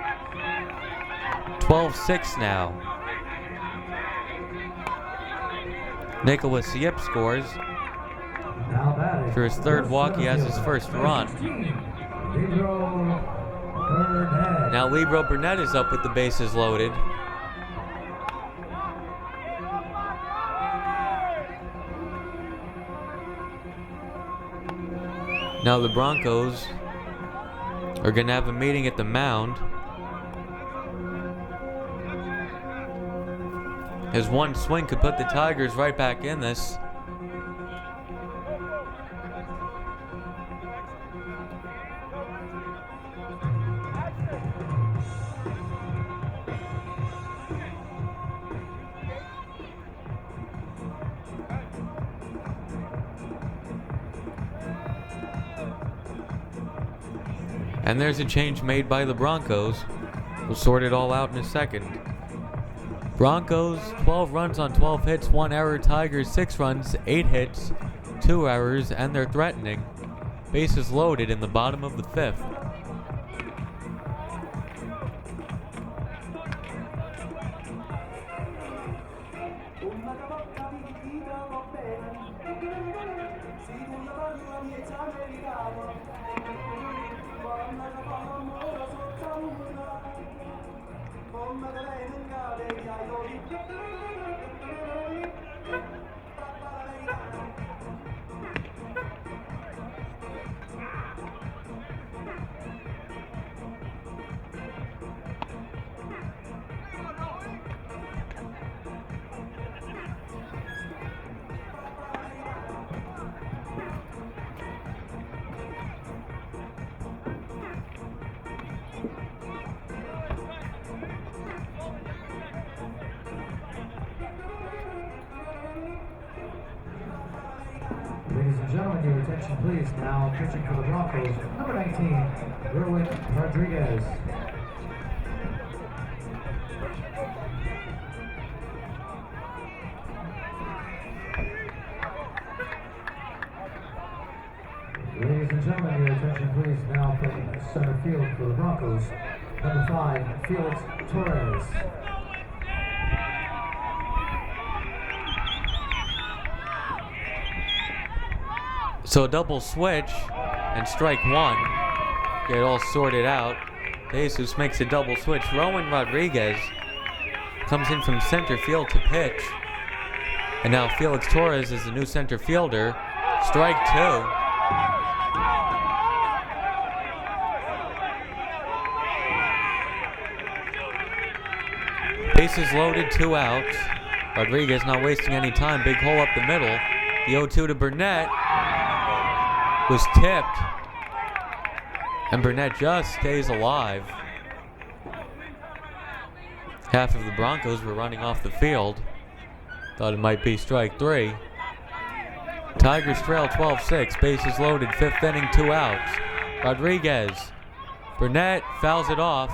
12-6 now. Nicholas Yip scores. For his 3rd walk, he has his 1st run. Now Libro Burnett is up with the bases loaded. Now the Broncos are going to have a meeting at the mound. His 1 swing could put the Tigers right back in this. And there's a change made by the Broncos. We'll sort it all out in a second. Broncos, 12 runs on 12 hits, 1 error. Tigers, 6 runs, 8 hits, 2 errors, and they're threatening. Bases loaded in the bottom of the 5th. Ladies and gentlemen, your attention please. Now pitching for the Broncos, number 19, Erwin Rodriguez. Ladies and gentlemen, your attention please. Now from center field for the Broncos, number 5, Felix Torres. So a double switch and strike 1. Get it all sorted out. Jesus makes a double switch. Rowan Rodriguez comes in from center field to pitch. And now Felix Torres is the new center fielder. Strike 2. Bases loaded, 2 outs. Rodriguez not wasting any time. Big hole up the middle. The 0-2 to Burnett was tipped, and Burnett just stays alive. Half of the Broncos were running off the field. Thought it might be strike 3. Tigers trail 12-6, bases loaded, 5th inning, 2 outs. Rodriguez, Burnett fouls it off.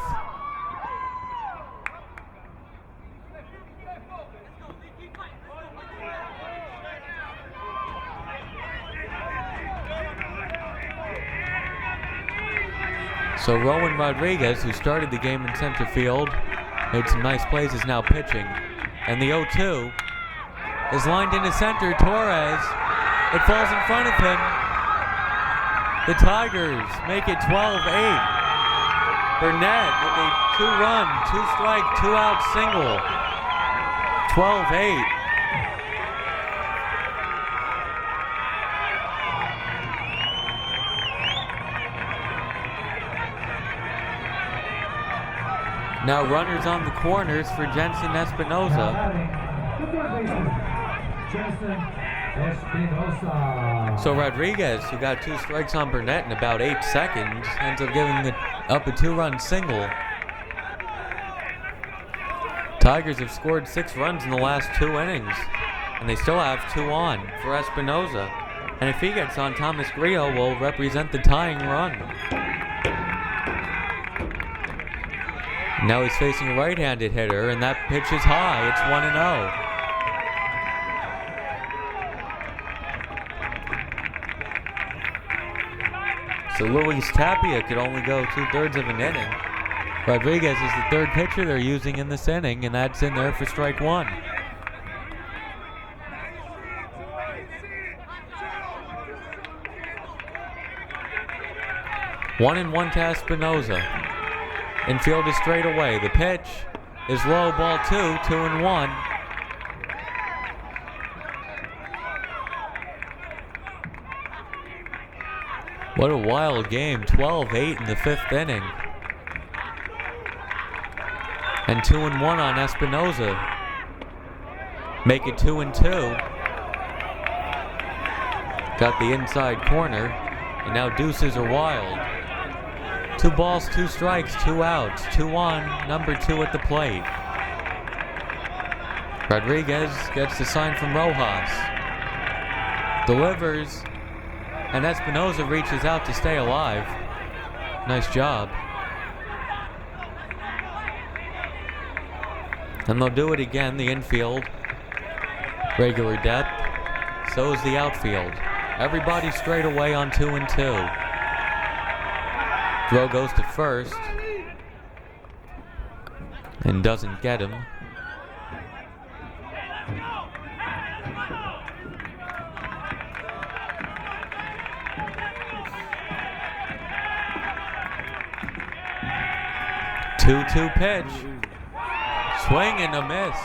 So Rowan Rodriguez, who started the game in center field, made some nice plays, is now pitching. And the 0-2 is lined into center. Torres, it falls in front of him. The Tigers make it 12-8. Burnett with a 2-run, 2-strike, 2-out single. 12-8. Now runners on the corners for Jensen Now Espinosa. batting, the third baseman, Jensen Espinosa. So Rodriguez, who got 2 strikes on Burnett in about 8 seconds, ends up giving up a 2-run single. Tigers have scored 6 runs in the last 2 innings, and they still have 2 on for Espinosa. And if he gets on, Thomas Grillo will represent the tying run. Now he's facing a right-handed hitter, and that pitch is high. It's 1-0. So Luis Tapia could only go 2/3 of an inning. Rodriguez is the 3rd pitcher they're using in this inning, and that's in there for strike 1. One and 1 to Espinosa. Infield is straight away. The pitch is low, ball 2, 2-1. What a wild game. 12-8 in the 5th inning. And 2-1 on Espinosa. Make it 2-2. Got the inside corner. And now deuces are wild. 2 balls, 2 strikes, 2 outs. 2 on, number 2 at the plate. Rodriguez gets the sign from Rojas. Delivers. And Espinosa reaches out to stay alive. Nice job. And they'll do it again, the infield. Regular depth. So is the outfield. Everybody straight away on 2-2. Throw goes to first. And doesn't get him. Two-two pitch. Swing and a miss.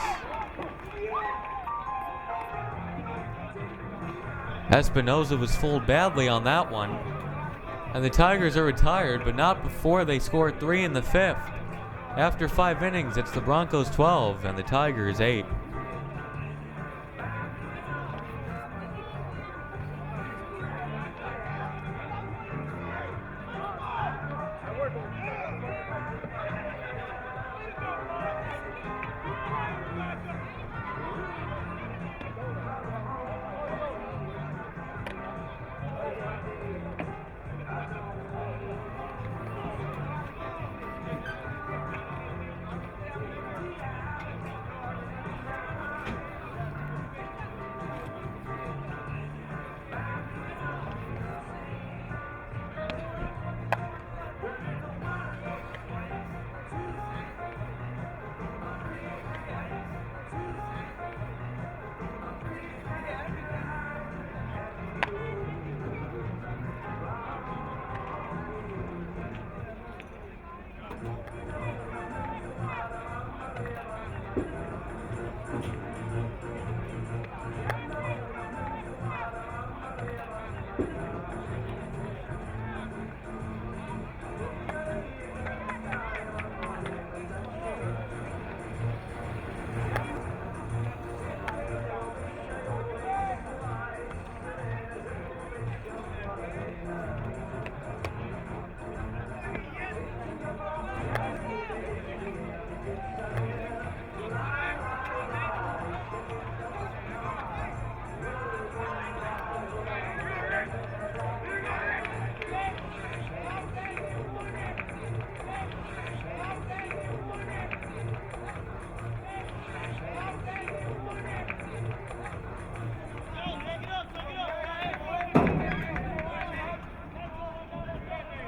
Espinosa was fooled badly on that one. And the Tigers are retired, but not before they score 3 in the 5th. After 5 innings, it's the Broncos 12 and the Tigers 8.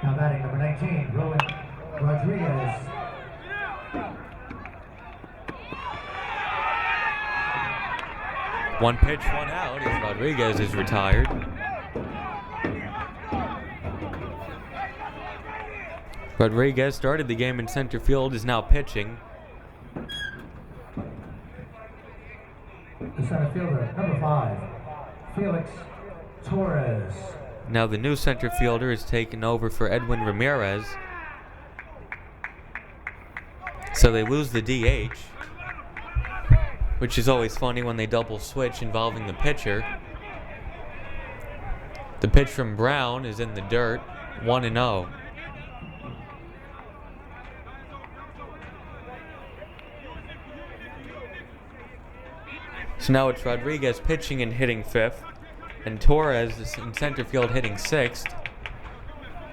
Now batting number 19, Rowan Rodriguez. One pitch, 1 out as Rodriguez is retired. Rodriguez started the game in center field, is now pitching. The center fielder, number 5, Felix Torres. Now the new center fielder is taken over for Edwin Ramirez. So they lose the DH, which is always funny when they double switch involving the pitcher. The pitch from Brown is in the dirt, 1-0. So now it's Rodriguez pitching and hitting 5th, and Torres is in center field hitting 6th.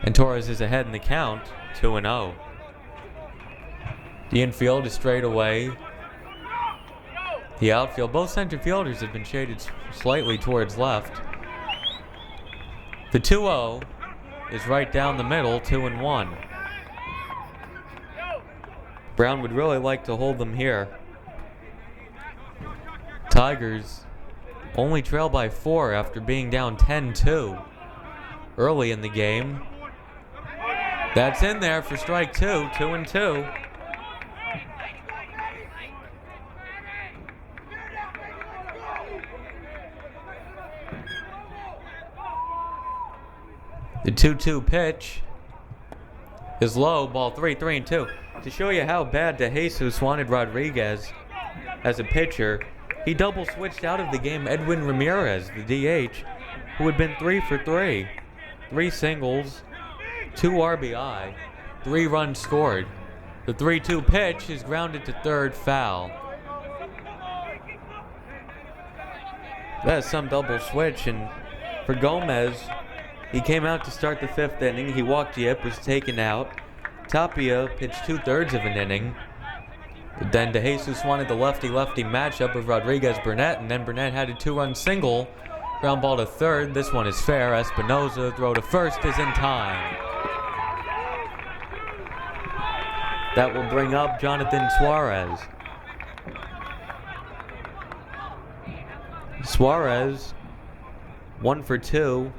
And Torres is ahead in the count, 2-0. The infield is straight away. The outfield, both center fielders have been shaded slightly towards left. The 2-0 is right down the middle, 2-1. Brown would really like to hold them here. Tigers only trail by 4 after being down 10-2 early in the game. That's in there for strike 2, 2-2. The 2-2 pitch is low, ball 3-2. To show you how bad DeJesus wanted Rodriguez as a pitcher, he double switched out of the game Edwin Ramirez, the DH, who had been 3 for 3. 3 singles, 2 RBI, 3 runs scored. The 3-2 pitch is grounded to third, foul. That is some double switch, and for Gomez, he came out to start the 5th inning. He walked Yip, was taken out. Tapia pitched 2/3 of an inning. But then DeJesus wanted the lefty-lefty matchup of Rodriguez-Burnett, and then Burnett had a 2-run single. Ground ball to third. This one is fair. Espinoza, throw to first is in time. That will bring up Jonathan Suarez. Suarez, 1 for 2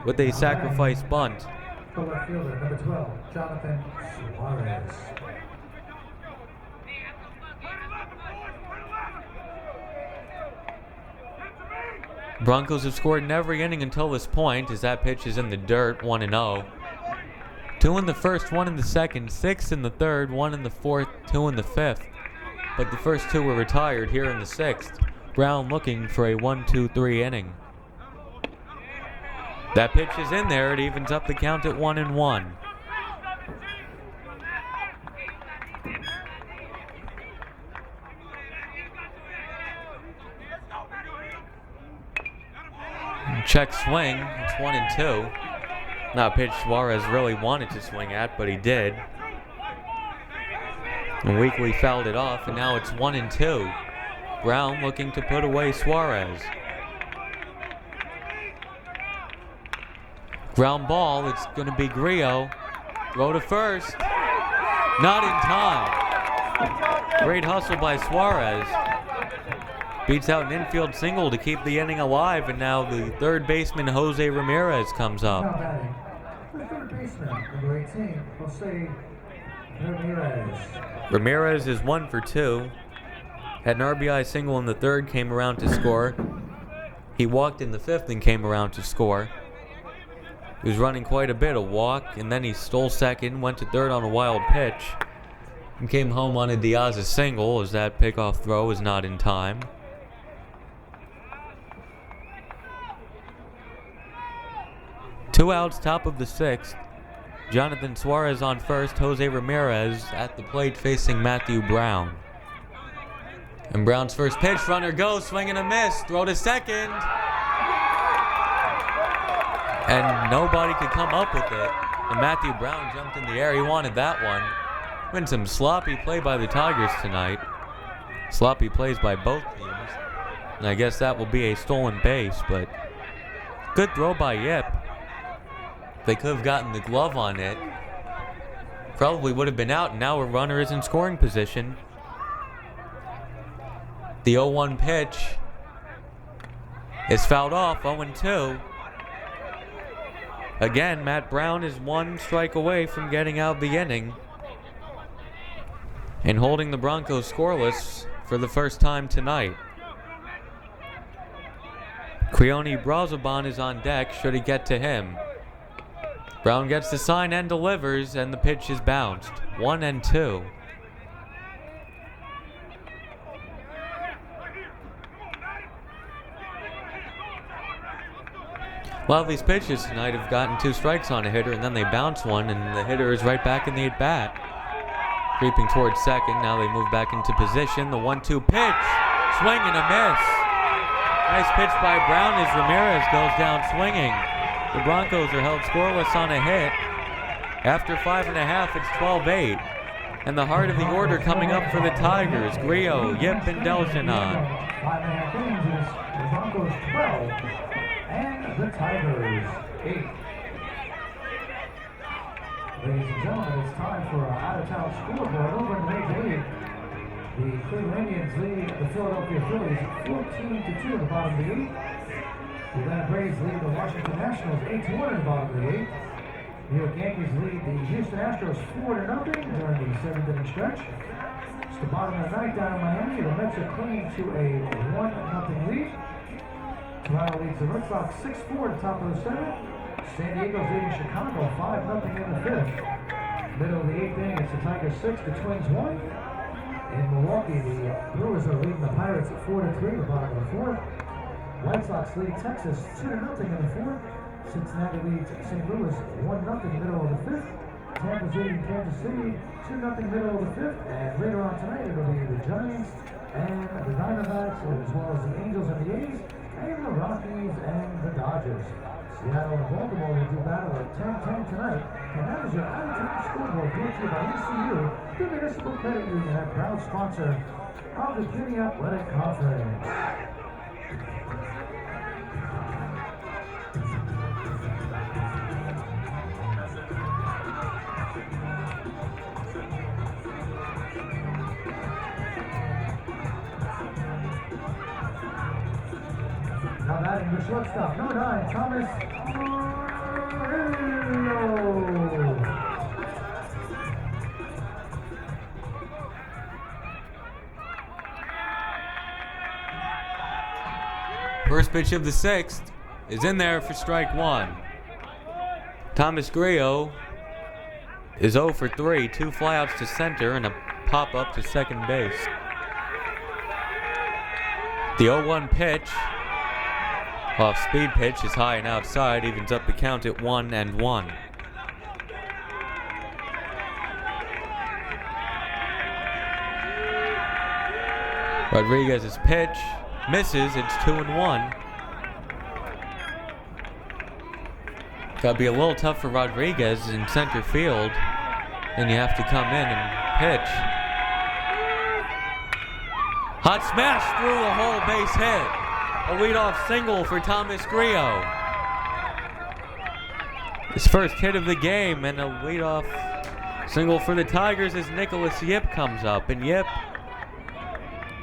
with a sacrifice bunt. The left fielder, number 12, Jonathan Suarez. Broncos have scored in every inning until this point, as that pitch is in the dirt, 1-0. 2 in the first, 1 in the second, 6 in the third, 1 in the fourth, 2 in the fifth. But the first 2 were retired here in the 6th. Brown looking for a 1-2-3 inning. That pitch is in there. It evens up the count at 1-1. Check swing. It's 1-2. Not a pitch Suarez really wanted to swing at, but he did. And Weekly fouled it off, and now it's 1-2. Brown looking to put away Suarez. Ground ball, it's going to be Grillo. Throw to first. Not in time. Great hustle by Suarez. Beats out an infield single to keep the inning alive, and now the third baseman, Jose Ramirez, comes Now up. batting, the third baseman, number 18, Jose Ramirez. Ramirez is 1 for 2. Had an RBI single in the third, came around to score. He walked in the 5th and came around to score. He was running quite a bit, a walk, and then he stole second, went to third on a wild pitch, and came home on a Diaz single, as that pickoff throw was not in time. Two outs, top of the 6th. Jonathan Suarez on first, Jose Ramirez at the plate facing Matthew Brown. And Brown's first pitch, runner goes, swing and a miss, throw to second. And nobody could come up with it. And Matthew Brown jumped in the air. He wanted that one. Been some sloppy play by the Tigers tonight. Sloppy plays by both teams. And I guess that will be a stolen base, but good throw by Yip. They could have gotten the glove on it. Probably would have been out, and now a runner is in scoring position. The 0-1 pitch is fouled off, 0-2. Again, Matt Brown is one strike away from getting out the inning and holding the Broncos scoreless for the first time tonight. Keone Brazoban is on deck should he get to him. Brown gets the sign and delivers, and the pitch is bounced. 1-2. A lot of these pitches tonight have gotten 2 strikes on a hitter, and then they bounce one, and the hitter is right back in the at-bat. Creeping towards second, now they move back into position. The 1-2 pitch, swing and a miss. Nice pitch by Brown as Ramirez goes down swinging. The Broncos are held scoreless on a hit. After 5.5, it's 12-8. And the heart of the order coming up for the Tigers, Grillo, Yip, and Deljanon. 5.5 innings, the Broncos 12 and the Tigers 8. Ladies and gentlemen, it's time for our out-of-town scoreboard over in the Major League. The Cleveland Indians lead the Philadelphia Phillies 14-2 in the bottom of the 8th. The Atlanta Braves lead the Washington Nationals 8-1 in the bottom of the 8th. New York Yankees lead the Houston Astros 4-0 during the 7th inning stretch. It's the bottom of the 9th down in Miami. The Mets are clinging to a 1-0 lead. Toronto leads the Red Sox 6-4 at the top of the 7th. San Diego's leading Chicago 5-0 in the 5th. Middle of the 8th inning, it's the Tigers 6, the Twins 1. In Milwaukee, the Brewers are leading the Pirates 4-3 in the bottom of the 4th. White Sox lead Texas 2-0 in the 4th. Cincinnati leads St. Louis 1-0 middle of the 5th. Tampa's leading Kansas City 2-0 middle of the 5th. And later on tonight, it'll be the Giants and the Diamondbacks, as well as the Angels and the A's, and the Rockies and the Dodgers. Seattle and Baltimore will do battle at 10:10 tonight. And that is your out-of-town scoreboard brought to you by ECU, the Municipal Credit Union, and proud sponsor of the Junior Athletic Conference. Now batting the shortstop, number 9, Thomas Grillo. First pitch of the 6th is in there for strike 1. Thomas Grillo is 0 for 3, 2 flyouts to center and a pop-up to second base. The 0-1 pitch, off-speed pitch, is high and outside, evens up the count at 1-1. Rodriguez's pitch misses, it's 2-1. Gotta be a little tough for Rodriguez in center field, and you have to come in and pitch. Hot smash through the hole, base hit. A leadoff single for Thomas Grillo. His first hit of the game, and a leadoff single for the Tigers as Nicholas Yip comes up. And Yip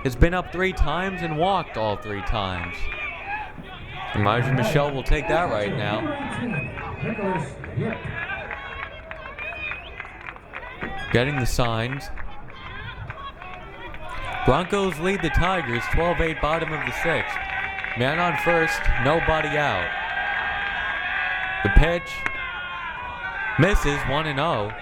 has been up 3 times and walked all 3 times. And Roger Michelle will take that right now. Nicholas Yip. Getting the signs. Broncos lead the Tigers 12-8 bottom of the 6th. Man on first, nobody out. The pitch misses, 1-0.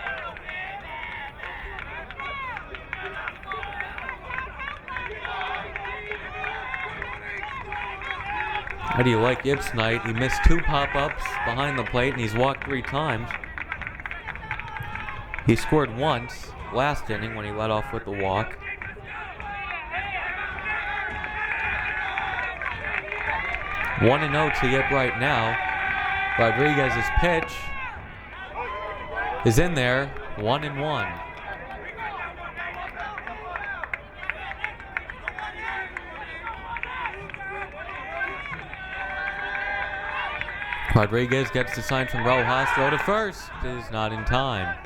How do you like Yip's night? He missed 2 pop-ups behind the plate and he's walked 3 times. He scored once last inning when he led off with the walk. One 1-0 to Yip right now. Rodriguez's pitch is in there, 1-1. Rodriguez gets the sign from Rojas. Throw to first is not in time.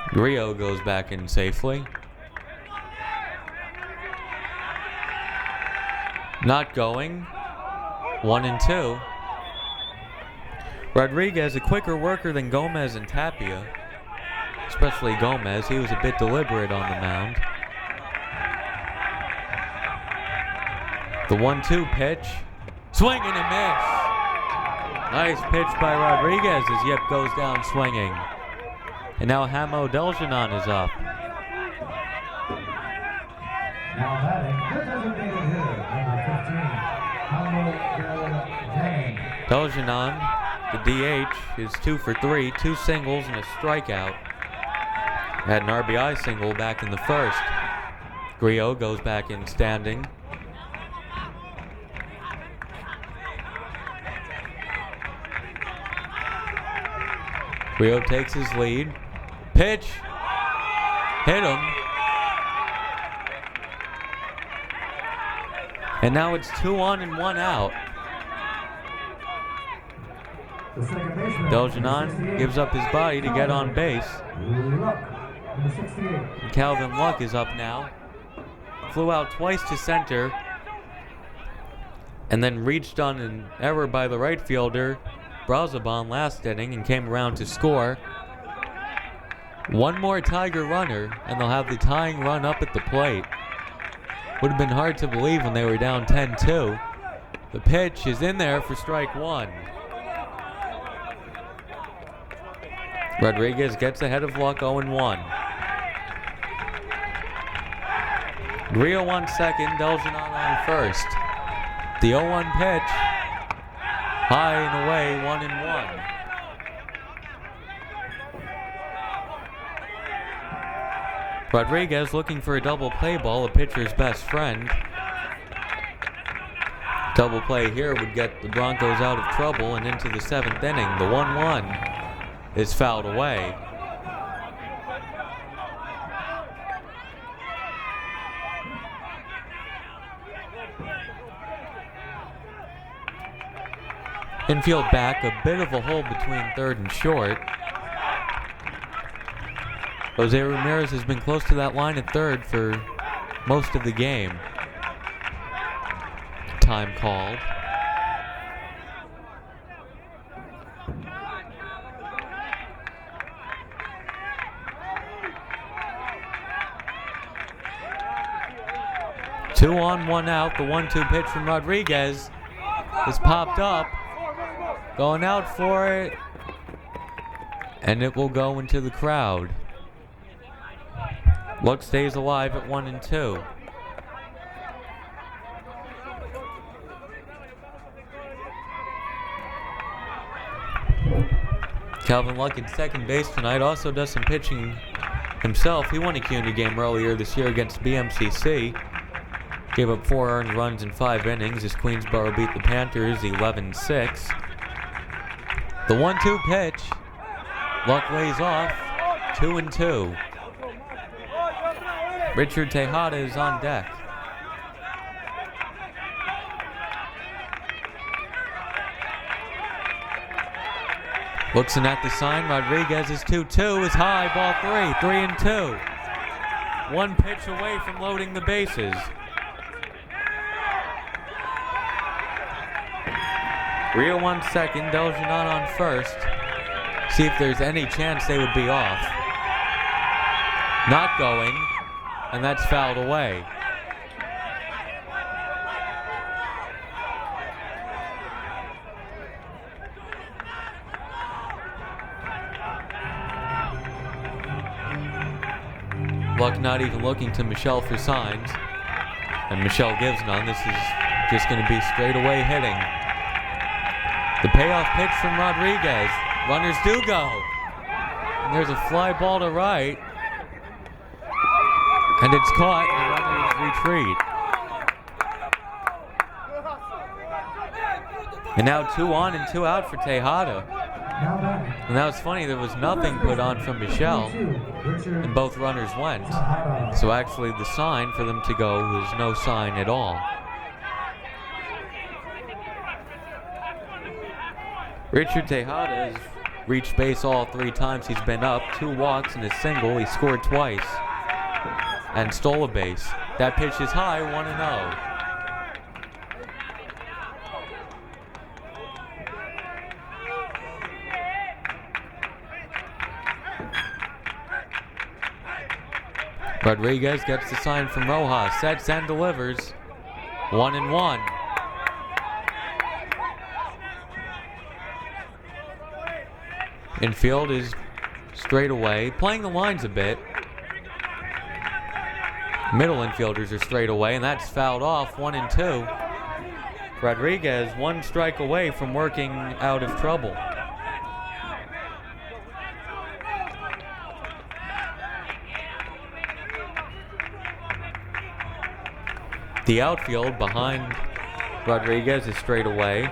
Grillo goes back in safely. Not going. 1-2. Rodriguez, a quicker worker than Gomez and Tapia, especially Gomez. He was a bit deliberate on the mound. The 1-2 pitch. Swing and a miss. Nice pitch by Rodriguez as Yip goes down swinging. And now Hamo Deljanon is up. Now batting, the designated hitter, number 15, Hamo Deljanon. Deljanon, the DH, is 2 for 3, 2 singles and a strikeout. Had an RBI single back in the first. Grillo goes back in standing. Grillo takes his lead. Pitch. Hit him. And now it's 2 on and 1 out. The second baseman, Deljanon gives up his body to get on base. Luck, number 68. And Calvin Luck is up now. Flew out twice to center. And then reached on an error by the right fielder, Brazaban, last inning and came around to score. One more Tiger runner, and they'll have the tying run up at the plate. Would have been hard to believe when they were down 10-2. The pitch is in there for strike 1. Rodriguez gets ahead of Luck 0-1. Grillo on second, Deljanon on first. The 0-1 pitch, high and away, 1-1. Rodriguez looking for a double play ball, a pitcher's best friend. Double play here would get the Broncos out of trouble and into the 7th inning. The 1-1 is fouled away. Infield back, a bit of a hole between third and short. Jose Ramirez has been close to that line at third for most of the game. Time called. Two on, 1 out. The 1-2 pitch from Rodriguez is popped up. Going out for it. And it will go into the crowd. Luck stays alive at 1-2. Calvin Luck at second base tonight also does some pitching himself. He won a CUNY game earlier this year against BMCC. Gave up 4 earned runs in 5 innings as Queensboro beat the Panthers 11-6. The 1-2 pitch. Luck lays off. 2-2. Richard Tejada is on deck. Looks in at the sign. Rodriguez is 2-2. Is high. Ball 3. 3-2. One pitch away from loading the bases. Rio on second. Deljanon on first. See if there's any chance they would be off. Not going. And that's fouled away. Luck not even looking to Michelle for signs. And Michelle gives none. This is just going to be straightaway hitting. The payoff pitch from Rodriguez. Runners do go. And there's a fly ball to right. And it's caught, and the runners retreat. And now 2 on and 2 out for Tejada. And that was funny, there was nothing put on from Michelle, and both runners went. So actually the sign for them to go was no sign at all. Richard Tejada has reached base all 3 times he's been up. 2 walks and a single. He scored twice and stole a base. That pitch is high, 1-0. Rodriguez gets the sign from Rojas, sets and delivers. 1-1. Infield is straight away, playing the lines a bit. Middle infielders are straight away, and that's fouled off. 1-2. Rodriguez 1 strike away from working out of trouble. The outfield behind Rodriguez is straight away.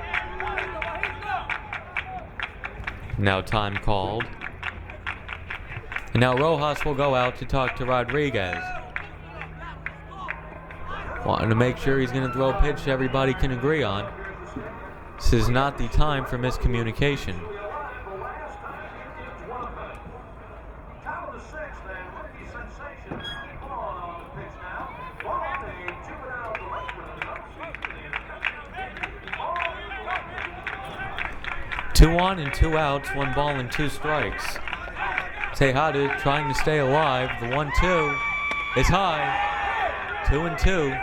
Now time called. And now Rojas will go out to talk to Rodriguez. Wanting to make sure he's going to throw a pitch everybody can agree on. This is not the time for miscommunication. Two on and 2 outs, 1 ball and 2 strikes. Tejada trying to stay alive. The 1-2 is high. 2-2.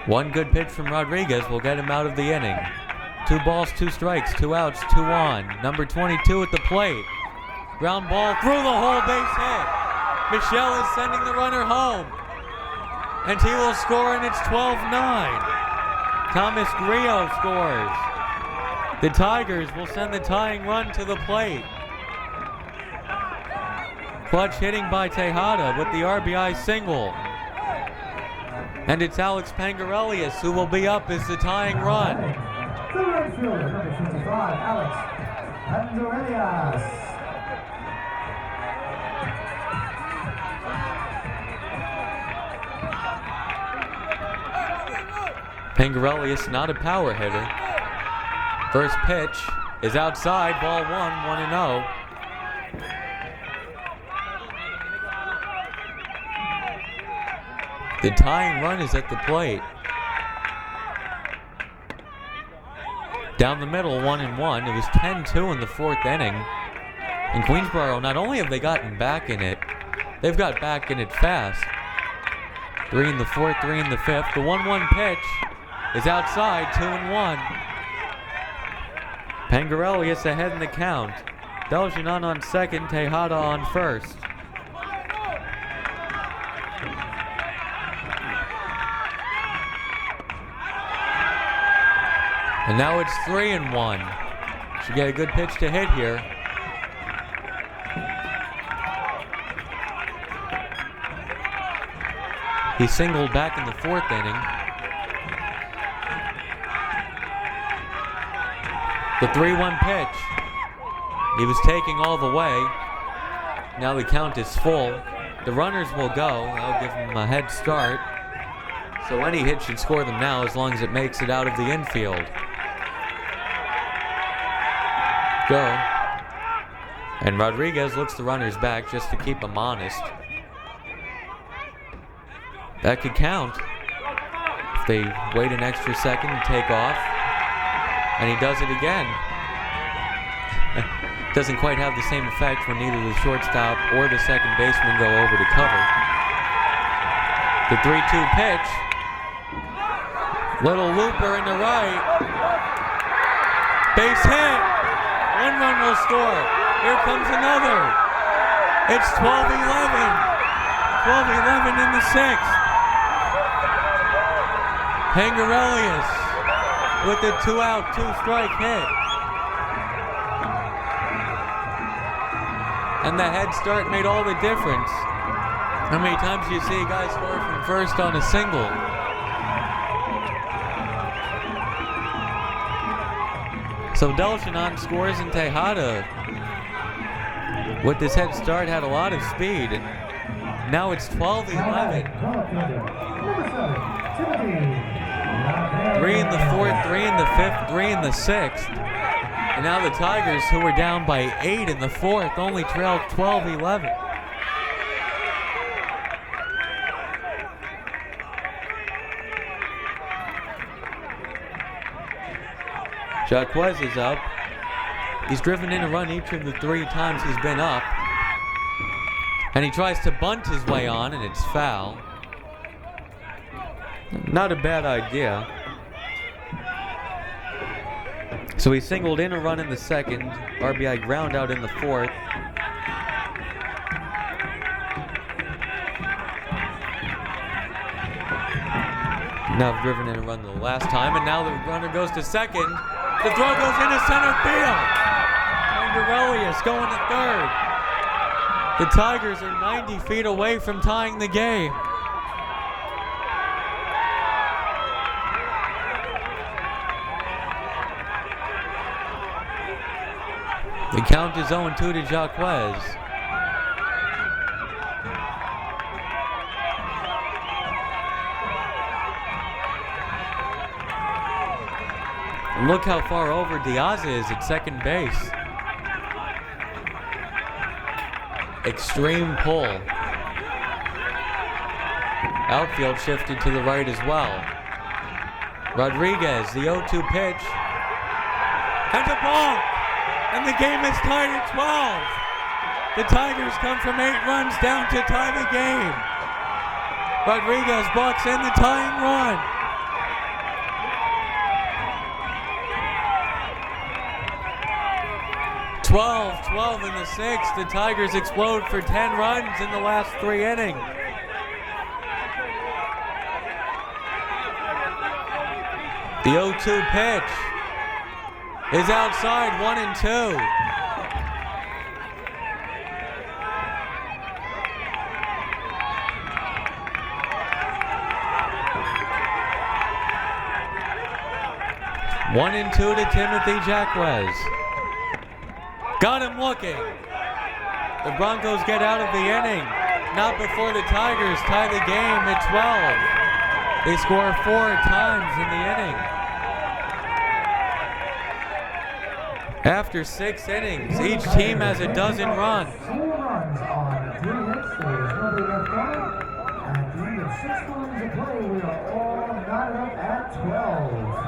One good pitch from Rodriguez will get him out of the inning. 2 balls, 2 strikes, 2 outs, 2 on. Number 22 at the plate. Ground ball through the hole, base hit. Michel is sending the runner home. And he will score, and it's 12-9. Thomas Grillo scores. The Tigers will send the tying run to the plate. Clutch hitting by Tejada with the RBI single. And it's Alex Pangarelius who will be up as the tying run. The right fielder, number 55, Alex Pangarelius. Pangarelius not a power hitter. First pitch is outside, ball 1-0. The tying run is at the plate. Down the middle, 1-1. It was 10-2 in the 4th inning. In Queensboro, not only have they gotten back in it, they've got back in it fast. 3 in the 4th, 3 in the 5th. The 1-1 pitch is outside, 2-1. Pangarelius ahead in the count. Belginon on second, Tejada on first. And now it's 3-1. Should get a good pitch to hit here. He singled back in the 4th inning. The 3-1 pitch. He was taking all the way. Now the count is full. The runners will go. That'll give him a head start. So any hit should score them now as long as it makes it out of the infield. Go. And Rodriguez looks the runners back just to keep them honest. That could count if they wait an extra second and take off. And he does it again. Doesn't quite have the same effect when neither the shortstop or the second baseman go over to cover. The 3-2 pitch. Little looper in the right. Base hit. 1 run will score. Here comes another. It's 12-11. 12-11 in the 6th. Pangarelius with the 2-out, 2-strike hit. And the head start made all the difference. How many times do you see a guy score from first on a single? So Belginon scores, and Tejada with this head start had a lot of speed. And now it's 12-11. 3 in the 4th, 3 in the 5th, 3 in the 6th. And now the Tigers, who were down by 8 in the 4th, only trailed 12-11. Jaquez is up. He's driven in a run each of the 3 times he's been up. And he tries to bunt his way on, and it's foul. Not a bad idea. So he singled in a run in the 2nd, RBI ground out in the 4th. Now driven in a run the last time, and now the runner goes to 2nd. The throw goes into center field. And Aurelius going to 3rd. The Tigers are 90 feet away from tying the game. The count is 0-2 to Jaquez. And look how far over Diaz is at second base. Extreme pull. Outfield shifted to the right as well. Rodriguez, the 0-2 pitch. And a ball! And the game is tied at 12. The Tigers come from 8 runs down to tie the game. Rodriguez bucks in the tying run. Twelve in the 6th. The Tigers explode for 10 runs in the last 3 innings. The 0-2 pitch is outside, 1-2. One and 2 to Timothy Jaquez. Got him looking. The Broncos get out of the inning. Not before the Tigers tie the game at 12. They score 4 times in the inning. After 6 innings, each team has a dozen runs. 4 runs on 3 hits. There is nobody left on. And at the end of 6 innings of play, we are all knotted up at 12.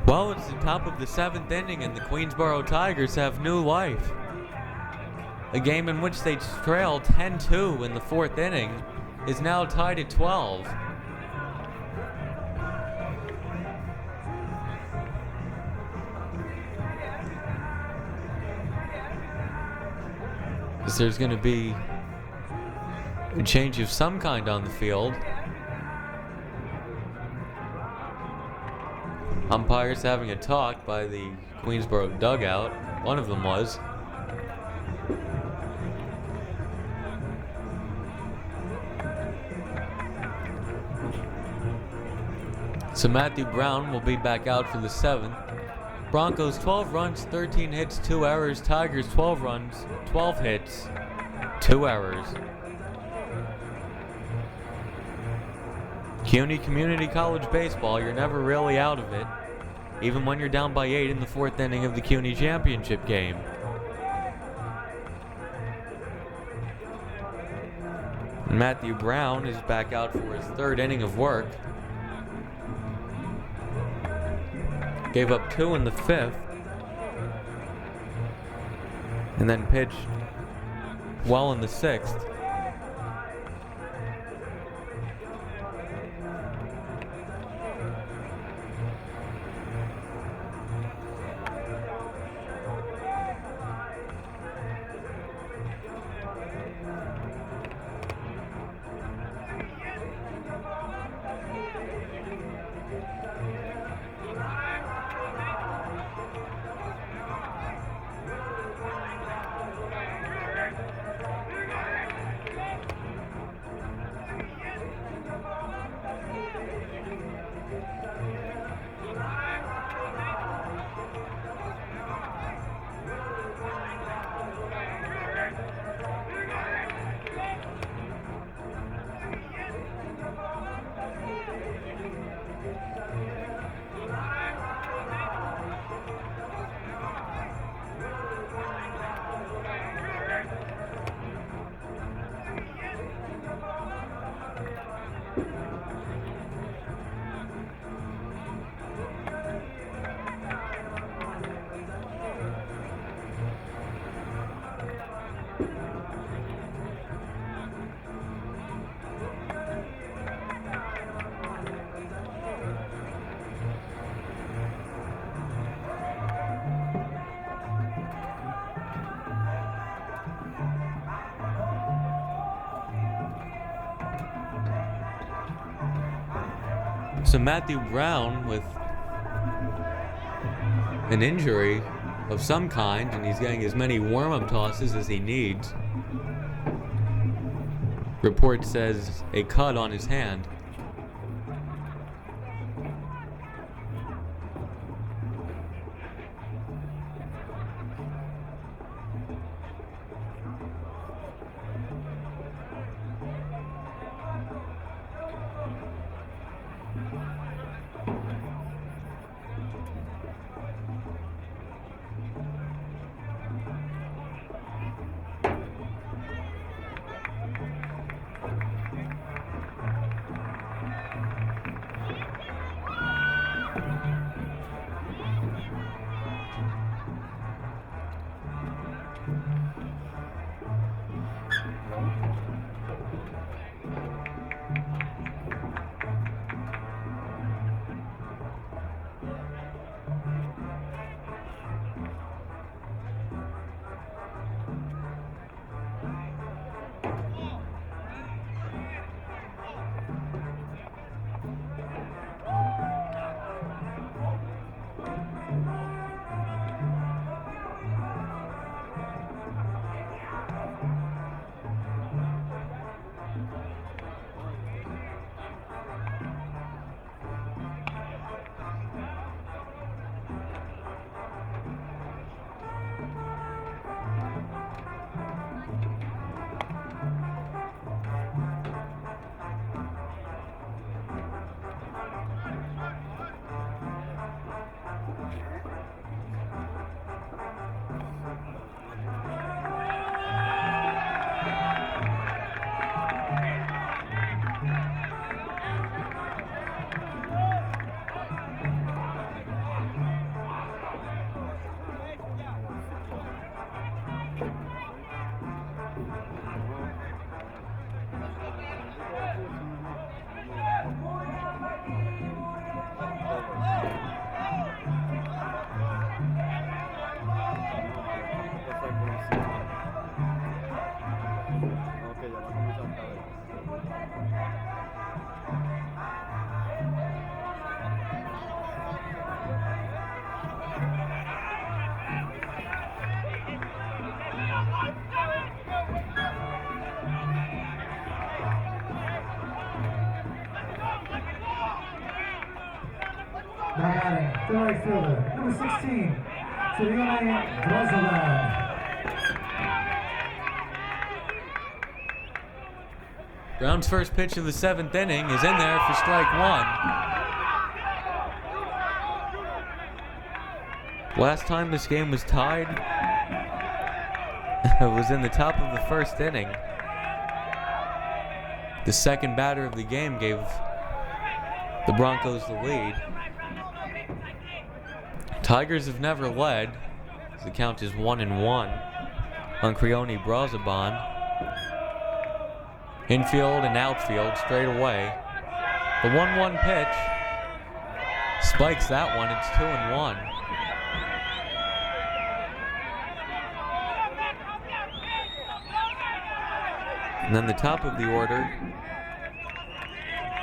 Well, it's the top of the 7th inning and the Queensboro Tigers have new life. A game in which they trailed 10-2 in the 4th inning is now tied at 12. Because there's going to be a change of some kind on the field. Umpires having a talk by the Queensboro dugout. One of them was. So Matthew Brown will be back out for the 7th. Broncos 12 runs, 13 hits, 2 errors. Tigers 12 runs, 12 hits, 2 errors. CUNY Community College Baseball, you're never really out of it, even when you're down by 8 in the 4th inning of the CUNY Championship game. And Matthew Brown is back out for his 3rd inning of work. Gave up 2 in the 5th. And then pitched well in the 6th. So Matthew Brown with an injury of some kind, and he's getting as many warm-up tosses as he needs. Report says a cut on his hand. Now batting, the right fielder, number 16, Sirione Brazilan. Brown's first pitch of the 7th inning is in there for strike 1. Last time this game was tied, it was in the top of the 1st inning. The second batter of the game gave the Broncos the lead. Tigers have never led. The count is 1-1 on Creone Braziban. Infield and outfield straight away. The 1-1 pitch spikes that one. It's 2-1. And then the top of the order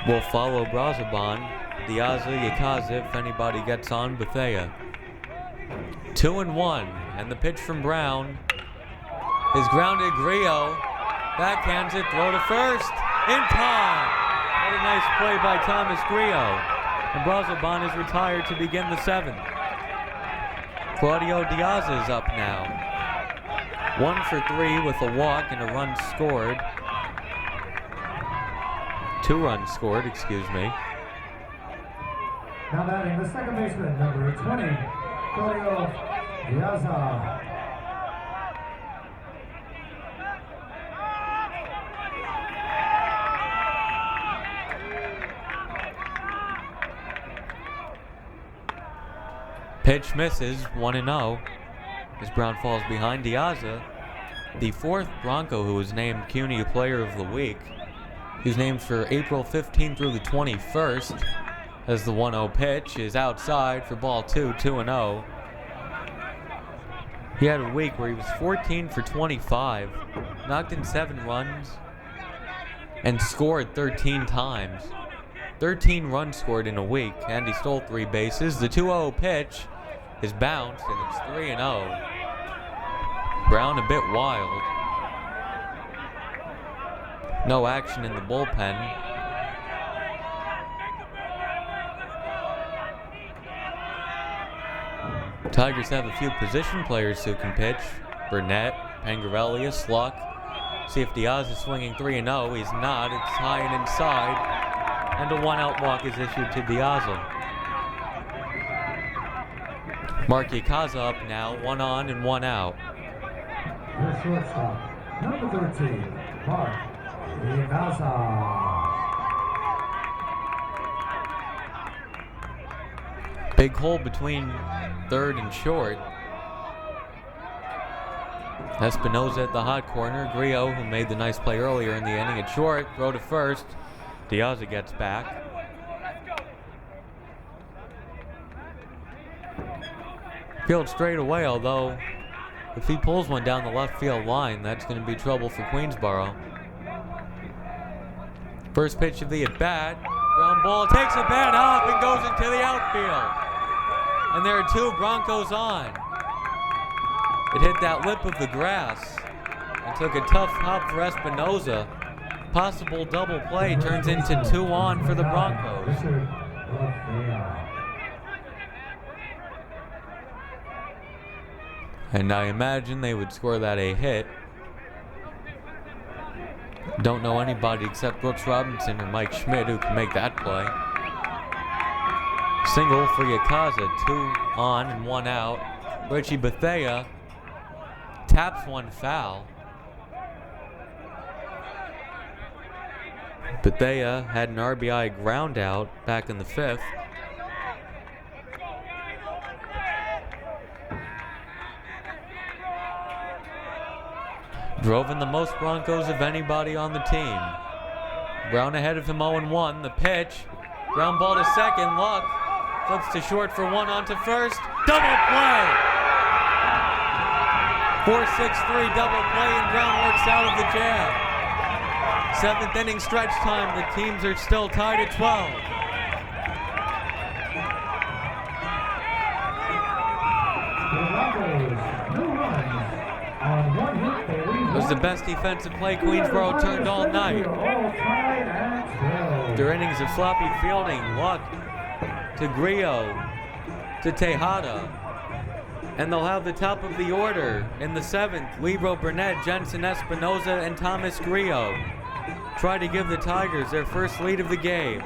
will follow Braziban, Diaza, Yakaza, if anybody gets on, Bethea. 2-1, and the pitch from Brown is grounded. Grillo backhands it, throw to first, in time. What a nice play by Thomas Grillo. And Braziban is retired to begin the 7th. Claudio Diaza is up now. 1 for 3 with a walk and a run scored. 2 runs scored, excuse me. Now batting, the second baseman, number 20, Claudio Diaza. Pitch misses, 1-0, as Brown falls behind. Diaza, the 4th Bronco who was named CUNY Player of the Week. He was named for April 15th through the 21st, as the 1-0 pitch is outside for ball 2, 2-0. He had a week where he was 14 for 25, knocked in 7 runs, and scored 13 times. 13 runs scored in a week, and he stole 3 bases. The 2-0 pitch is bounced, and it's 3-0. Brown a bit wild. No action in the bullpen. Tigers have a few position players who can pitch. Burnett, Pangarelli, Sluck. See if Diaz is swinging 3-0. He's not. It's high and inside. And a 1-out walk is issued to Diaza. Mark Yakaza up now. 1 on and 1 out. The shortstop, number 13, Mark Yakaza. Big hole between third and short. Espinoza at the hot corner. Grillo, who made the nice play earlier in the inning, at short. Throw to first. Diaza gets back. Field straight away, although if he pulls one down the left field line, that's going to be trouble for Queensboro. First pitch of the at-bat. Ground ball takes a bat up and goes into the outfield. And there are 2 Broncos on. It hit that lip of the grass and took a tough hop for Espinoza. Possible double play turns into 2 on for the Broncos. And I imagine they would score that a hit. Don't know anybody except Brooks Robinson or Mike Schmidt who can make that play. Single for Yakaza, 2 on and 1 out. Richie Bethea taps one foul. Bethea had an RBI ground out back in the 5th. Drove in the most Broncos of anybody on the team. Brown ahead of him 0-1. The pitch. Ground ball to second. Luck flips to short for 1 on to first. Double play! 4-6-3 double play, and Brown works out of the jam. 7th inning stretch time. The teams are still tied at 12. It was the best defensive play Queensboro turned all night. After innings of sloppy fielding, Luck to Grillo. to Tejada. And they'll have the top of the order in the 7th. Libro Burnett, Jensen Espinoza, and Thomas Grillo try to give the Tigers their first lead of the game.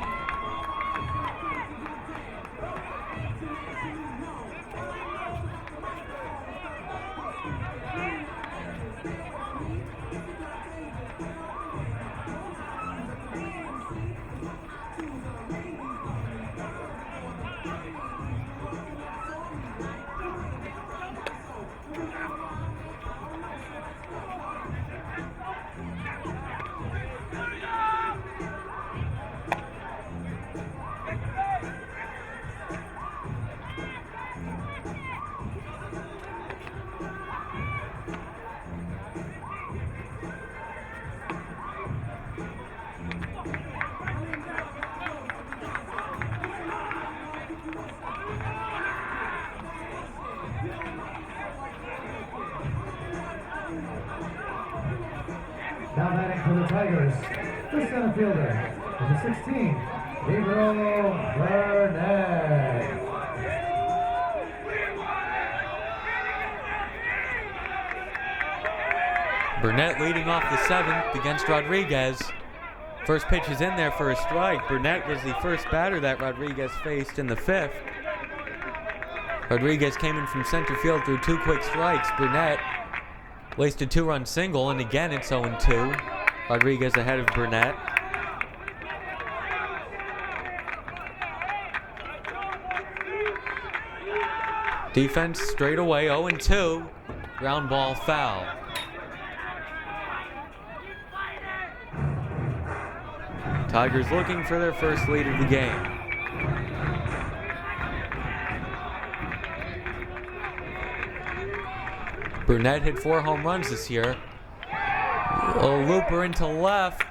Now batting for the Tigers, the center fielder, number 16, Libro Burnett. Burnett leading off the 7th against Rodriguez. First pitch is in there for a strike. Burnett was the first batter that Rodriguez faced in the 5th. Rodriguez came in from center field through 2 quick strikes. Burnett laced a 2-run single, and again it's 0-2. Rodriguez ahead of Burnett. Defense straight away, 0-2. Ground ball foul. Tigers looking for their first lead of the game. Burnett hit 4 home runs this year. A looper into left.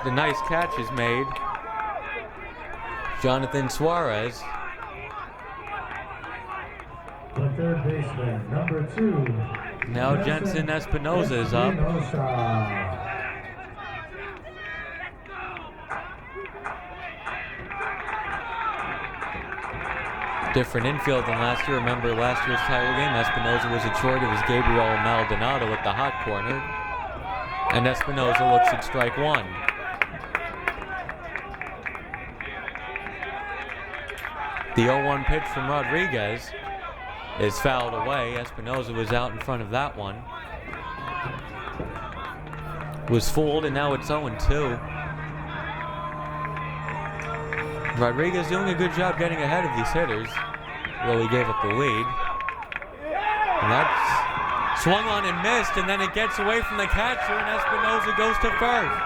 The nice catch is made. Jonathan Suarez. The third baseman, number 2. Now Jensen Espinoza is up. Different infield than last year. Remember last year's title game, Espinoza was at short. It was Gabriel Maldonado at the hot corner. And Espinoza looks at strike 1. The 0-1 pitch from Rodriguez is fouled away. Espinoza was out in front of that one. Was fooled, and now it's 0-2. Rodriguez doing a good job getting ahead of these hitters, though he gave up the lead. And that's swung on and missed, and then it gets away from the catcher, and Espinoza goes to first.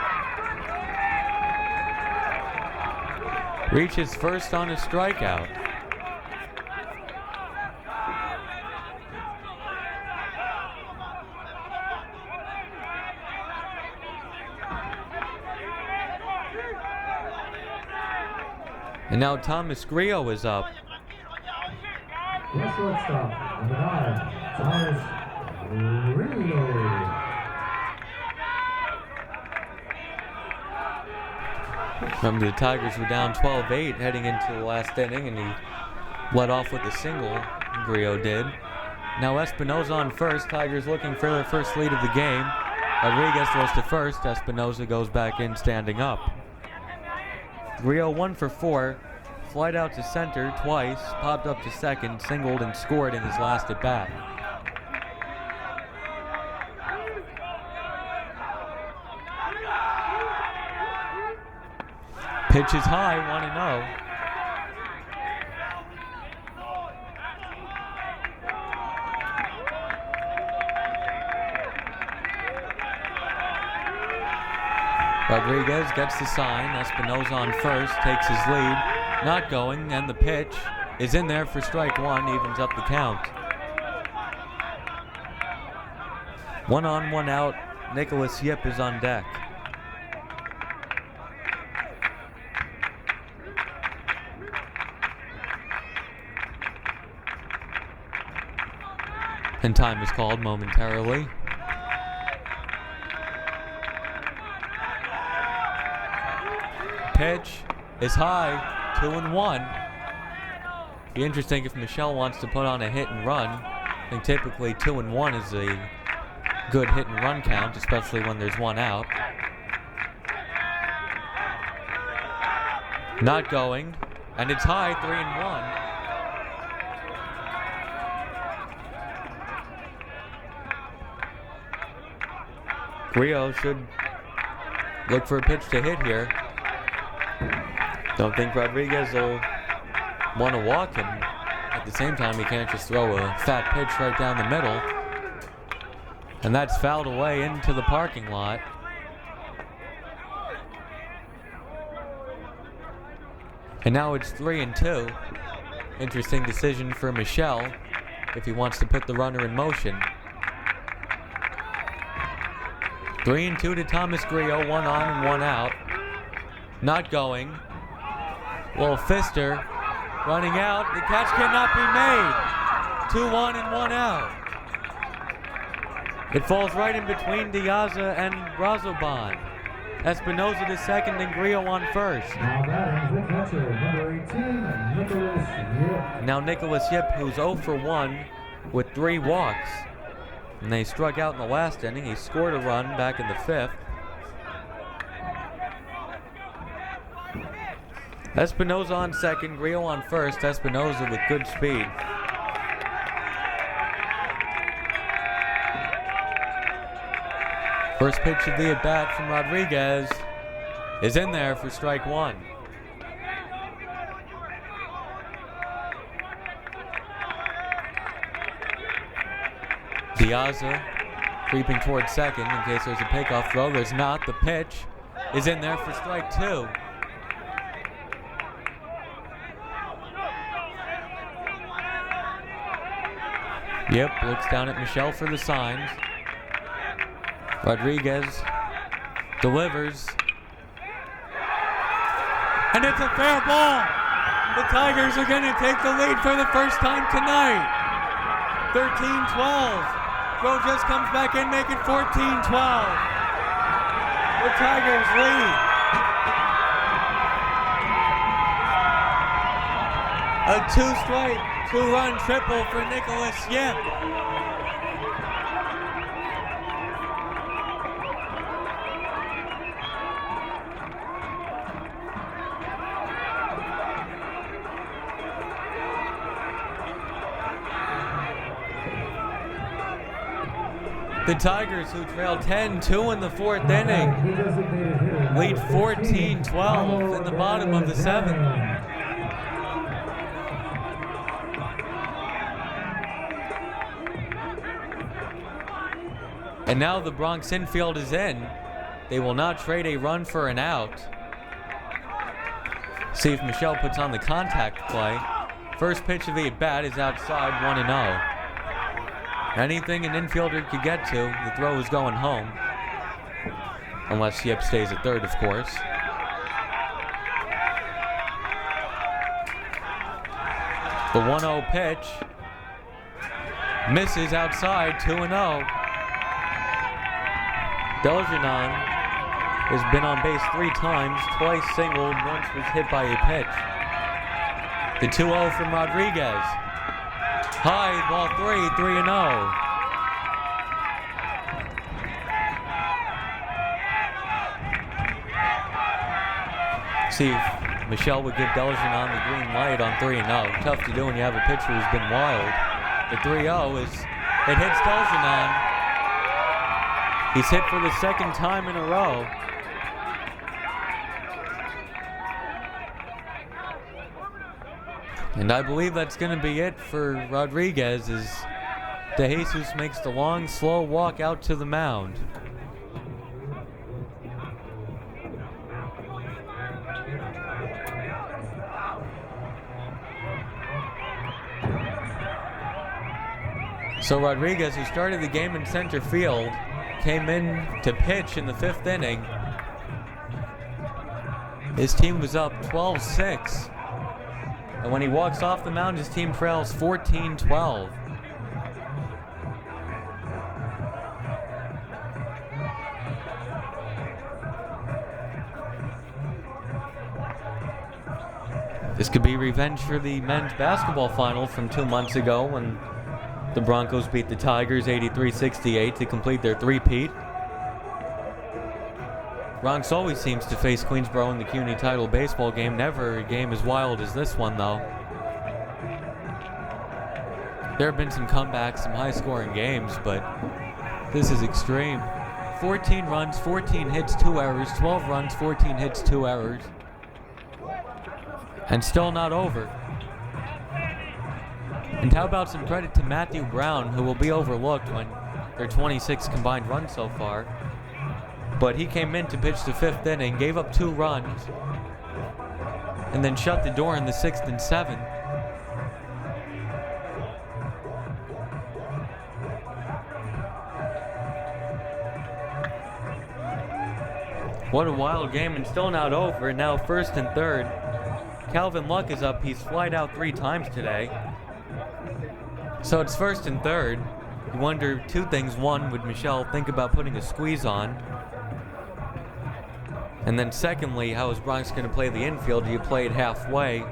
Reaches first on a strikeout. And now Thomas Grillo is up. The shortstop, number 9, Thomas Grillo. Remember, the Tigers were down 12-8 heading into the last inning, and he led off with a single. Grillo did. Now Espinoza on first. Tigers looking for their first lead of the game. Rodriguez throws to first. Espinoza goes back in standing up. Grillo 1 for 4, flied out to center twice, popped up to second, singled and scored in his last at bat. Pitch is high, 1-0. Rodriguez gets the sign. Espinoza on first, takes his lead. Not going, and the pitch is in there for strike 1, evens up the count. 1 on, 1 out. Nicholas Yip is on deck. And time is called momentarily. Pitch is high, 2-1. Be interesting if Michelle wants to put on a hit and run. I think typically 2 and 1 is a good hit and run count, especially when there's one out. Not going, and it's high, 3 and 1. Grillo should look for a pitch to hit here. Don't think Rodriguez will want to walk him. At the same time, he can't just throw a fat pitch right down the middle. And that's fouled away into the parking lot. And now it's 3 and 2. Interesting decision for Michelle if he wants to put the runner in motion. 3 and 2 to Thomas Grillo, 1 on and 1 out. Not going. Well, Pfister running out. The catch cannot be made. 2-1 and 1 out. It falls right in between Diaza and Razoban. Espinosa to second and Grillo on first. Now batting the catcher, number 18, Nicholas Yip. Now Nicholas Yip, who's 0 for 1 with 3 walks. And they struck out in the last inning. He scored a run back in the 5th. Espinosa on second, Grillo on first. Espinosa with good speed. First pitch of the at-bat from Rodriguez is in there for strike 1. Diaza creeping towards second in case there's a pickoff throw. There's not. The pitch is in there for strike 2. Yep, looks down at Michelle for the signs. Rodriguez delivers. And it's a fair ball. The Tigers are going to take the lead for the first time tonight. 13-12. Throw just comes back in, make it 14-12. The Tigers lead. A 2-strike, 2-run triple for Nicholas Yip. The Tigers, who trail 10-2 in the 4th inning, lead 14-12 in the bottom of the 7th. And now the Bronx infield is in. They will not trade a run for an out. See if Michelle puts on the contact play. First pitch of the at-bat is outside, 1-0. Anything an infielder could get to, the throw is going home. Unless Yip stays at third, of course. The 1-0 pitch misses outside, 2-0. Deljenon has been on base 3 times, twice singled, once was hit by a pitch. The 2-0 from Rodriguez. High, ball 3-0. See if Michelle would give Deljenon the green light on 3-0. Tough to do when you have a pitcher who's been wild. The 3-0 it hits Deljenon. He's hit for the 2nd time in a row. And I believe that's going to be it for Rodriguez as De Jesus makes the long, slow walk out to the mound. So Rodriguez, who started the game in center field, came in to pitch in the 5th inning. His team was up 12-6. And when he walks off the mound, his team trails 14-12. This could be revenge for the men's basketball final from 2 months ago when the Broncos beat the Tigers 83-68 to complete their three-peat. Bronx always seems to face Queensboro in the CUNY title baseball game. Never a game as wild as this one, though. There have been some comebacks, some high-scoring games, but this is extreme. 14 runs, 14 hits, 2 errors. 12 runs, 14 hits, 2 errors. And still not over. And how about some credit to Matthew Brown, who will be overlooked when their 26 combined runs so far. But he came in to pitch the 5th inning, gave up 2 runs, and then shut the door in the 6th and 7th. What a wild game, and still not over. Now 1st and 3rd. Calvin Luck is up. He's flied out 3 times today. So it's 1st and 3rd. You wonder 2 things. One, would Michelle think about putting a squeeze on? And then secondly, how is Bronx going to play the infield? Do you play it halfway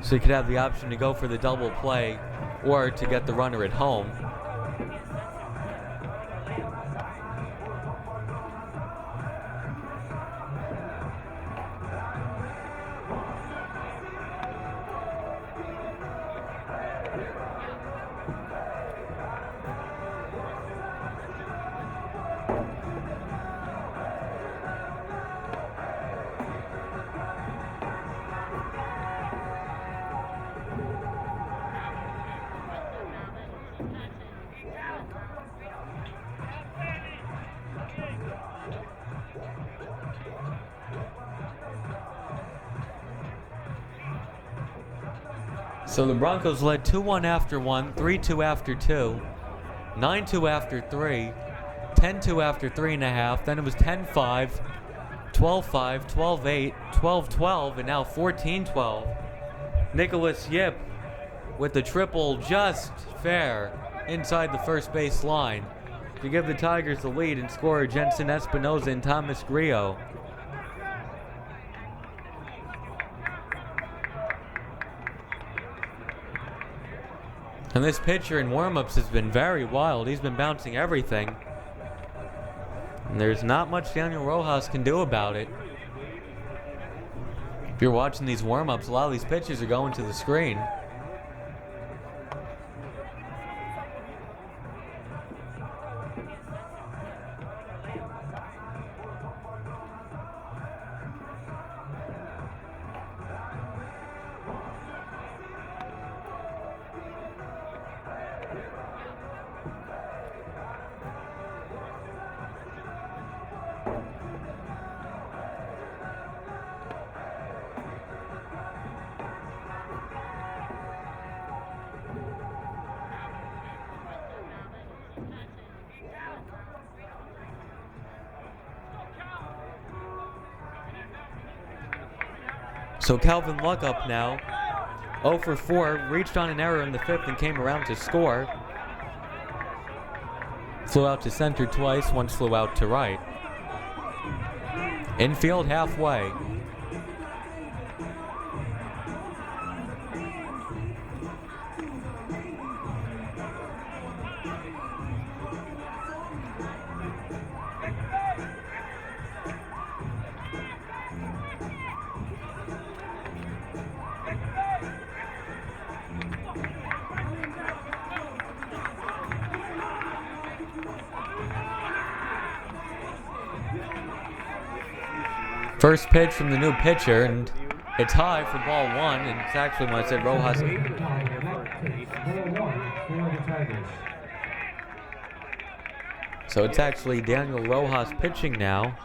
so you could have the option to go for the double play or to get the runner at home? So the Broncos led 2-1 after 1, 3-2 after 2, 9-2 after 3, 10-2 after 3.5, then it was 10-5, 12-5, 12-8, 12-12, and now 14-12. Nicholas Yip with the triple just fair inside the first base line to give the Tigers the lead and score Jensen Espinoza and Thomas Griot. And this pitcher in warm-ups has been very wild. He's been bouncing everything. And there's not much Daniel Rojas can do about it. If you're watching these warm-ups, a lot of these pitches are going to the screen. So Calvin Luck up now, 0 for 4, reached on an error in the 5th and came around to score. Flew out to center twice, once flew out to right. Infield halfway. First pitch from the new pitcher, and it's high for ball 1, and it's actually, when I said Rojas. So it's actually Daniel Rojas pitching now.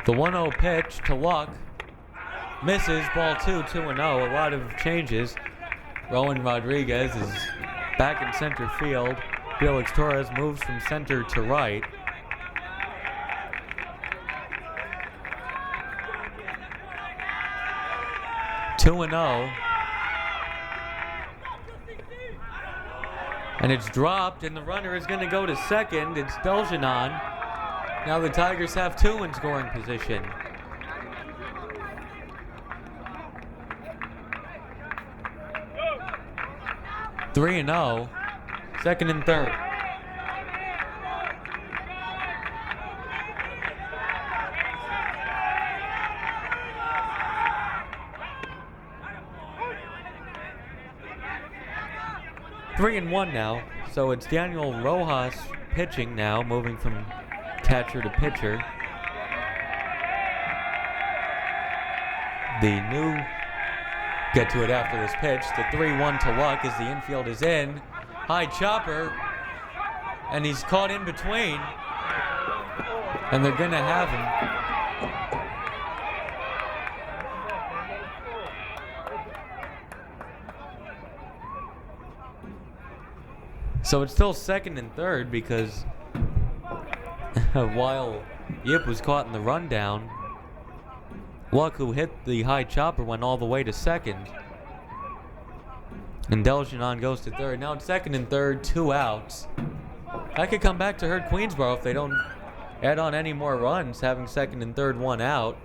The 1-0 pitch to Luck. Misses, ball 2, 2-0. A lot of changes. Rowan Rodriguez is back in center field. Felix Torres moves from center to right. Two and 0. And it's dropped, and the runner is going to go to second. It's Deljanon. Now the Tigers have 2 in scoring position. Three and 0, second and third. Three and 1 now, so it's Daniel Rojas pitching now, moving from catcher to pitcher. The new, get to it after this pitch, the 3-1 to Luck as the infield is in. High chopper, and he's caught in between, and they're gonna have him. So it's still second and third because while Yip was caught in the rundown, Luck, who hit the high chopper, went all the way to second. And Deljenon goes to third. Now it's second and third, 2 outs. That could come back to hurt Queensboro if they don't add on any more runs, having second and third, 1 out.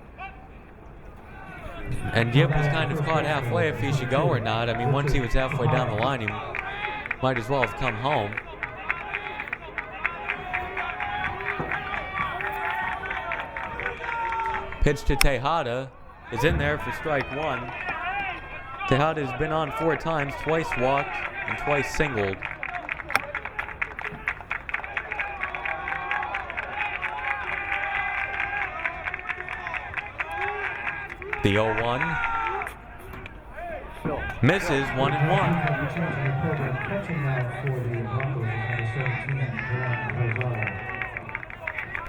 And Yip was kind of caught halfway if he should go or not. I mean, once he was halfway down the line, he might as well have come home. Pitch to Tejada is in there for strike 1. Tejada has been on 4 times, twice walked and twice singled. The 0-1 misses, 1-1.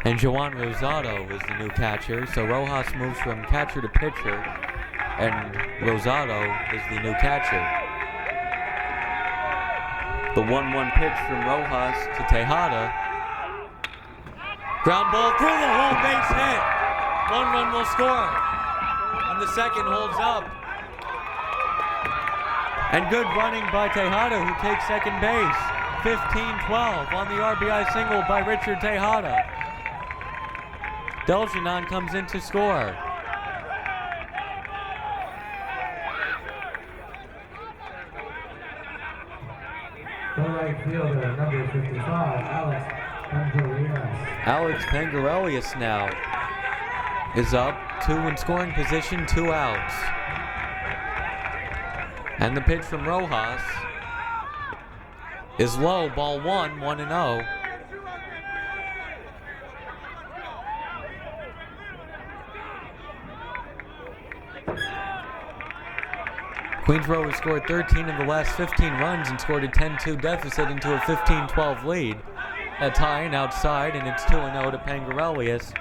And Juan Rosado is the new catcher, so Rojas moves from catcher to pitcher, and Rosado is the new catcher. The 1-1 pitch from Rojas to Tejada. Ground ball through the hole, base hit. 1 run will score, and the second holds up. And good running by Tejada, who takes second base. 15-12 on the RBI single by Richard Tejada. Deljenon comes in to score. The right fielder, number 55, Alex Pangarelias. Alex Pangarelias now is up, 2 in scoring position, 2 outs. And the pitch from Rojas is low, ball 1, 1-0. Queensboro has scored 13 of the last 15 runs and scored a 10-2 deficit into a 15-12 lead. That's high and outside, and it's 2-0 to Pangarelias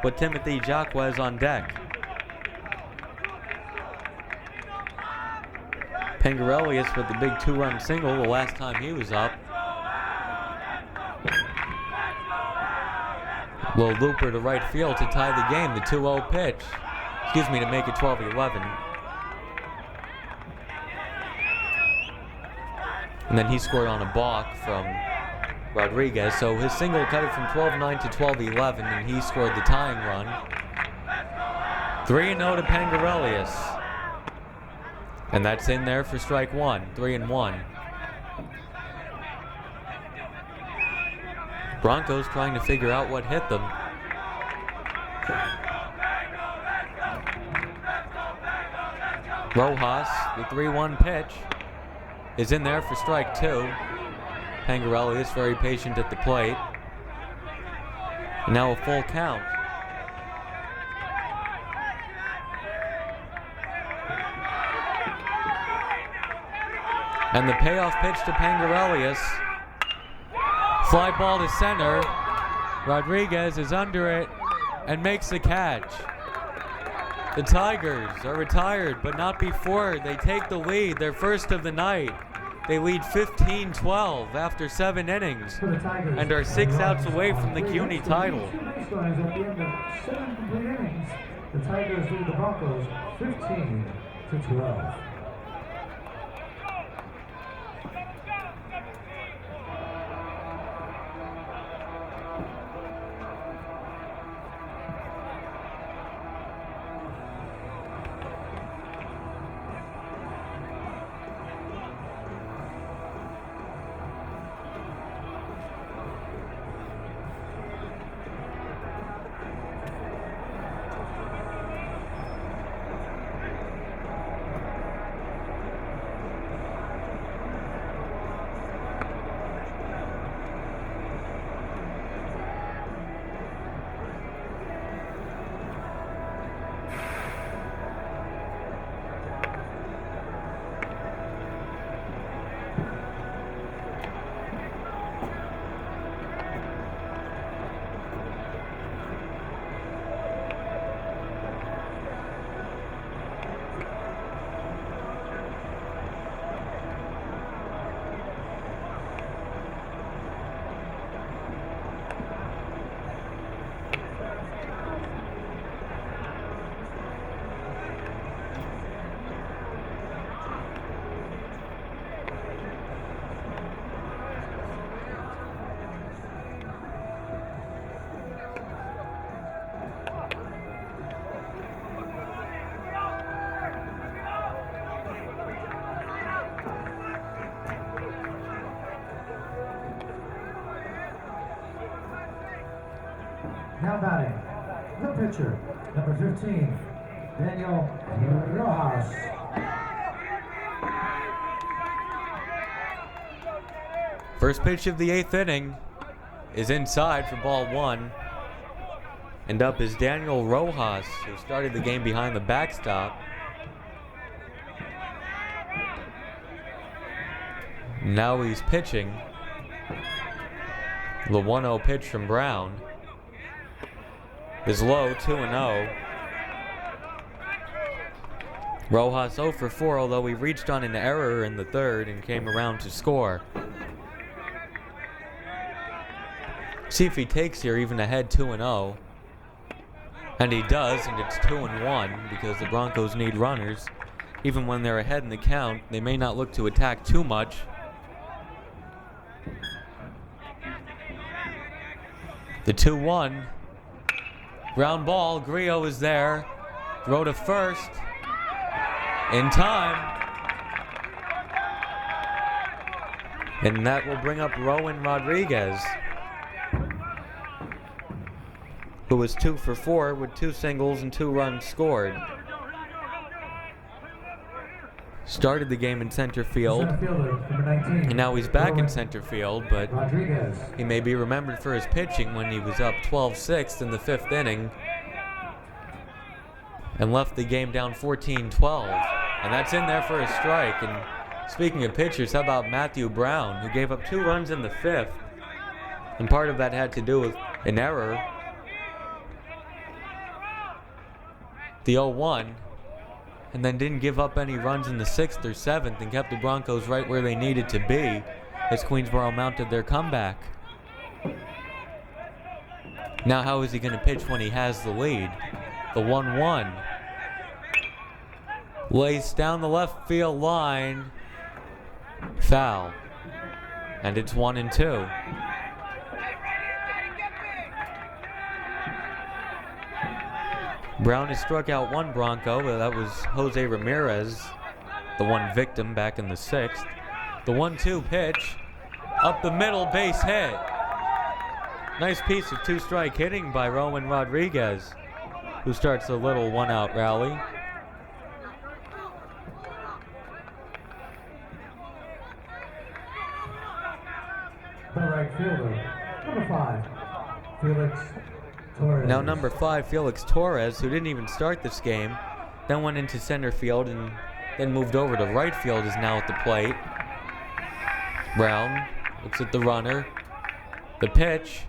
with Timothy Jaquez on deck. Pangarelias with the big 2-run single the last time he was up. Little looper to right field to tie the game, the 2-0 pitch. Excuse me, to make it 12-11. And then he scored on a balk from Rodriguez. So his single cut it from 12-9 to 12-11, and he scored the tying run. 3-0 to Pangarelias. And that's in there for strike 1, 3-1. Broncos trying to figure out what hit them. Rojas, the 3-1 pitch, is in there for strike 2. Pangarelias very patient at the plate. And now a full count. And the payoff pitch to Pangarelias. Fly ball to center. Rodriguez is under it and makes the catch. The Tigers are retired, but not before they take the lead, their first of the night. They lead 15-12 after 7 innings and are 6 outs away from the CUNY title. At the end of 7 complete innings, the Tigers lead the Broncos 15-12. Now batting, the pitcher, number 15, Daniel Rojas. First pitch of the 8th inning is inside for ball 1. And up is Daniel Rojas, who started the game behind the backstop. Now he's pitching. The 1-0 pitch from Brown is low, 2-0. Rojas 0 for 4, although he reached on an error in the 3rd and came around to score. See if he takes here, even ahead 2-0. And he does, and it's 2-1 because the Broncos need runners. Even when they're ahead in the count, they may not look to attack too much. The 2-1. Ground ball. Grillo is there. Throw to first. In time. And that will bring up Rowan Rodriguez, who was 2 for 4 with 2 singles and 2 runs scored. Started the game in center field, and now he's back in center field, but he may be remembered for his pitching when he was up 12-6 in the 5th inning and left the game down 14-12. And that's in there for a strike. And speaking of pitchers, how about Matthew Brown, who gave up 2 runs in the 5th, and part of that had to do with an error. The 0-1, and then didn't give up any runs in the 6th or 7th and kept the Broncos right where they needed to be as Queensboro mounted their comeback. Now how is he going to pitch when he has the lead? The 1-1. Lays down the left field line. Foul. And it's 1-2. Brown has struck out 1 Bronco, but that was Jose Ramirez, the one victim back in the 6th. The 1-2 pitch, up the middle, base hit. Nice piece of 2-strike hitting by Rowan Rodriguez, who starts a little 1-out rally. The right fielder, number 5, Felix Torres. Now number 5, Felix Torres, who didn't even start this game, then went into center field and then moved over to right field, is now at the plate. Brown looks at the runner. The pitch.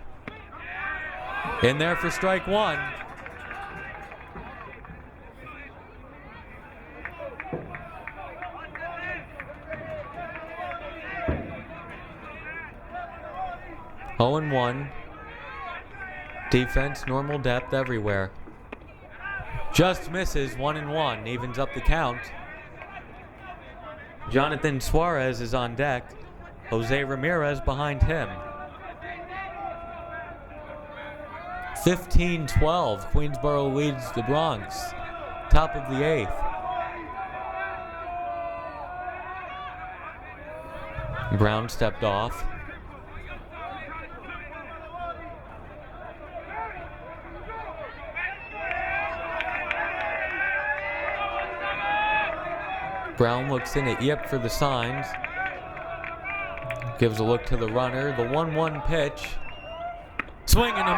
In there for strike 1. Oh and 1. Defense, normal depth everywhere. Just misses, 1-1, evens up the count. Jonathan Suarez is on deck. Jose Ramirez behind him. 15-12, Queensboro leads the Bronx. Top of the 8th. Brown stepped off. Brown looks in at Yip for the signs. Gives a look to the runner. The 1-1 pitch. Swing and a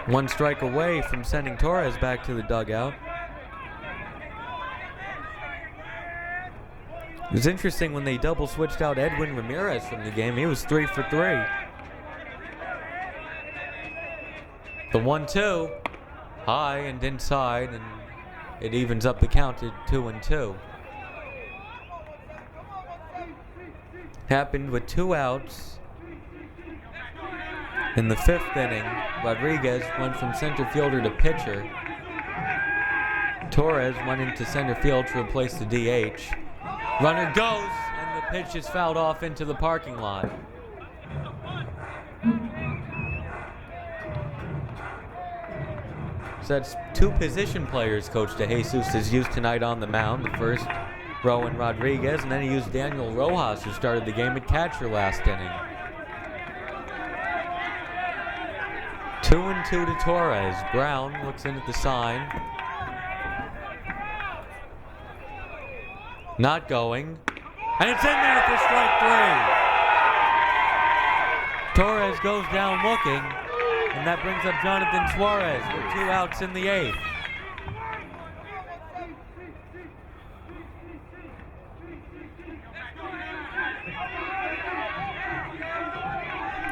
miss. 1 strike away from sending Torres back to the dugout. It was interesting when they double switched out Edwin Ramirez from the game. He was 3 for 3. The 1-2. High and inside, and it evens up the count at 2-2. Happened with 2 outs. In the 5th inning, Rodriguez went from center fielder to pitcher. Torres went into center field to replace the DH. Runner goes, and the pitch is fouled off into the parking lot. So that's 2 position players Coach DeJesus has used tonight on the mound. The first, Rowan Rodriguez, and then he used Daniel Rojas, who started the game at catcher last inning. 2-2 to Torres. Brown looks in at the sign. Not going. And it's in there for strike 3. Torres goes down looking. And that brings up Jonathan Suarez with 2 outs in the 8th.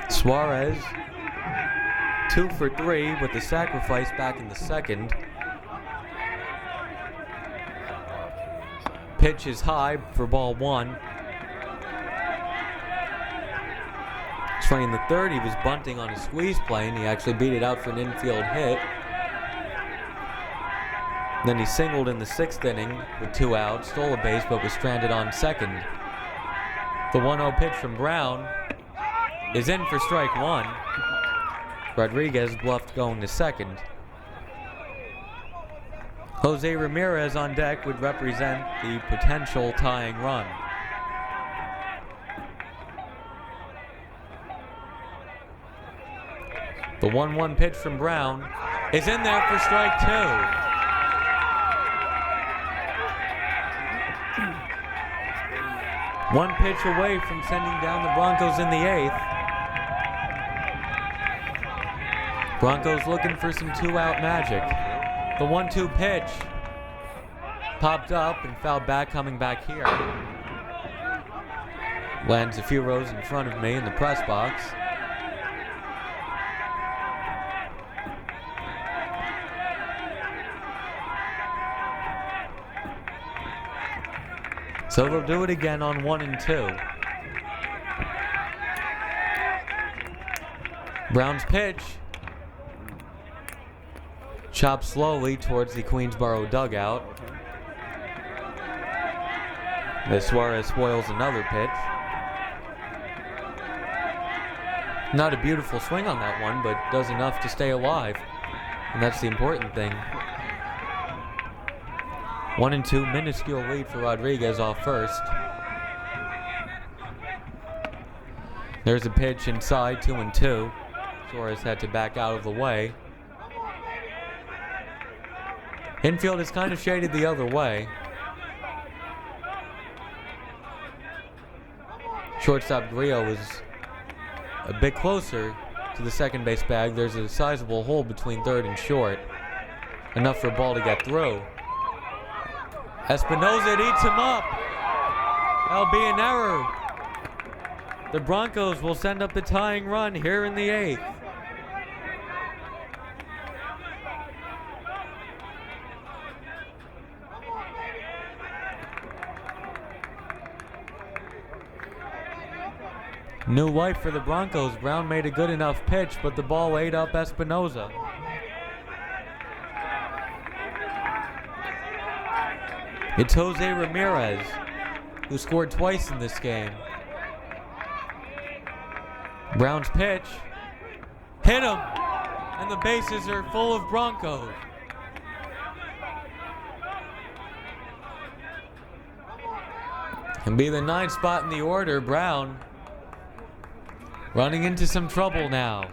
Suarez, 2 for 3 with the sacrifice back in the 2nd. Pitch is high for ball 1. It's funny, in the 3rd he was bunting on a squeeze play and he actually beat it out for an infield hit. Then he singled in the 6th inning with 2 outs, stole a base but was stranded on 2nd. The 1-0 pitch from Brown is in for strike 1. Rodriguez bluffed going to 2nd. Jose Ramirez on deck would represent the potential tying run. The 1-1 pitch from Brown is in there for strike 2. One pitch away from sending down the Broncos in the 8th. Broncos looking for some 2-out magic. The 1-2 pitch popped up and fouled back, coming back here. Lands a few rows in front of me in the press box. So they'll do it again on 1 and 2. Brown's pitch chopped slowly towards the Queensboro dugout. As Suarez spoils another pitch. Not a beautiful swing on that one, but does enough to stay alive. And that's the important thing. 1 and 2, minuscule lead for Rodriguez off first. There's a pitch inside, 2 and 2. Suarez had to back out of the way. Infield is kind of shaded the other way. Shortstop Grillo is a bit closer to the second base bag. There's a sizable hole between 3rd and short. Enough for a ball to get through. Espinosa eats him up. That'll be an error. The Broncos will send up the tying run here in the 8th. New life for the Broncos. Brown made a good enough pitch, but the ball ate up Espinosa. It's Jose Ramirez, who scored twice in this game. Brown's pitch hit him, and the bases are full of Broncos. And be the 9th spot in the order, Brown running into some trouble now.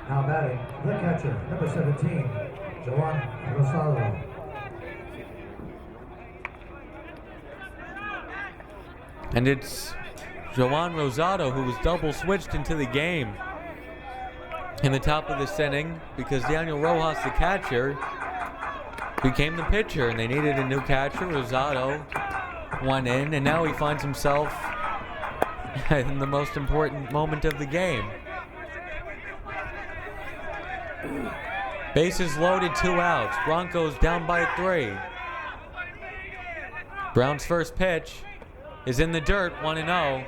Now batting, the catcher, number 17, Joan Rosado. And it's Joan Rosado who was double switched into the game in the top of this inning because Daniel Rojas, the catcher, became the pitcher, and they needed a new catcher. Rosado went in, and now he finds himself in the most important moment of the game. Bases loaded, 2 outs. Broncos down by 3. Brown's first pitch is in the dirt, 1-0.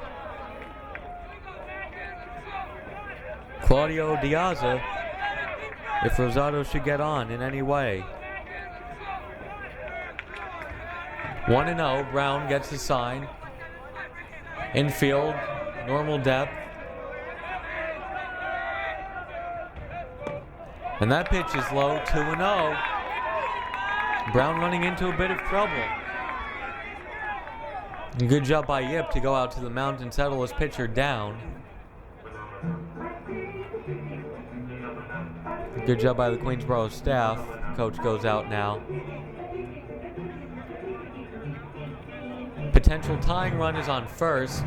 Claudio Diaza, if Rosado should get on in any way. 1-0, Brown gets the sign. Infield, normal depth. And that pitch is low, 2-0. Brown running into a bit of trouble. Good job by Yip to go out to the mound and settle his pitcher down. Good job by the Queensboro staff. Coach goes out now. Potential tying run is on first.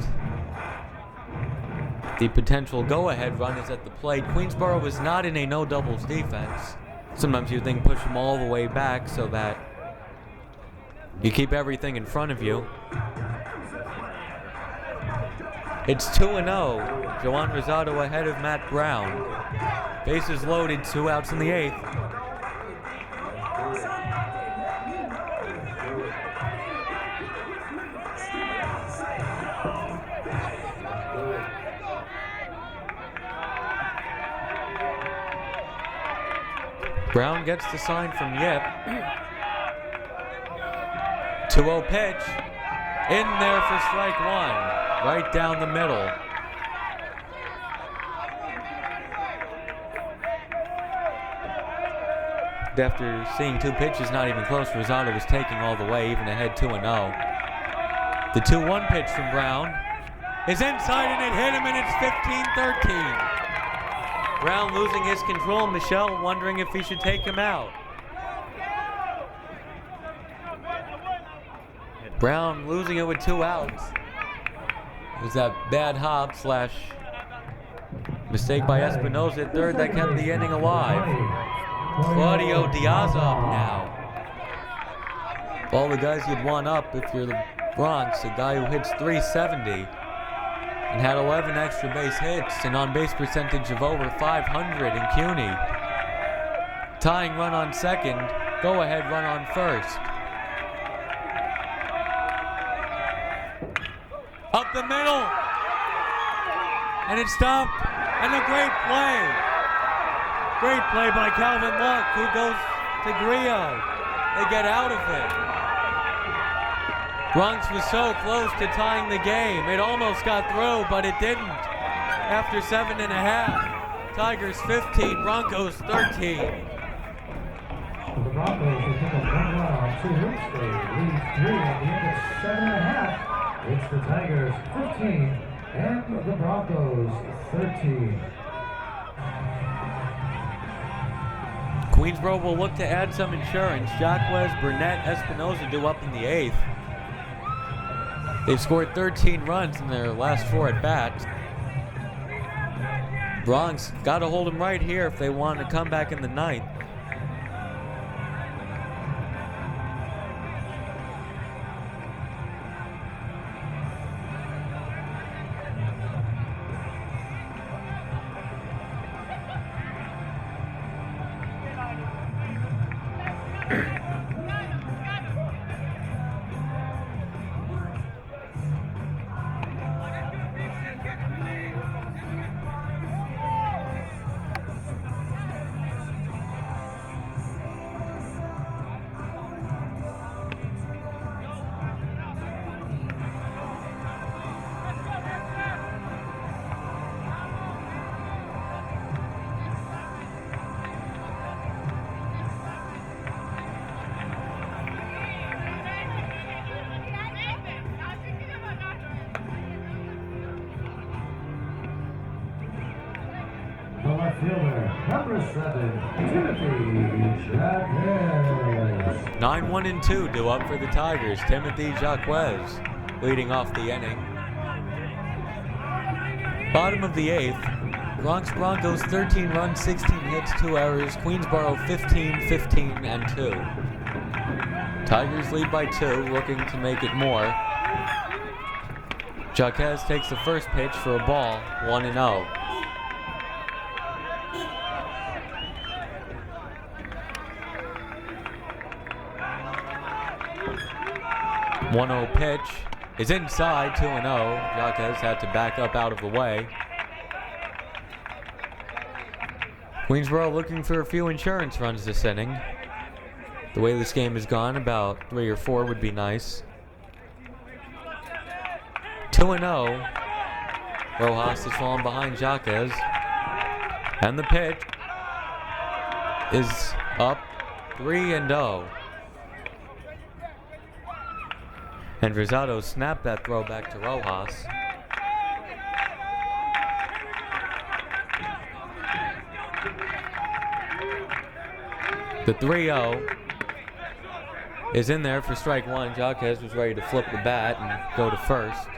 The potential go-ahead run is at the plate. Queensboro is not in a no-doubles defense. Sometimes you think push them all the way back so that you keep everything in front of you. It's 2-0. Joan Rosado ahead of Matt Brown. Bases loaded, 2 outs in the 8th. Brown gets the sign from Yip. 2-0 pitch. In there for strike 1. Right down the middle. After seeing 2 pitches not even close, Rosado was taking all the way, even ahead 2-0. The 2-1 pitch from Brown is inside and it hit him, and it's 15-13. Brown losing his control. Michelle wondering if he should take him out. Brown losing it with 2 outs. It was that bad hop slash mistake by Espinosa at third that kept the inning alive. Claudio Diaz up now. All the guys you'd want up if you're the Bronx, a guy who hits .370 and had 11 extra base hits, an on-base percentage of over 500 in CUNY. Tying run on second, go-ahead run on first. Up the middle, and it's stopped, and a great play. Great play by Calvin Luck, who goes to Grillo. They get out of it. Bronx was so close to tying the game. It almost got through, but it didn't. After 7.5, Tigers 15, Broncos 13. The Broncos will pick up 1 run on 2 hits. They lead 3 at the end of 7.5. It's the Tigers 15 and the Broncos 13. Queensboro will look to add some insurance. Jacquez, Burnett, Espinosa due up in the 8th. They've scored 13 runs in their last 4 at-bats. Bronx got to hold them right here if they want to come back in the 9th. Fielder, number 7, Timothy Jacquez. 9-1-2 due up for the Tigers. Timothy Jacquez leading off the inning. Bottom of the 8th. Bronx Broncos 13 runs, 16 hits, 2 errors. Queensboro 15, 15, and 2. Tigers lead by 2, looking to make it more. Jacquez takes the first pitch for a ball, 1-0. 1-0 pitch is inside, 2-0. Jacquez had to back up out of the way. Queensboro looking for a few insurance runs this inning. The way this game has gone, about 3 or 4 would be nice. 2-0. Rojas is falling behind Jacquez. And the pitch is up, 3-0. And Rosado snapped that throw back to Rojas. The 3-0 is in there for strike one. Jaquez was ready to flip the bat and go to first.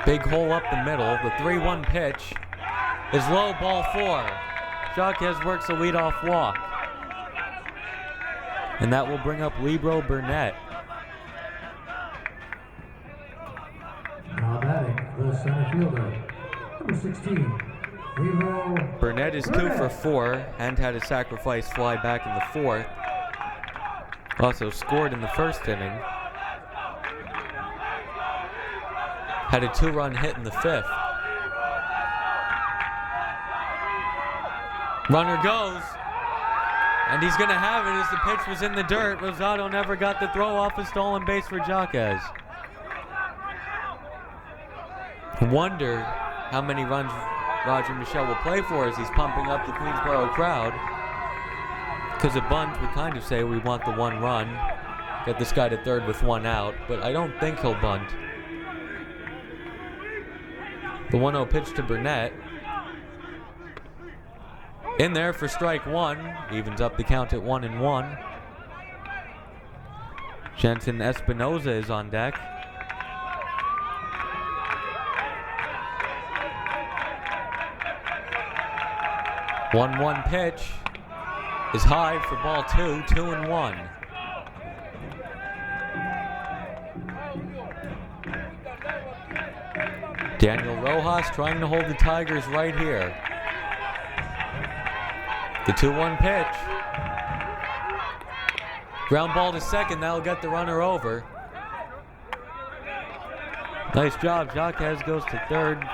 Big hole up the middle. The 3-1 pitch is low, ball 4. Jaquez works a leadoff walk. And that will bring up Libro Burnett. Now batting, the center fielder, number 16, Libro Burnett is 2 for 4 and had a sacrifice fly back in the 4th. Also scored in the first inning. Had a 2-run hit in the 5th. Runner goes, and he's going to have it as the pitch was in the dirt. Rosado never got the throw off a stolen base for Jaquez. Wonder how many runs Roger Michel will play for as he's pumping up the Queensboro crowd. Because a bunt would kind of say we want the 1 run, get this guy to third with 1 out, but I don't think he'll bunt. The 1-0 pitch to Burnett. In there for strike 1. Evens up the count at 1-1. Jensen Espinoza is on deck. The 1-1 pitch is high for ball 2, 2-1. Daniel Rojas trying to hold the Tigers right here. The 2-1 pitch. Ground ball to second, that'll get the runner over. Nice job, Jaquez goes to third.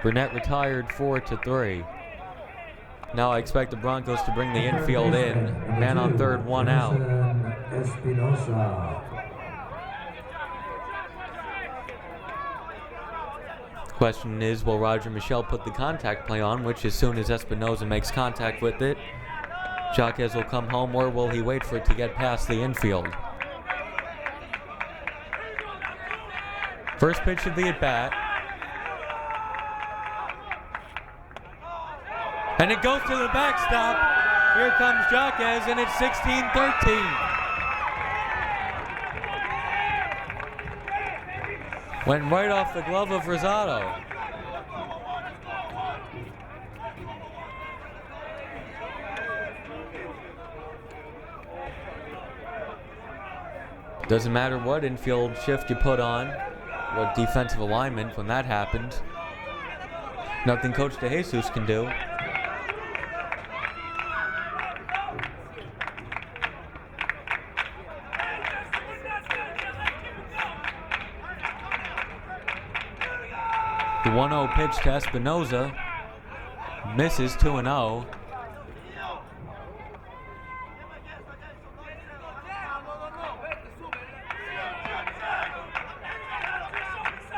Burnett retired 4-3. Now I expect the Broncos to bring the infield in. Man on third, 1 out. Espinosa. Question is, will Roger Michel put the contact play on, which as soon as Espinosa makes contact with it, Jaquez will come home, or will he wait for it to get past the infield? First pitch of the at-bat. And it goes to the backstop. Here comes Jaquez, and it's 16-13. Went right off the glove of Rosado. Doesn't matter what infield shift you put on, what defensive alignment when that happened. Nothing Coach DeJesus can do. The 1-0 pitch to Espinosa misses 2-0.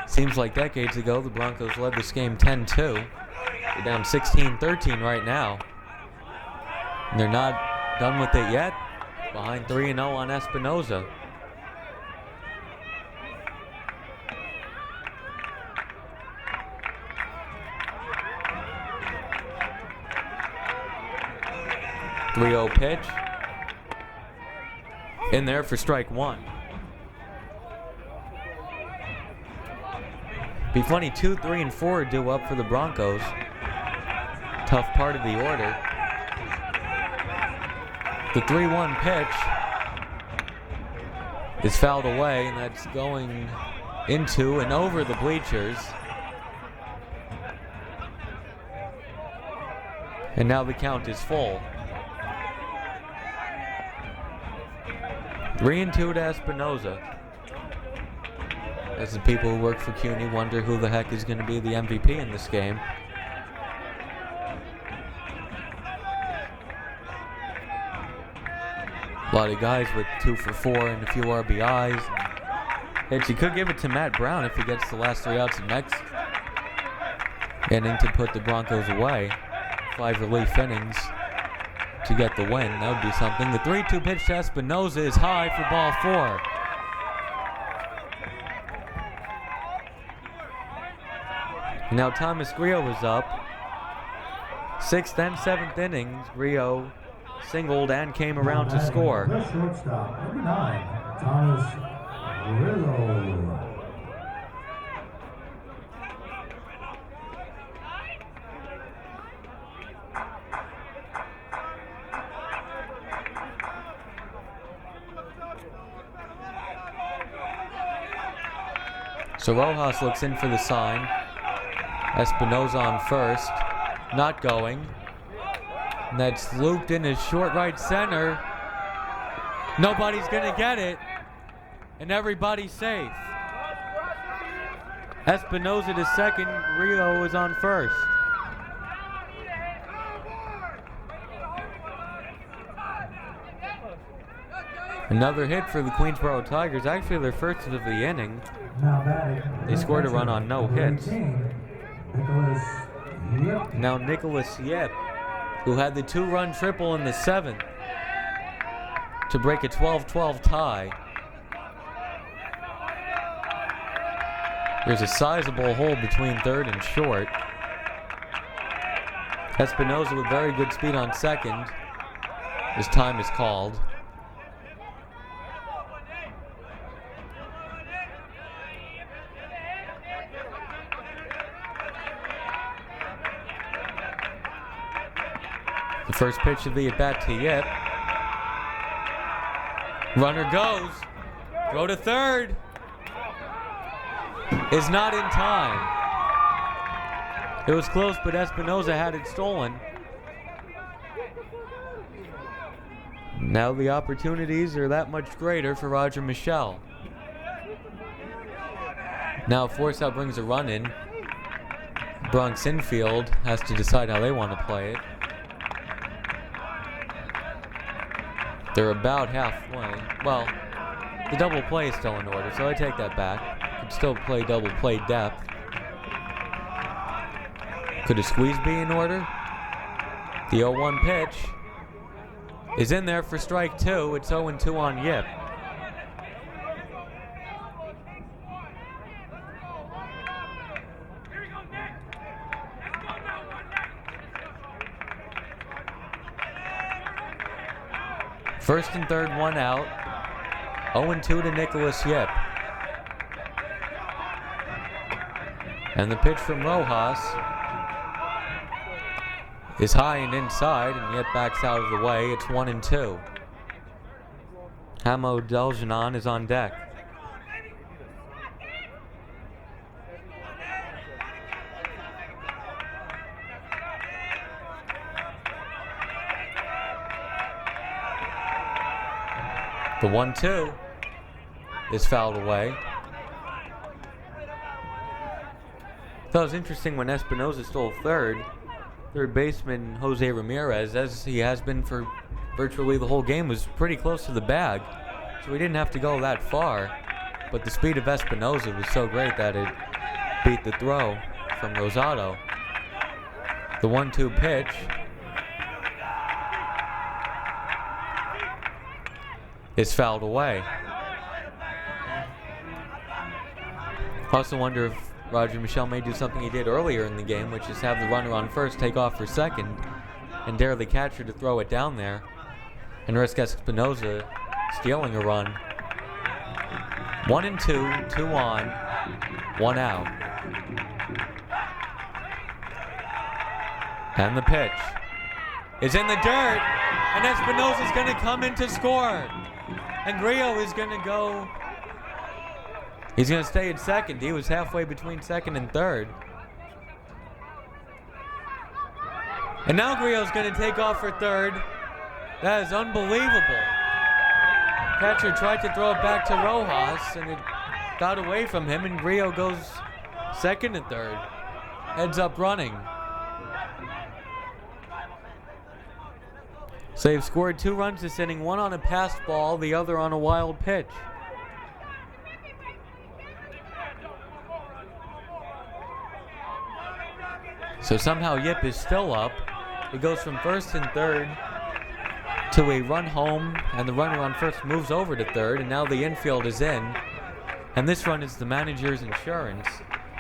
Seems like decades ago the Broncos led this game 10-2. They're down 16-13 right now. And they're not done with it yet. Behind 3-0 on Espinosa. The 3-0 pitch. In there for strike 1. Be funny, 2, 3, and 4 are due up for the Broncos. Tough part of the order. The 3-1 pitch is fouled away, and that's going into and over the bleachers. And now the count is full. 3-2 to Espinosa. As the people who work for CUNY wonder who the heck is going to be the MVP in this game. A lot of guys with 2 for 4 and a few RBIs. And you could give it to Matt Brown if he gets the last 3 outs in next inning to put the Broncos away. 5 relief innings. to get the win. That would be something. The 3-2 pitch to Espinoza is high for ball 4. Now Thomas Grillo is up. 6th and 7th innings, Grillo singled and came around to score. The shortstop, number 9, Thomas Grillo. So Rojas looks in for the sign. Espinoza on first. Not going. And that's looped in his short right center. Nobody's going to get it. And everybody's safe. Espinoza to second. Grillo is on first. Another hit for the Queensboro Tigers. Actually, their first of the inning. They scored a run on no hits. Now Nicholas Yip, who had the 2-run triple in the 7th to break a 12-12 tie. There's a sizable hole between third and short. Espinoza with very good speed on second. His time is called. The first pitch of the at-bat to Yip. Runner goes. Throw to third. Is not in time. It was close, but Espinoza had it stolen. Now the opportunities are that much greater for Roger Michel. Now Forsythe brings a run in. Bronx infield has to decide how they want to play it. They're about halfway. Well, the double play is still in order, so I take that back. Could still play double play depth. Could a squeeze be in order? The 0-1 pitch is in there for strike 2. It's 0-2 on Yip. First and third, 1 out. 0-2 to Nicholas Yip. And the pitch from Rojas is high and inside, and Yip backs out of the way. It's 1-2. Hamo Deljanon is on deck. The 1-2 is fouled away. That was interesting when Espinoza stole third. Third baseman Jose Ramirez, as he has been for virtually the whole game, was pretty close to the bag. So he didn't have to go that far. But the speed of Espinoza was so great that it beat the throw from Rosado. The 1-2 pitch is fouled away. Also wonder if Roger Michel may do something he did earlier in the game, which is have the runner on first take off for second and dare the catcher to throw it down there and risk Espinoza stealing a run. 1-2, 2 on, 1 out. And the pitch is in the dirt, and Espinoza's going to come in to score. And Grillo is going to go. He's going to stay at second. He was halfway between second and third. And now Grillo's going to take off for third. That is unbelievable. Catcher tried to throw it back to Rojas, and it got away from him, and Grillo goes second and third. Heads up running. So they've scored 2 runs this inning, one on a passed ball, the other on a wild pitch. So somehow Yip is still up. He goes from first and third to a run home, and the runner on first moves over to third, and now the infield is in. And this run is the manager's insurance,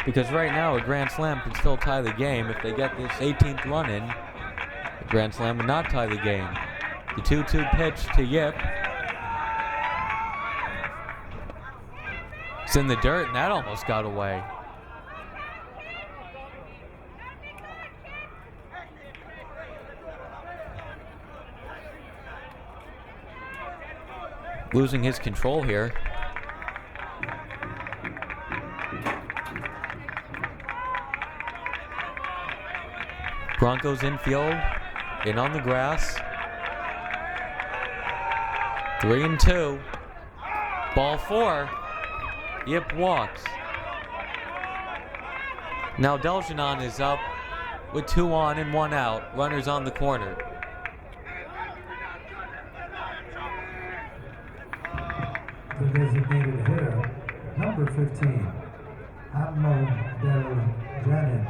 because right now a grand slam can still tie the game. If they get this 18th run in, the grand slam would not tie the game. The 2-2 pitch to Yip. It's in the dirt, and that almost got away. Losing his control here. Broncos infield, in on the grass. 3-2. Ball 4. Yip walks. Now Deljenon is up with 2 on and 1 out. Runners on the corner. The designated hitter, number 15, Ammo Del Janin.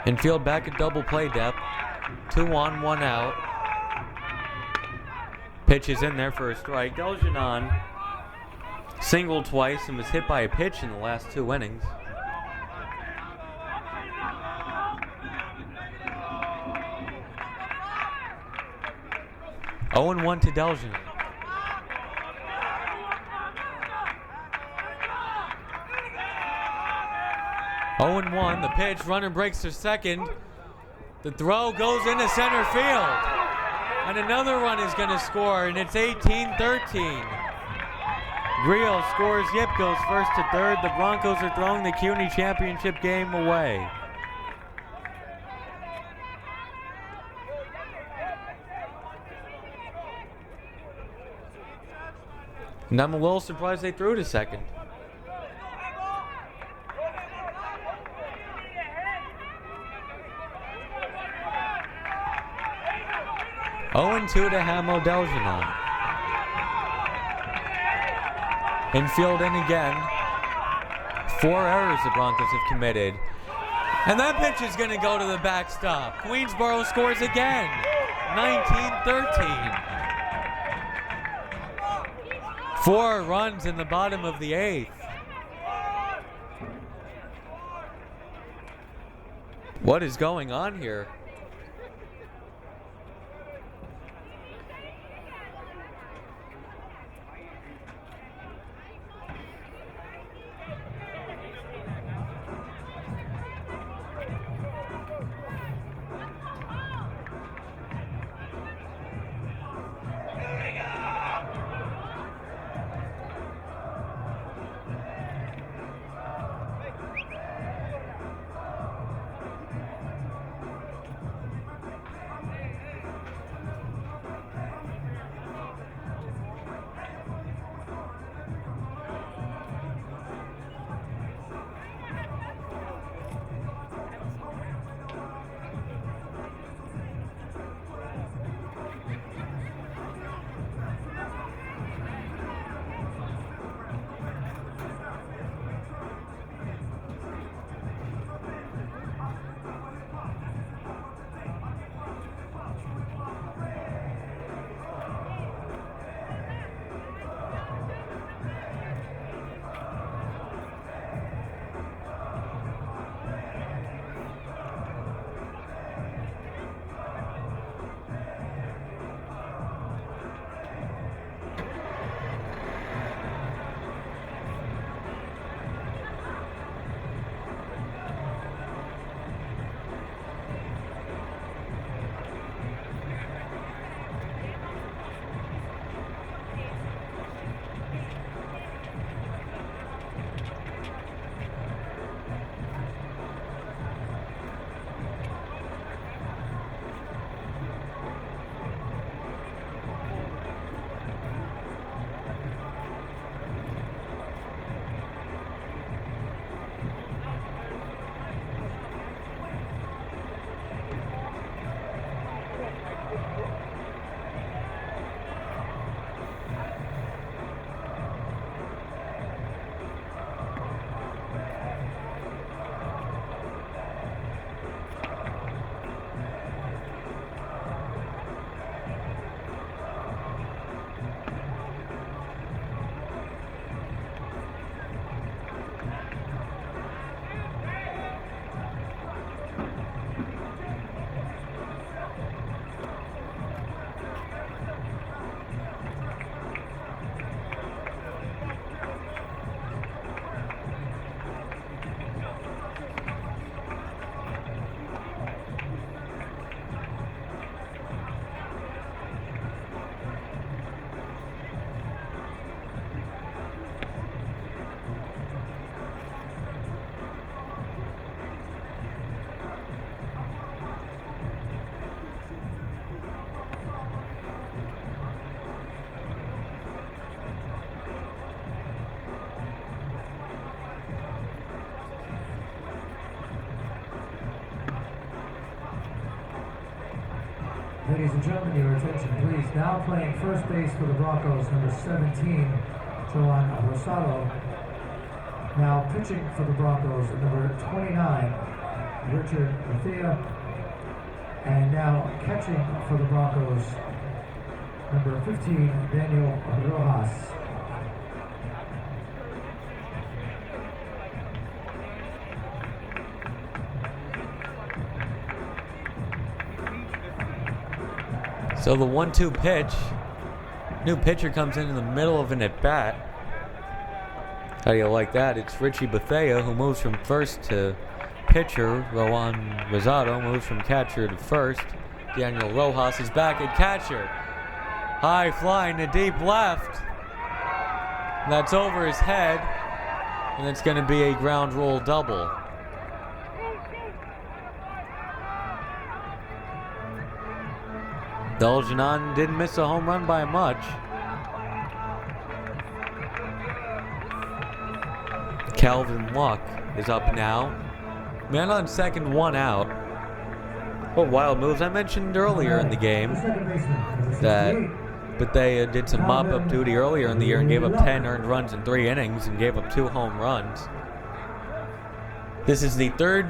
Infield back at double play depth. 2 on, 1 out. Pitch is in there for a strike. Deljenon singled twice and was hit by a pitch in the last 2 innings. Oh and 1 to Deljenon. Oh and 1, the pitch, runner breaks to second. The throw goes into center field. And another run is going to score, and it's 18-13. Griot scores, Yip goes first to third. The Broncos are throwing the CUNY championship game away. And I'm a little surprised they threw to second. Oh and 2 to Hamo Deljenon. Infield in again. 4 errors the Broncos have committed. And that pitch is going to go to the backstop. Queensboro scores again. 19-13. 4 runs in the bottom of the 8th. What is going on here? ladies and gentlemen, your attention please. Now playing first base for the Broncos, number 17, Joan Rosado. Now pitching for the Broncos, number 29, Richard Bethea. And now catching for the Broncos, number 15, Daniel Rojas. So the 1-2 pitch. New pitcher comes in the middle of an at-bat. How do you like that? It's Richie Bethea who moves from first to pitcher. Rowan Rosado moves from catcher to first. Daniel Rojas is back at catcher. High flying to deep left. That's over his head. And it's going to be a ground rule double. Deljanon didn't miss a home run by much. Calvin Luck is up now. Man on second, one out. What wild moves. I mentioned earlier in the game that Bethea did some mop-up duty earlier in the year and gave up 10 earned runs in 3 innings and gave up 2 home runs. This is the third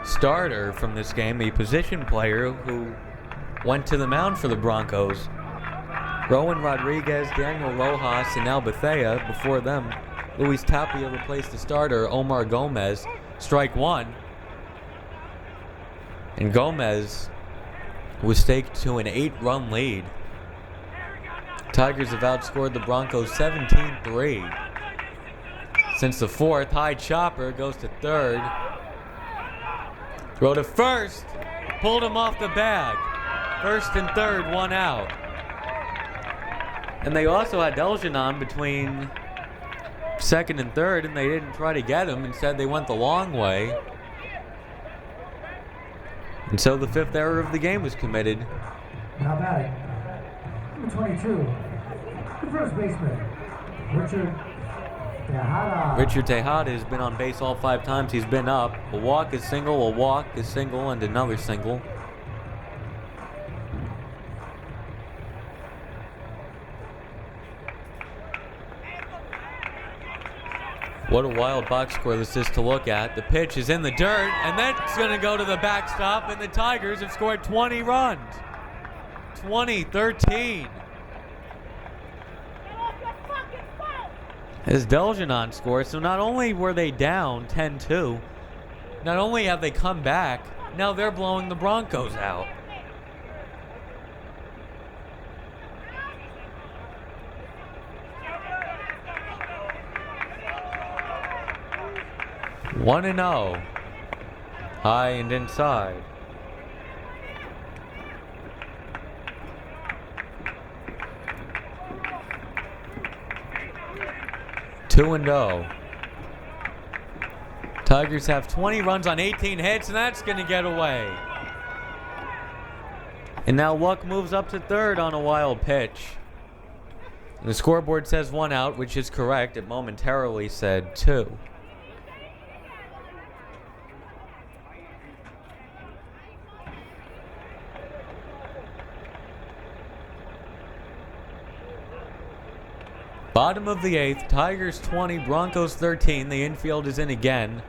starter from this game, a position player who went to the mound for the Broncos. Rowan Rodriguez, Daniel Rojas, and now Bethea. Before them, Luis Tapia replaced the starter, Omar Gomez. Strike one. And Gomez was staked to an 8-run lead. Tigers have outscored the Broncos 17-3. Since the fourth, high chopper goes to third. Throw to first. Pulled him off the bag. First and third, one out. And they also had Deljanon between second and third, and they didn't try to get him. Instead, they went the long way. And so the 5th error of the game was committed. Now batting, number 22, the first baseman, Richard Tejada. Richard Tejada has been on base all 5 times he's been up. A walk, a single, a walk, a single, and another single. What a wild box score this is to look at. The pitch is in the dirt, and that's going to go to the backstop, and the Tigers have scored 20 runs. 20-13. As Deljanon scores, so not only were they down 10-2, not only have they come back, now they're blowing the Broncos out. One and 0, high and inside. Two and 0. Tigers have 20 runs on 18 hits, and that's going to get away. And now Luck moves up to third on a wild pitch. And the scoreboard says 1 out, which is correct. It momentarily said 2. Bottom of the 8th, Tigers 20, Broncos 13. The infield is in again.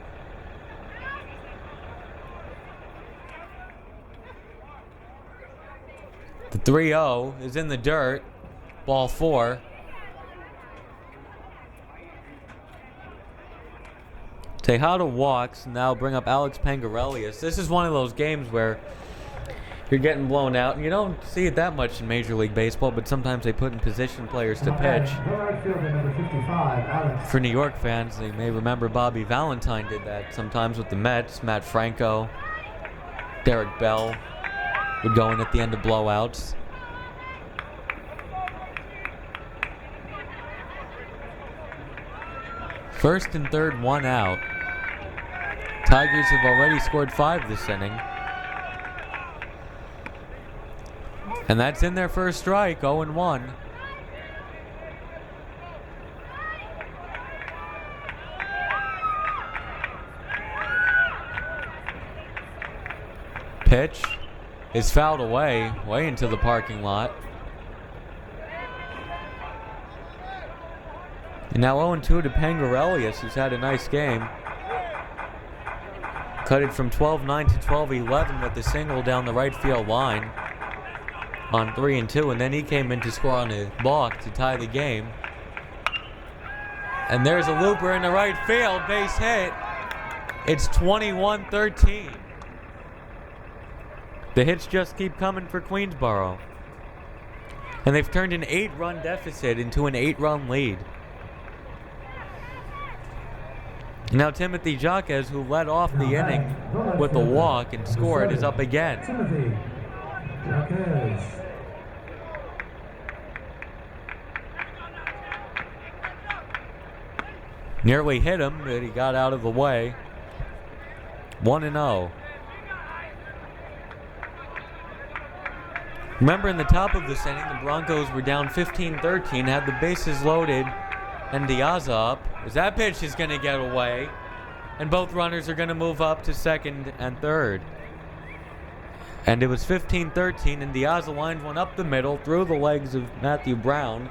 The 3-0 is in the dirt. Ball 4. Tejada walks. Now bring up Alex Pangarelius. This is one of those games where you're getting blown out, and you don't see it that much in Major League Baseball, but sometimes they put in position players to pitch. For New York fans, they may remember Bobby Valentine did that sometimes with the Mets. Matt Franco, Derek Bell would go in at the end of blowouts. First and third, 1 out. Tigers have already scored 5 this inning. And that's in their first strike, 0-1. Pitch. is fouled away, way into the parking lot. And now 0-2 to Pangarelius, who's had a nice game. Cut it from 12-9 to 12-11 with a single down the right field line on 3-2, and then he came in to score on a balk to tie the game. And there's a looper in the right field, base hit. It's 21-13. The hits just keep coming for Queensboro. And they've turned an 8-run deficit into an 8-run lead. Now Timothy Jacques, who led off the inning with a walk and scored, is up again. Timothy Jacques. Nearly hit him, but he got out of the way. 1-0. Remember, in the top of this inning, the Broncos were down 15-13, had the bases loaded, and Diaz up. As that pitch is going to get away, and both runners are going to move up to second and third. And it was 15-13, and Diaz lined one up the middle through the legs of Matthew Brown,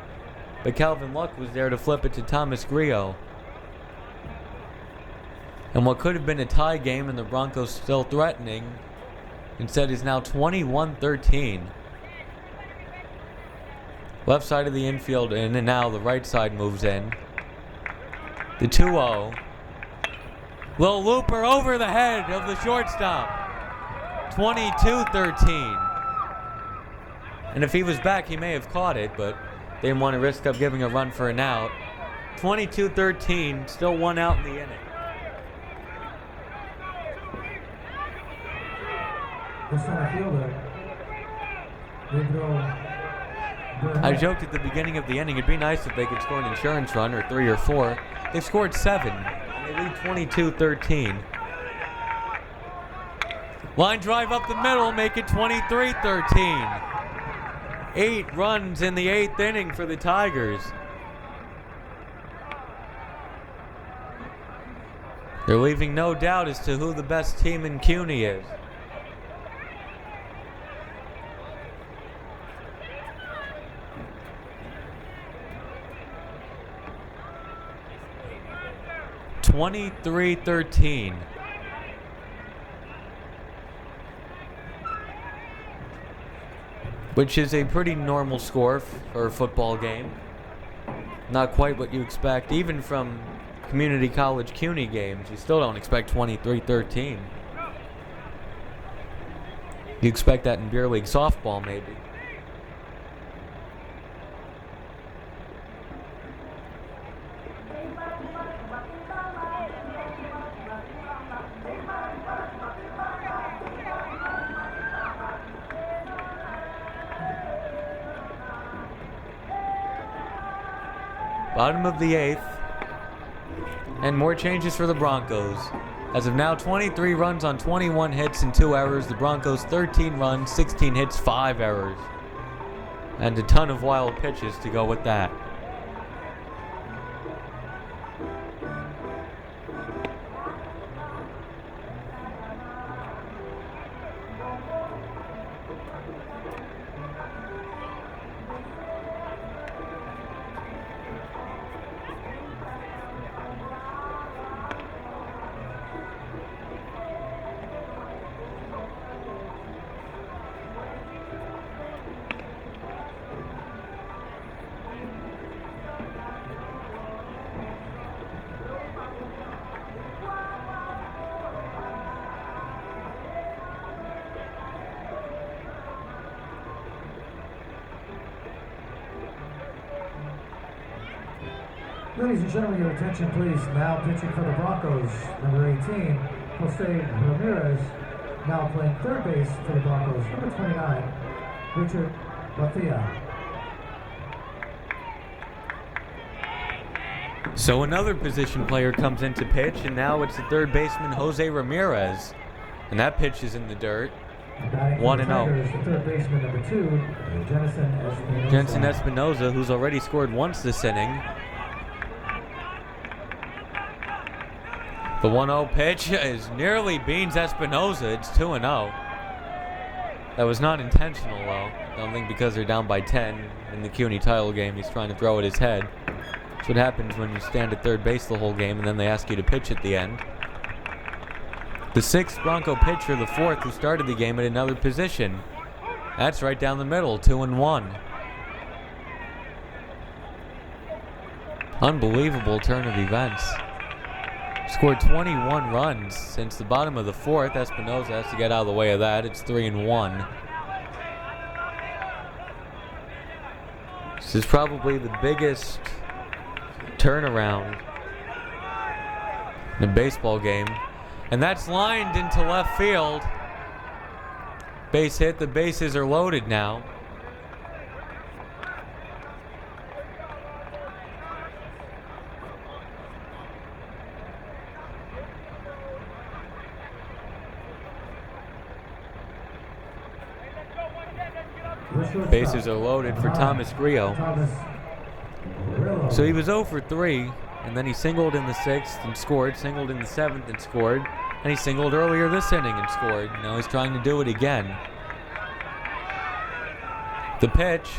but Calvin Luck was there to flip it to Thomas Grillo. And what could have been a tie game and the Broncos still threatening, instead is now 21-13. Left side of the infield in, and now the right side moves in. The 2-0. Little looper over the head of the shortstop. 22-13. And if he was back, he may have caught it, but they didn't want to risk up giving a run for an out. 22-13, still one out in the inning. The center fielder, I joked at the beginning of the inning, it'd be nice if they could score an insurance run, or 3 or 4. They've scored 7. They lead 22-13. Line drive up the middle, make it 23-13. 8 runs in the 8th inning for the Tigers. They're leaving no doubt as to who the best team in CUNY is. (23-13). Which is a pretty normal score for a football game. Not quite what you expect, even from community college CUNY games. You still don't expect 23-13. You expect that in beer league softball, maybe. Bottom of the 8th, and more changes for the Broncos. As of now, 23 runs on 21 hits and 2 errors. The Broncos 13 runs, 16 hits, 5 errors. And a ton of wild pitches to go with that. Ladies and gentlemen, your attention please. Now pitching for the Broncos, number 18, Jose Ramirez. Now playing third base for the Broncos, number 29, Richard Bethia. So another position player comes in to pitch, and now it's the third baseman Jose Ramirez. And that pitch is in the dirt. 1-0. The third baseman, number 2, Jensen Espinoza, who's already scored once this inning. The 1-0 pitch is nearly beans Espinoza. It's 2-0. That was not intentional, though. I don't think because they're down by 10 in the CUNY title game, he's trying to throw at his head. That's what happens when you stand at third base the whole game and then they ask you to pitch at the end. The sixth Bronco pitcher, the fourth, who started the game at another position. That's right down the middle, 2-1. Unbelievable turn of events. Scored 21 runs since the bottom of the fourth. Espinosa has to get out of the way of that. It's 3-1. This is probably the biggest turnaround in a baseball game. And that's lined into left field. Base hit. The bases are loaded now. Bases are loaded for Thomas Grillo. So he was 0 for 3, and then he singled in the 6th and scored, singled in the 7th and scored, and he singled earlier this inning and scored. Now he's trying to do it again. The pitch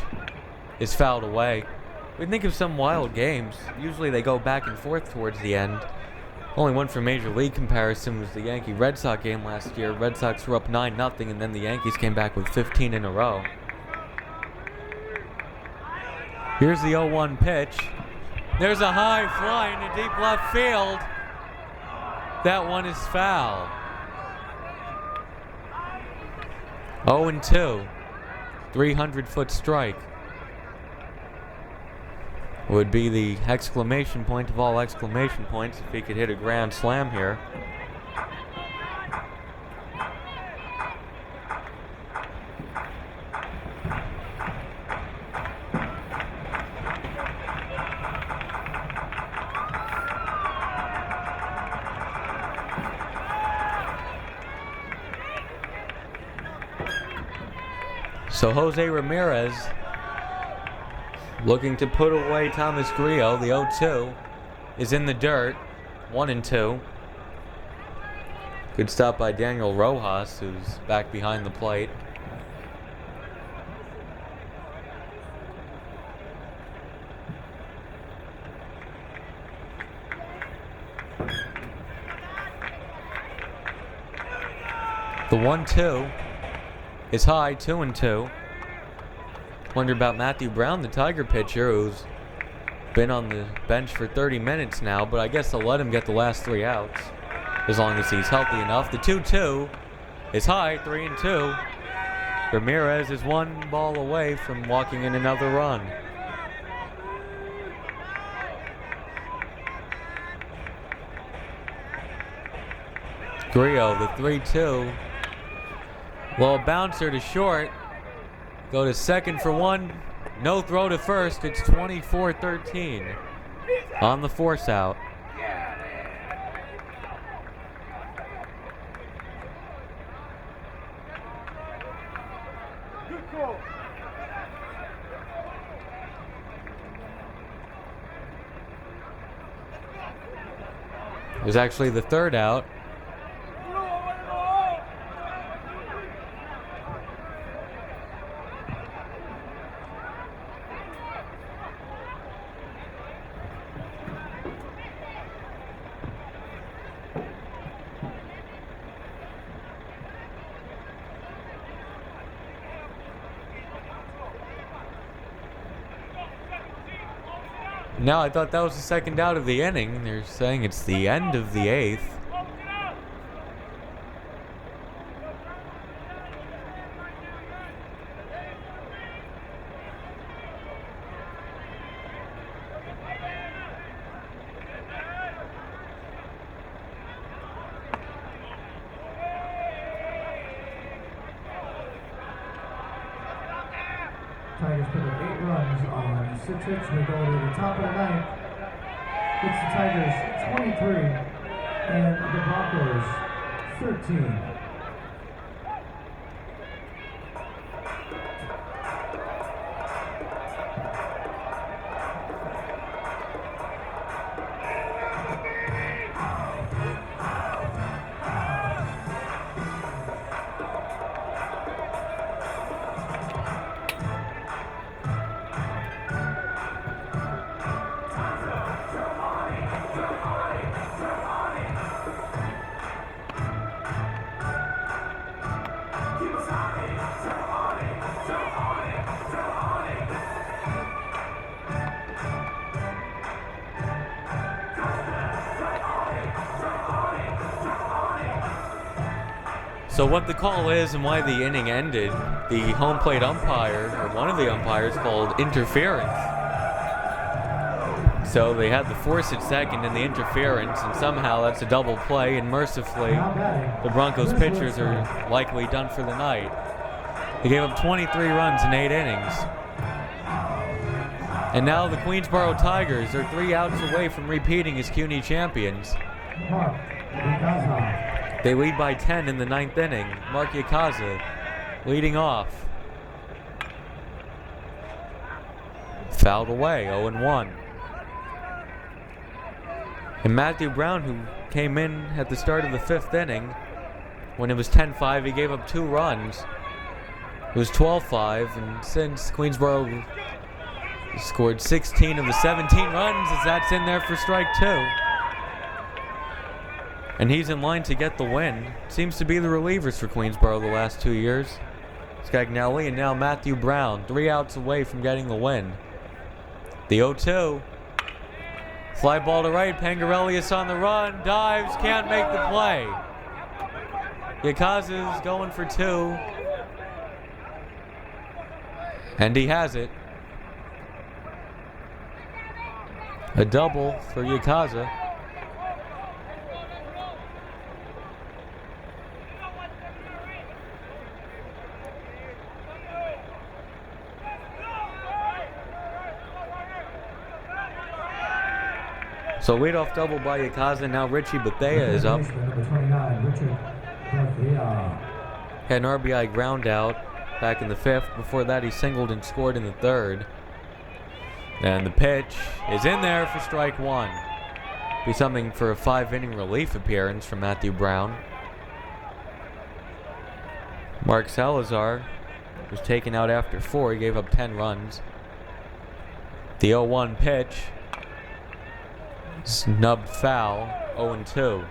is fouled away. We think of some wild games. Usually they go back and forth towards the end. Only one for Major League comparison was the Yankee-Red Sox game last year. Red Sox were up 9-0, and then the Yankees came back with 15 in a row. Here's the 0-1 pitch. There's a high fly into deep left field. That one is foul. 0-2. 300-foot strike. Would be the exclamation point of all exclamation points if he could hit a grand slam here. So Jose Ramirez looking to put away Thomas Grillo. The 0-2 is in the dirt. 1-2. Good stop by Daniel Rojas, who's back behind the plate. The 1-2 is high, 2-2. Wonder about Matthew Brown, the Tiger pitcher, who's been on the bench for 30 minutes now, but I guess they'll let him get the last 3 outs as long as he's healthy enough. The 2-2 is high, 3-2. Ramirez is 1 ball away from walking in another run. Grillo, the 3-2. Well, a bouncer to short. Go to second for 1. No throw to first. It's 24-13 on the force out. It was actually the 3rd out. No, I thought that was the 2nd out of the inning. They're saying it's the end of the 8th. Tigers put up 8 runs on 6 hits. We go to the top of the 9th. It's the Tigers 23 and the Broncos 13. So what the call is and why the inning ended, the home plate umpire, or one of the umpires, called interference. So they had the force at second and the interference, and somehow that's a double play, and mercifully, the Broncos pitchers are likely done for the night. They gave up 23 runs in 8 innings. And now the Queensboro Tigers are 3 outs away from repeating as CUNY champions. They lead by 10 in the 9th inning. Mark Yakaza leading off. Fouled away, 0-1. And Matthew Brown, who came in at the start of the 5th inning, when it was 10-5, he gave up 2 runs. It was 12-5, and since Queensboro scored 16 of the 17 runs, as that's in there for strike 2. And he's in line to get the win. Seems to be the relievers for Queensboro the last 2 years. Scagnelli and now Matthew Brown, 3 outs away from getting the win. The 0-2. Fly ball to right, Pangarelius on the run, dives, can't make the play. Yakaza's going for 2. And he has it. A double for Yakaza. So leadoff double by Yakaza. Now Richie Bethea is up. Had an RBI ground out back in the 5th. Before that, he singled and scored in the 3rd. And the pitch is in there for strike 1. Be something for a 5-inning relief appearance from Matthew Brown. Mark Salazar was taken out after 4. He gave up 10 runs. The 0-1 pitch. Snubbed foul, 0-2.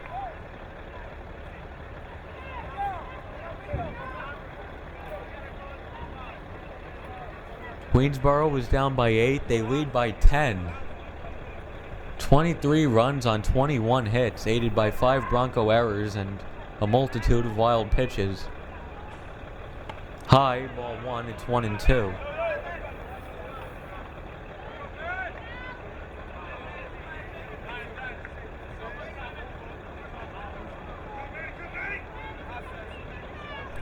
Queensboro was down by 8. They lead by 10. 23 runs on 21 hits, aided by 5 Bronco errors and a multitude of wild pitches. High, ball 1, it's 1-2.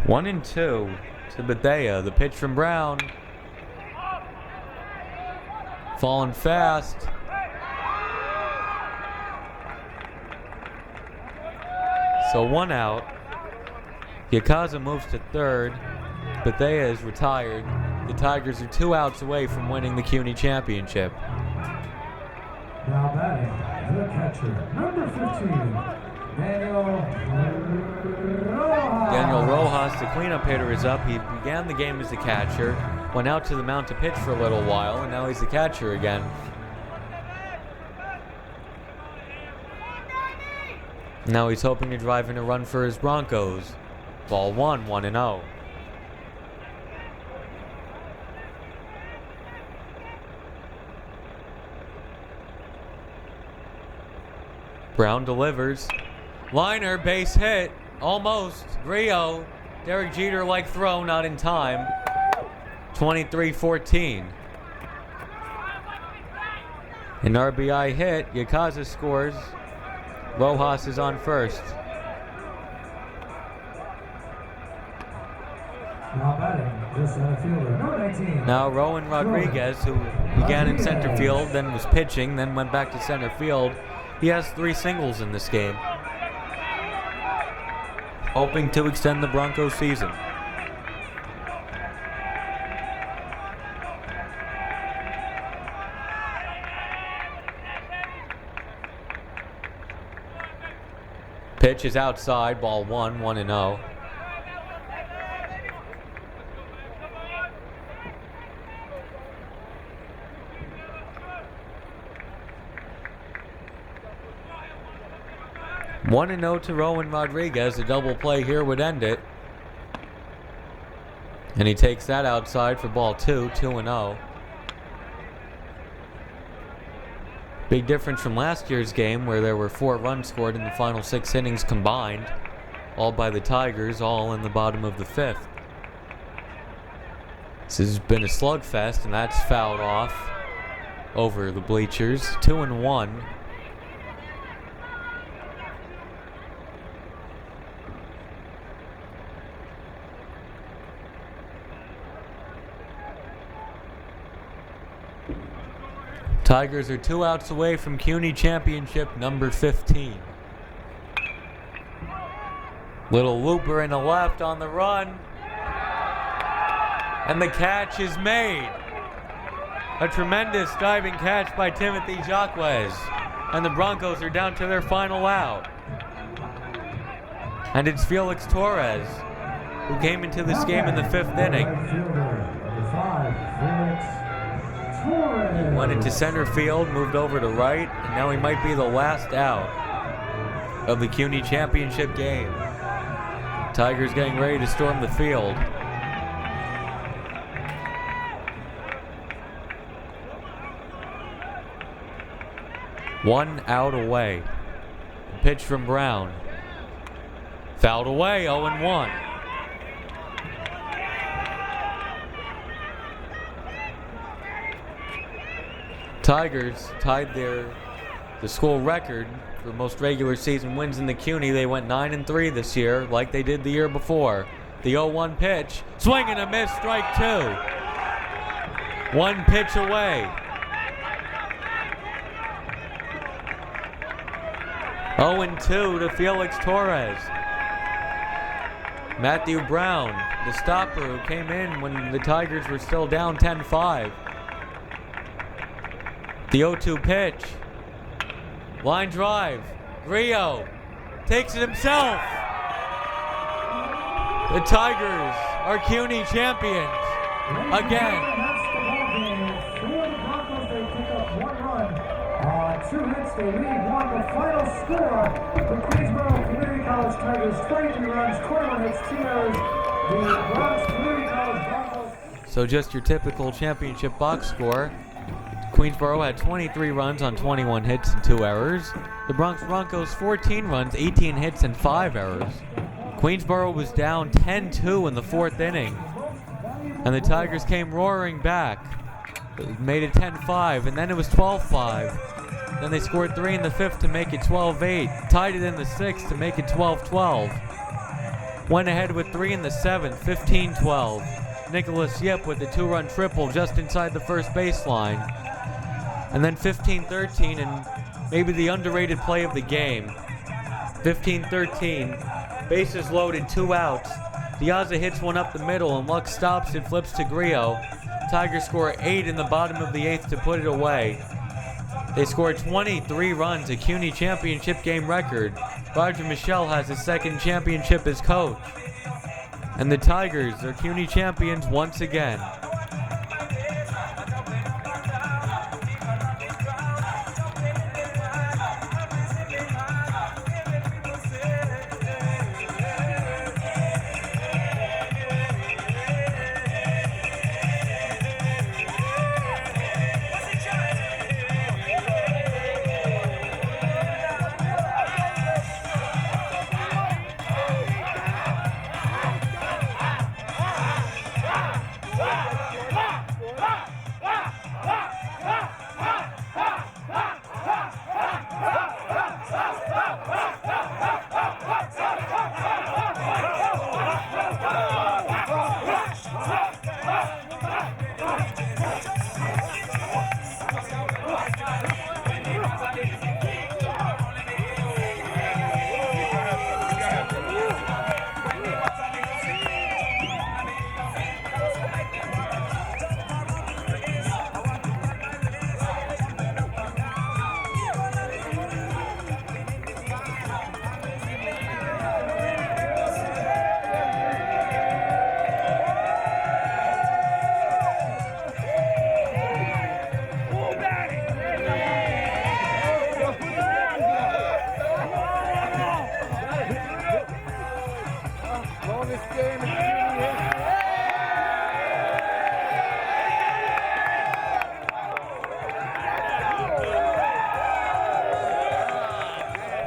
One and 2 to Bethea. The pitch from Brown. Falling fast. So 1 out. Yakaza moves to 3rd. Bethea is retired. The Tigers are 2 outs away from winning the CUNY championship. Now batting, the catcher, number 15, Daniel Rojas, the cleanup hitter, is up. He began the game as a catcher, went out to the mound to pitch for a little while, and now he's the catcher again. Now he's hoping to drive in a run for his Broncos. Ball 1, 1-0. Brown delivers. Liner, base hit. Almost. Grillo. Derek Jeter-like throw, not in time. 23-14. An RBI hit. Yakaza scores. Rojas is on first. Now batting, the center fielder, number 19. Now Rowan Rodriguez, who began in center field, then was pitching, then went back to center field. He has 3 singles in this game, hoping to extend the Broncos season. Pitch is outside, ball 1, 1-0. One and 0 to Rowan Rodriguez. A double play here would end it. And he takes that outside for ball 2, 2-0. Big difference from last year's game where there were 4 runs scored in the final 6 innings combined. all by the Tigers, all in the bottom of the 5th. This has been a slugfest, and that's fouled off over the bleachers. 2-1. Tigers are 2 outs away from CUNY Championship number 15. Little looper in the left on the run. And the catch is made. A tremendous diving catch by Timothy Jacques. And the Broncos are down to their final out. And it's Felix Torres who came into this game in the 5th inning. Went into center field, moved over to right, and now he might be the last out of the CUNY Championship game. Tigers getting ready to storm the field. One out away. Pitch from Brown. Fouled away, 0-1. Tigers tied the school record for most regular season wins in the CUNY. They went 9-3 this year, like they did the year before. The 0-1 pitch, swing and a miss, strike 2. One pitch away. 0-2 to Felix Torres. Matthew Brown, the stopper who came in when the Tigers were still down 10-5. The 0-2 pitch. Line drive. Grillo takes it himself. The Tigers are CUNY champions again. Two hits, they lead 1. The final score, the Queensboro Community College Tigers 23 runs, 21 hits, 2 errors. The Bronx Community College Broncos. So just your typical championship box score. Queensboro had 23 runs on 21 hits and 2 errors. The Bronx Broncos 14 runs, 18 hits and 5 errors. Queensboro was down 10-2 in the 4th inning, and the Tigers came roaring back. Made it 10-5, and then it was 12-5. Then they scored 3 in the 5th to make it 12-8. Tied it in the 6th to make it 12-12. Went ahead with 3 in the 7th, 15-12. Nicholas Yip with the 2-run triple just inside the first baseline. And then 15-13, and maybe the underrated play of the game. 15-13, bases loaded, 2 outs. Diaza hits one up the middle, and Luck stops it, flips to Grillo. Tigers score 8 in the bottom of the 8th to put it away. They scored 23 runs, a CUNY championship game record. Roger Michelle has his 2nd championship as coach. And the Tigers are CUNY champions once again.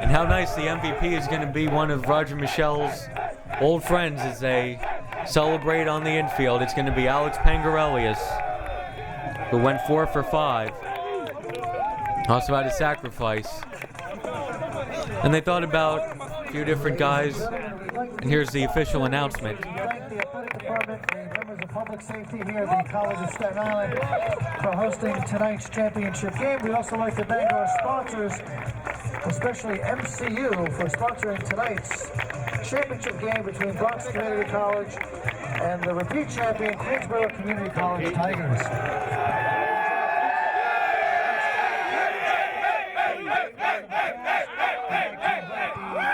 And how nice the MVP is going to be one of Roger Michel's old friends as they celebrate on the infield. It's going to be Alex Pangarelius, who went 4 for 5. Also had a sacrifice. And they thought about a few different guys. And here's the official announcement. Thank the athletic department, the members of public safety here at the College of Staten Island for hosting tonight's championship game. We'd also like to thank our sponsors, especially MCU, for sponsoring tonight's championship game between Bronx Community College and the repeat champion Queensborough Community College Tigers.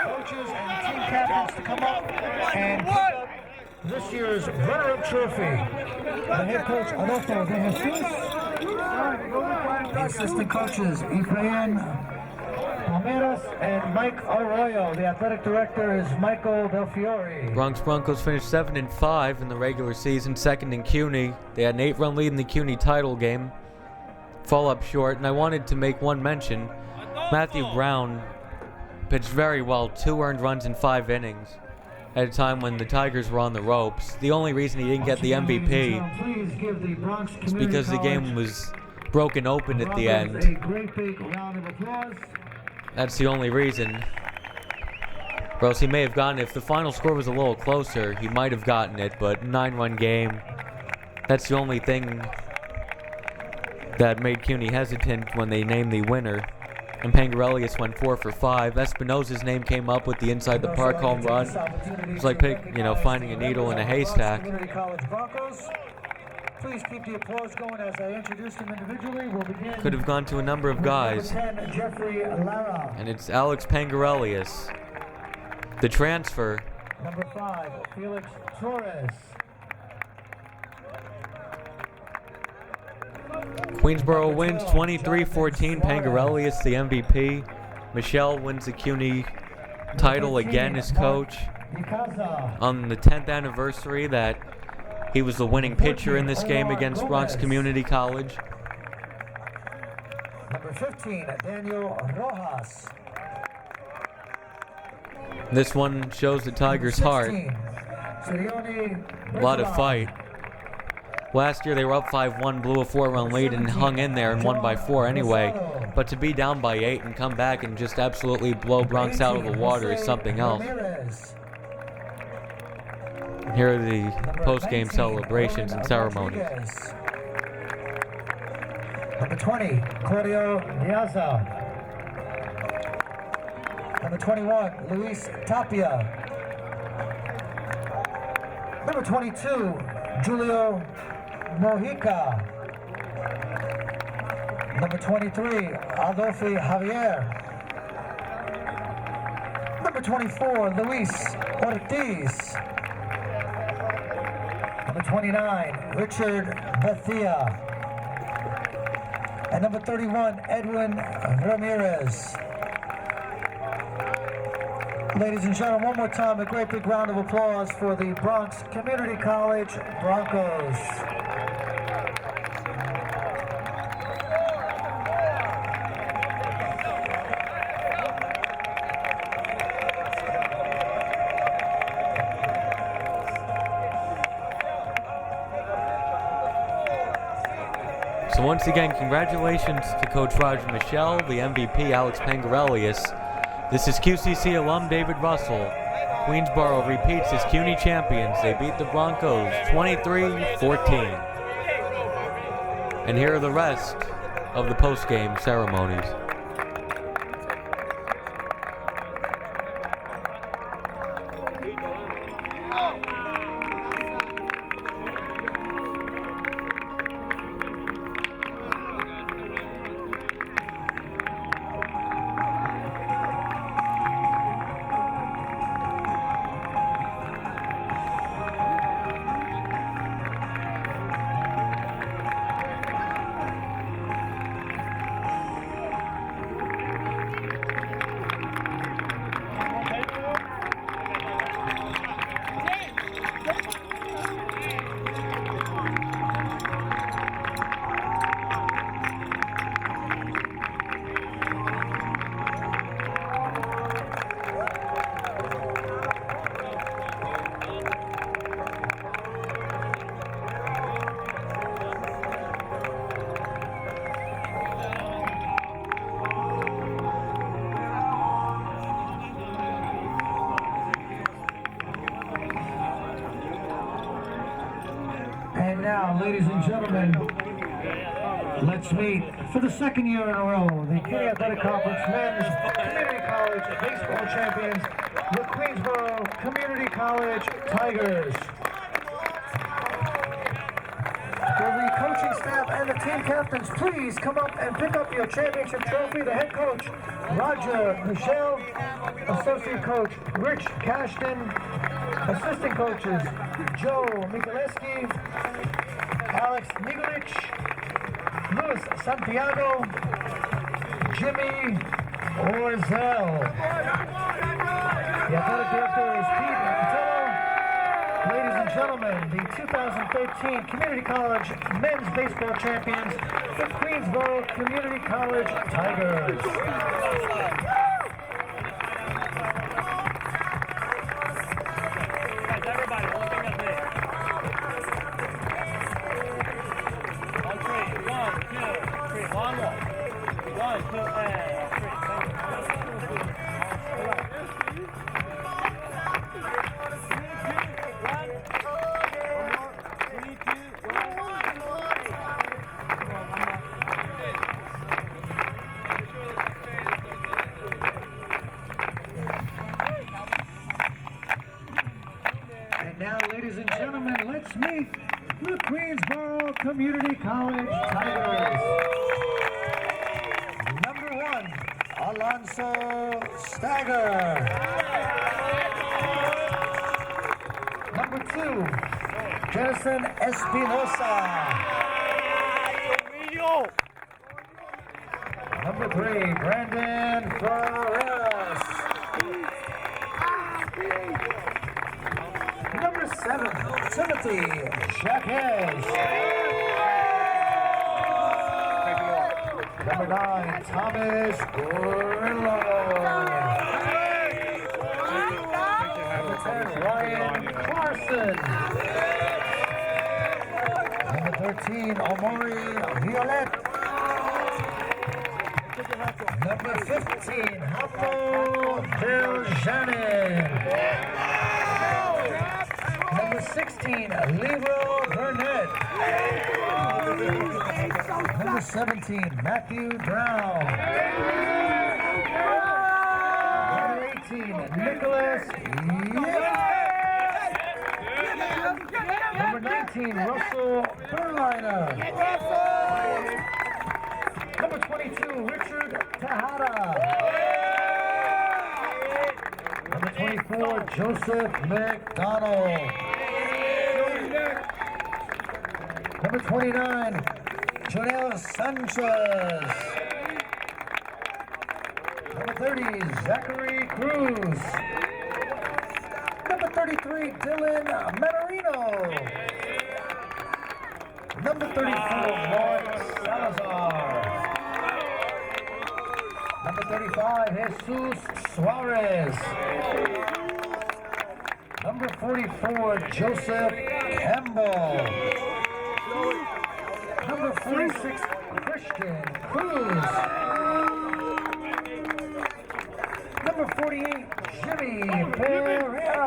Coaches and team captains to come up and pick up this year's runner-up trophy. The head coach Adolfo de Jesus, the assistant coaches Efrain Palmeiras and Mike Arroyo. The athletic director is Michael Del Fiore. Bronx Broncos finished 7-5 in the regular season, second in CUNY. They had an 8-run lead in the CUNY title game, fall up short, and I wanted to make one mention. Matthew Brown pitched very well, 2 earned runs in 5 innings at a time when the Tigers were on the ropes. The only reason he didn't get the MVP is because the game was broken open at the end. A great big round of applause. That's the only reason. Or else he may have gotten it. If the final score was a little closer, he might have gotten it, but 9-run game. That's the only thing that made CUNY hesitant when they named the winner. And Pangarelius went 4 for 5. Espinosa's name came up with the inside the park home run. It's like finding a needle in a haystack. Please keep the applause going as I introduce them individually. We'll begin. Could have gone to a number of guys. Number 10, Jeffrey Lara. And it's Alex Pangarelius. The transfer. Number 5, Felix Torres. Queensborough wins 23-14. Pangarelius, the MVP. Michel wins the CUNY title again as coach. On the 10th anniversary that he was the winning pitcher in this game against Bronx Community College. Number 15, Daniel Rojas. This one shows the Tigers' heart. A lot of fight. Last year they were up 5-1, blew a 4-run lead and hung in there and won by 4 anyway. But to be down by 8 and come back and just absolutely blow Bronx out of the water is something else. Here are the post-game celebrations and ceremonies. Number 20, Claudio Diaza. Number 21, Luis Tapia. Number 22, Julio Mojica. Number 23, Adolfo Javier. Number 24, Luis Ortiz. Number 29, Richard Bethia. And number 31, Edwin Ramirez. Ladies and gentlemen, one more time, a great big round of applause for the Bronx Community College Broncos. So once again, congratulations to Coach Roger Michel, the MVP Alex Pangarelius. This is QCC alum David Russell. Queensborough repeats as CUNY champions. They beat the Broncos 23-14. And here are the rest of the post-game ceremonies. now, ladies and gentlemen, let's meet for the second year in a row the Kenny Athletic Conference Men's Community College Baseball Champions, the Queensboro Community College Tigers. Will the coaching staff and the team captains please come up and pick up your championship trophy? The head coach, Roger Michelle, associate coach, Rich Cashton, assistant coaches, Joe Mikuleski, Alex Migulich, Luis Santiago, Jimmy Orzel. The athletic director is Pete Patillo. Ladies and gentlemen, the 2013 Community College Men's Baseball Champions, the Queensboro Community College Tigers. Everybody, look at me. On three. 1, 2, 3. Long walk. 1, 2, and 3. And now, ladies and gentlemen, let's meet the Queensboro Community College Tigers. Number 1, Alonso Stagger. Number 2, Jensen Espinosa. Number 3, Brandon Flores. Number 7, Timothy Jacquez. Number 9, Thomas Gorillo. Number 10, Ryan Clarkson. Number 13, Omori Violet. Number 15, Hapo Deljanin. Number 16, Leroy Burnett. Number 17, Matthew Brown. Number 18, Nicholas Yip. Number 19, Russell Berliner. Number 22, Richard Tejada. Number 24, Joseph McDonald. Number 29, Jonel Sanchez. Number 30, Zachary Cruz. Number 33, Dylan Manarino. Number 34, Mark Salazar. Number 35, Jesus Suarez. Number 44, Joseph Campbell. Number 46, Christian Cruz. Number 48, Jimmy Pereira.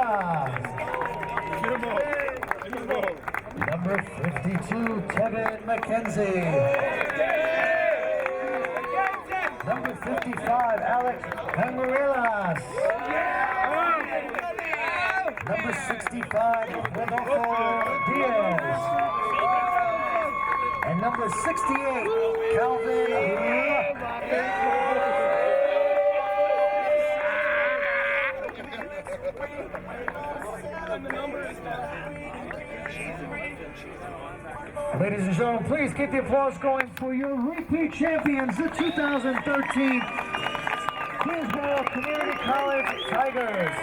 Number 52, Kevin McKenzie. Number 55, Alex Panguelas. Number 65, Rodolfo Diaz. And number 68, Calvin Ladies and gentlemen, please keep the applause going for your repeat champions, the 2013 Queensboro Community College Tigers.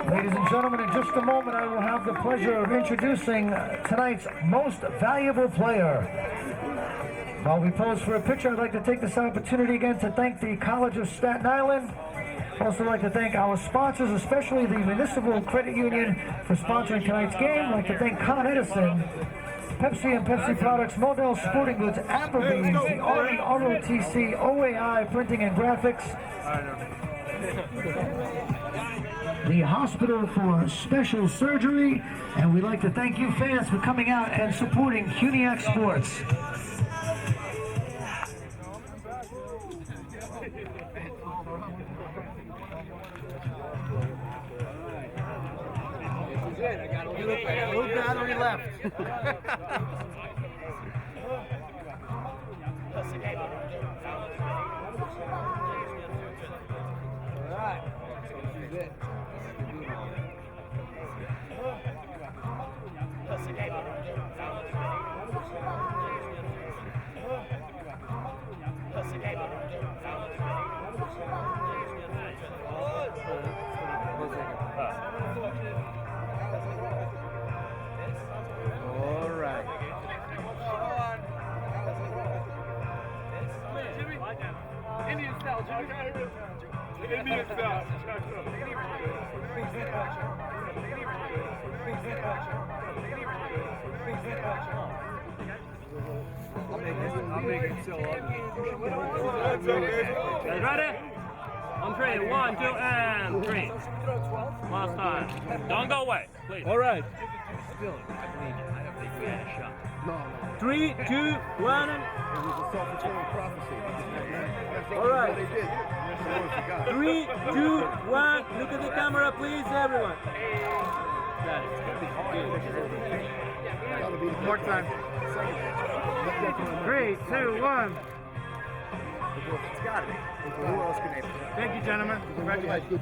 Ladies and gentlemen, in just a moment, I will have the pleasure of introducing tonight's most valuable player. While we pose for a picture, I'd like to take this opportunity again to thank the College of Staten Island. I'd also like to thank our sponsors, especially the Municipal Credit Union, for sponsoring tonight's game. I'd like to thank Con Edison, Pepsi and Pepsi Products, Model Sporting Goods, Applebee's, the Army ROTC, OAI Printing and Graphics, the Hospital for Special Surgery. And we'd like to thank you fans for coming out and supporting CUNYAC Sports. I got a little battery left. Alright. This is it. All right. Indian style, Indian style. I'll make it so ugly. Guys ready? On three. 1, 2, and 3. Last time. Don't go away, please. All right. 3, 2, 1, and... All right. 3, 2, 1. Look at the camera, please, everyone. More time. 3, 2, 1. It's got to be. Who else can name it? Thank you, gentlemen. Congratulations.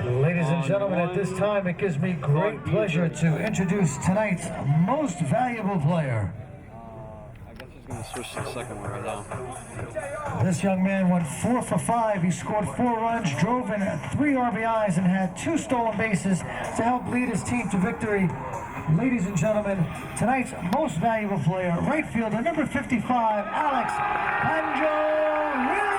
Ladies and gentlemen, at this time, it gives me great pleasure to introduce tonight's most valuable player. I guess he's going to switch to the second one right now. This young man went 4 for 5. He scored 4 runs, drove in 3 RBIs, and had 2 stolen bases to help lead his team to victory. Ladies and gentlemen, tonight's most valuable player, right fielder, number 55, Alex Anjo-Williams.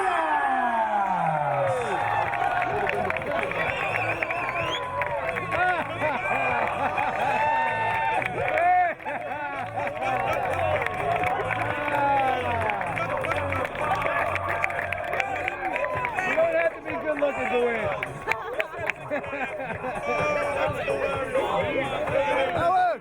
Looking to win. Alex!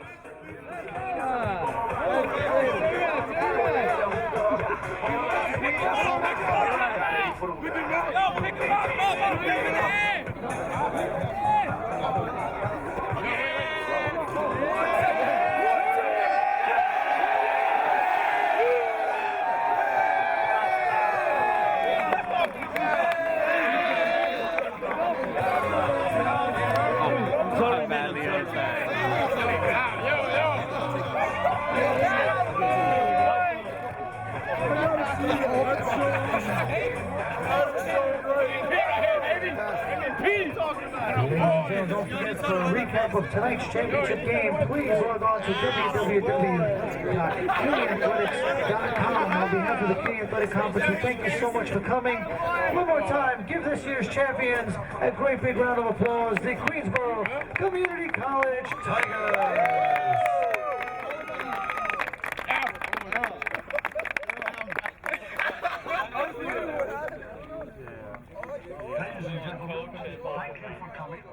Pick him Don't forget, for a recap of tonight's championship game, please log on to www.CUNYathletics.com. On behalf of the CUNY Athletic Conference, we thank you so much for coming. One more time, give this year's champions a great big round of applause, the Queensboro Community College Tigers. Ladies and gentlemen, thank you for coming.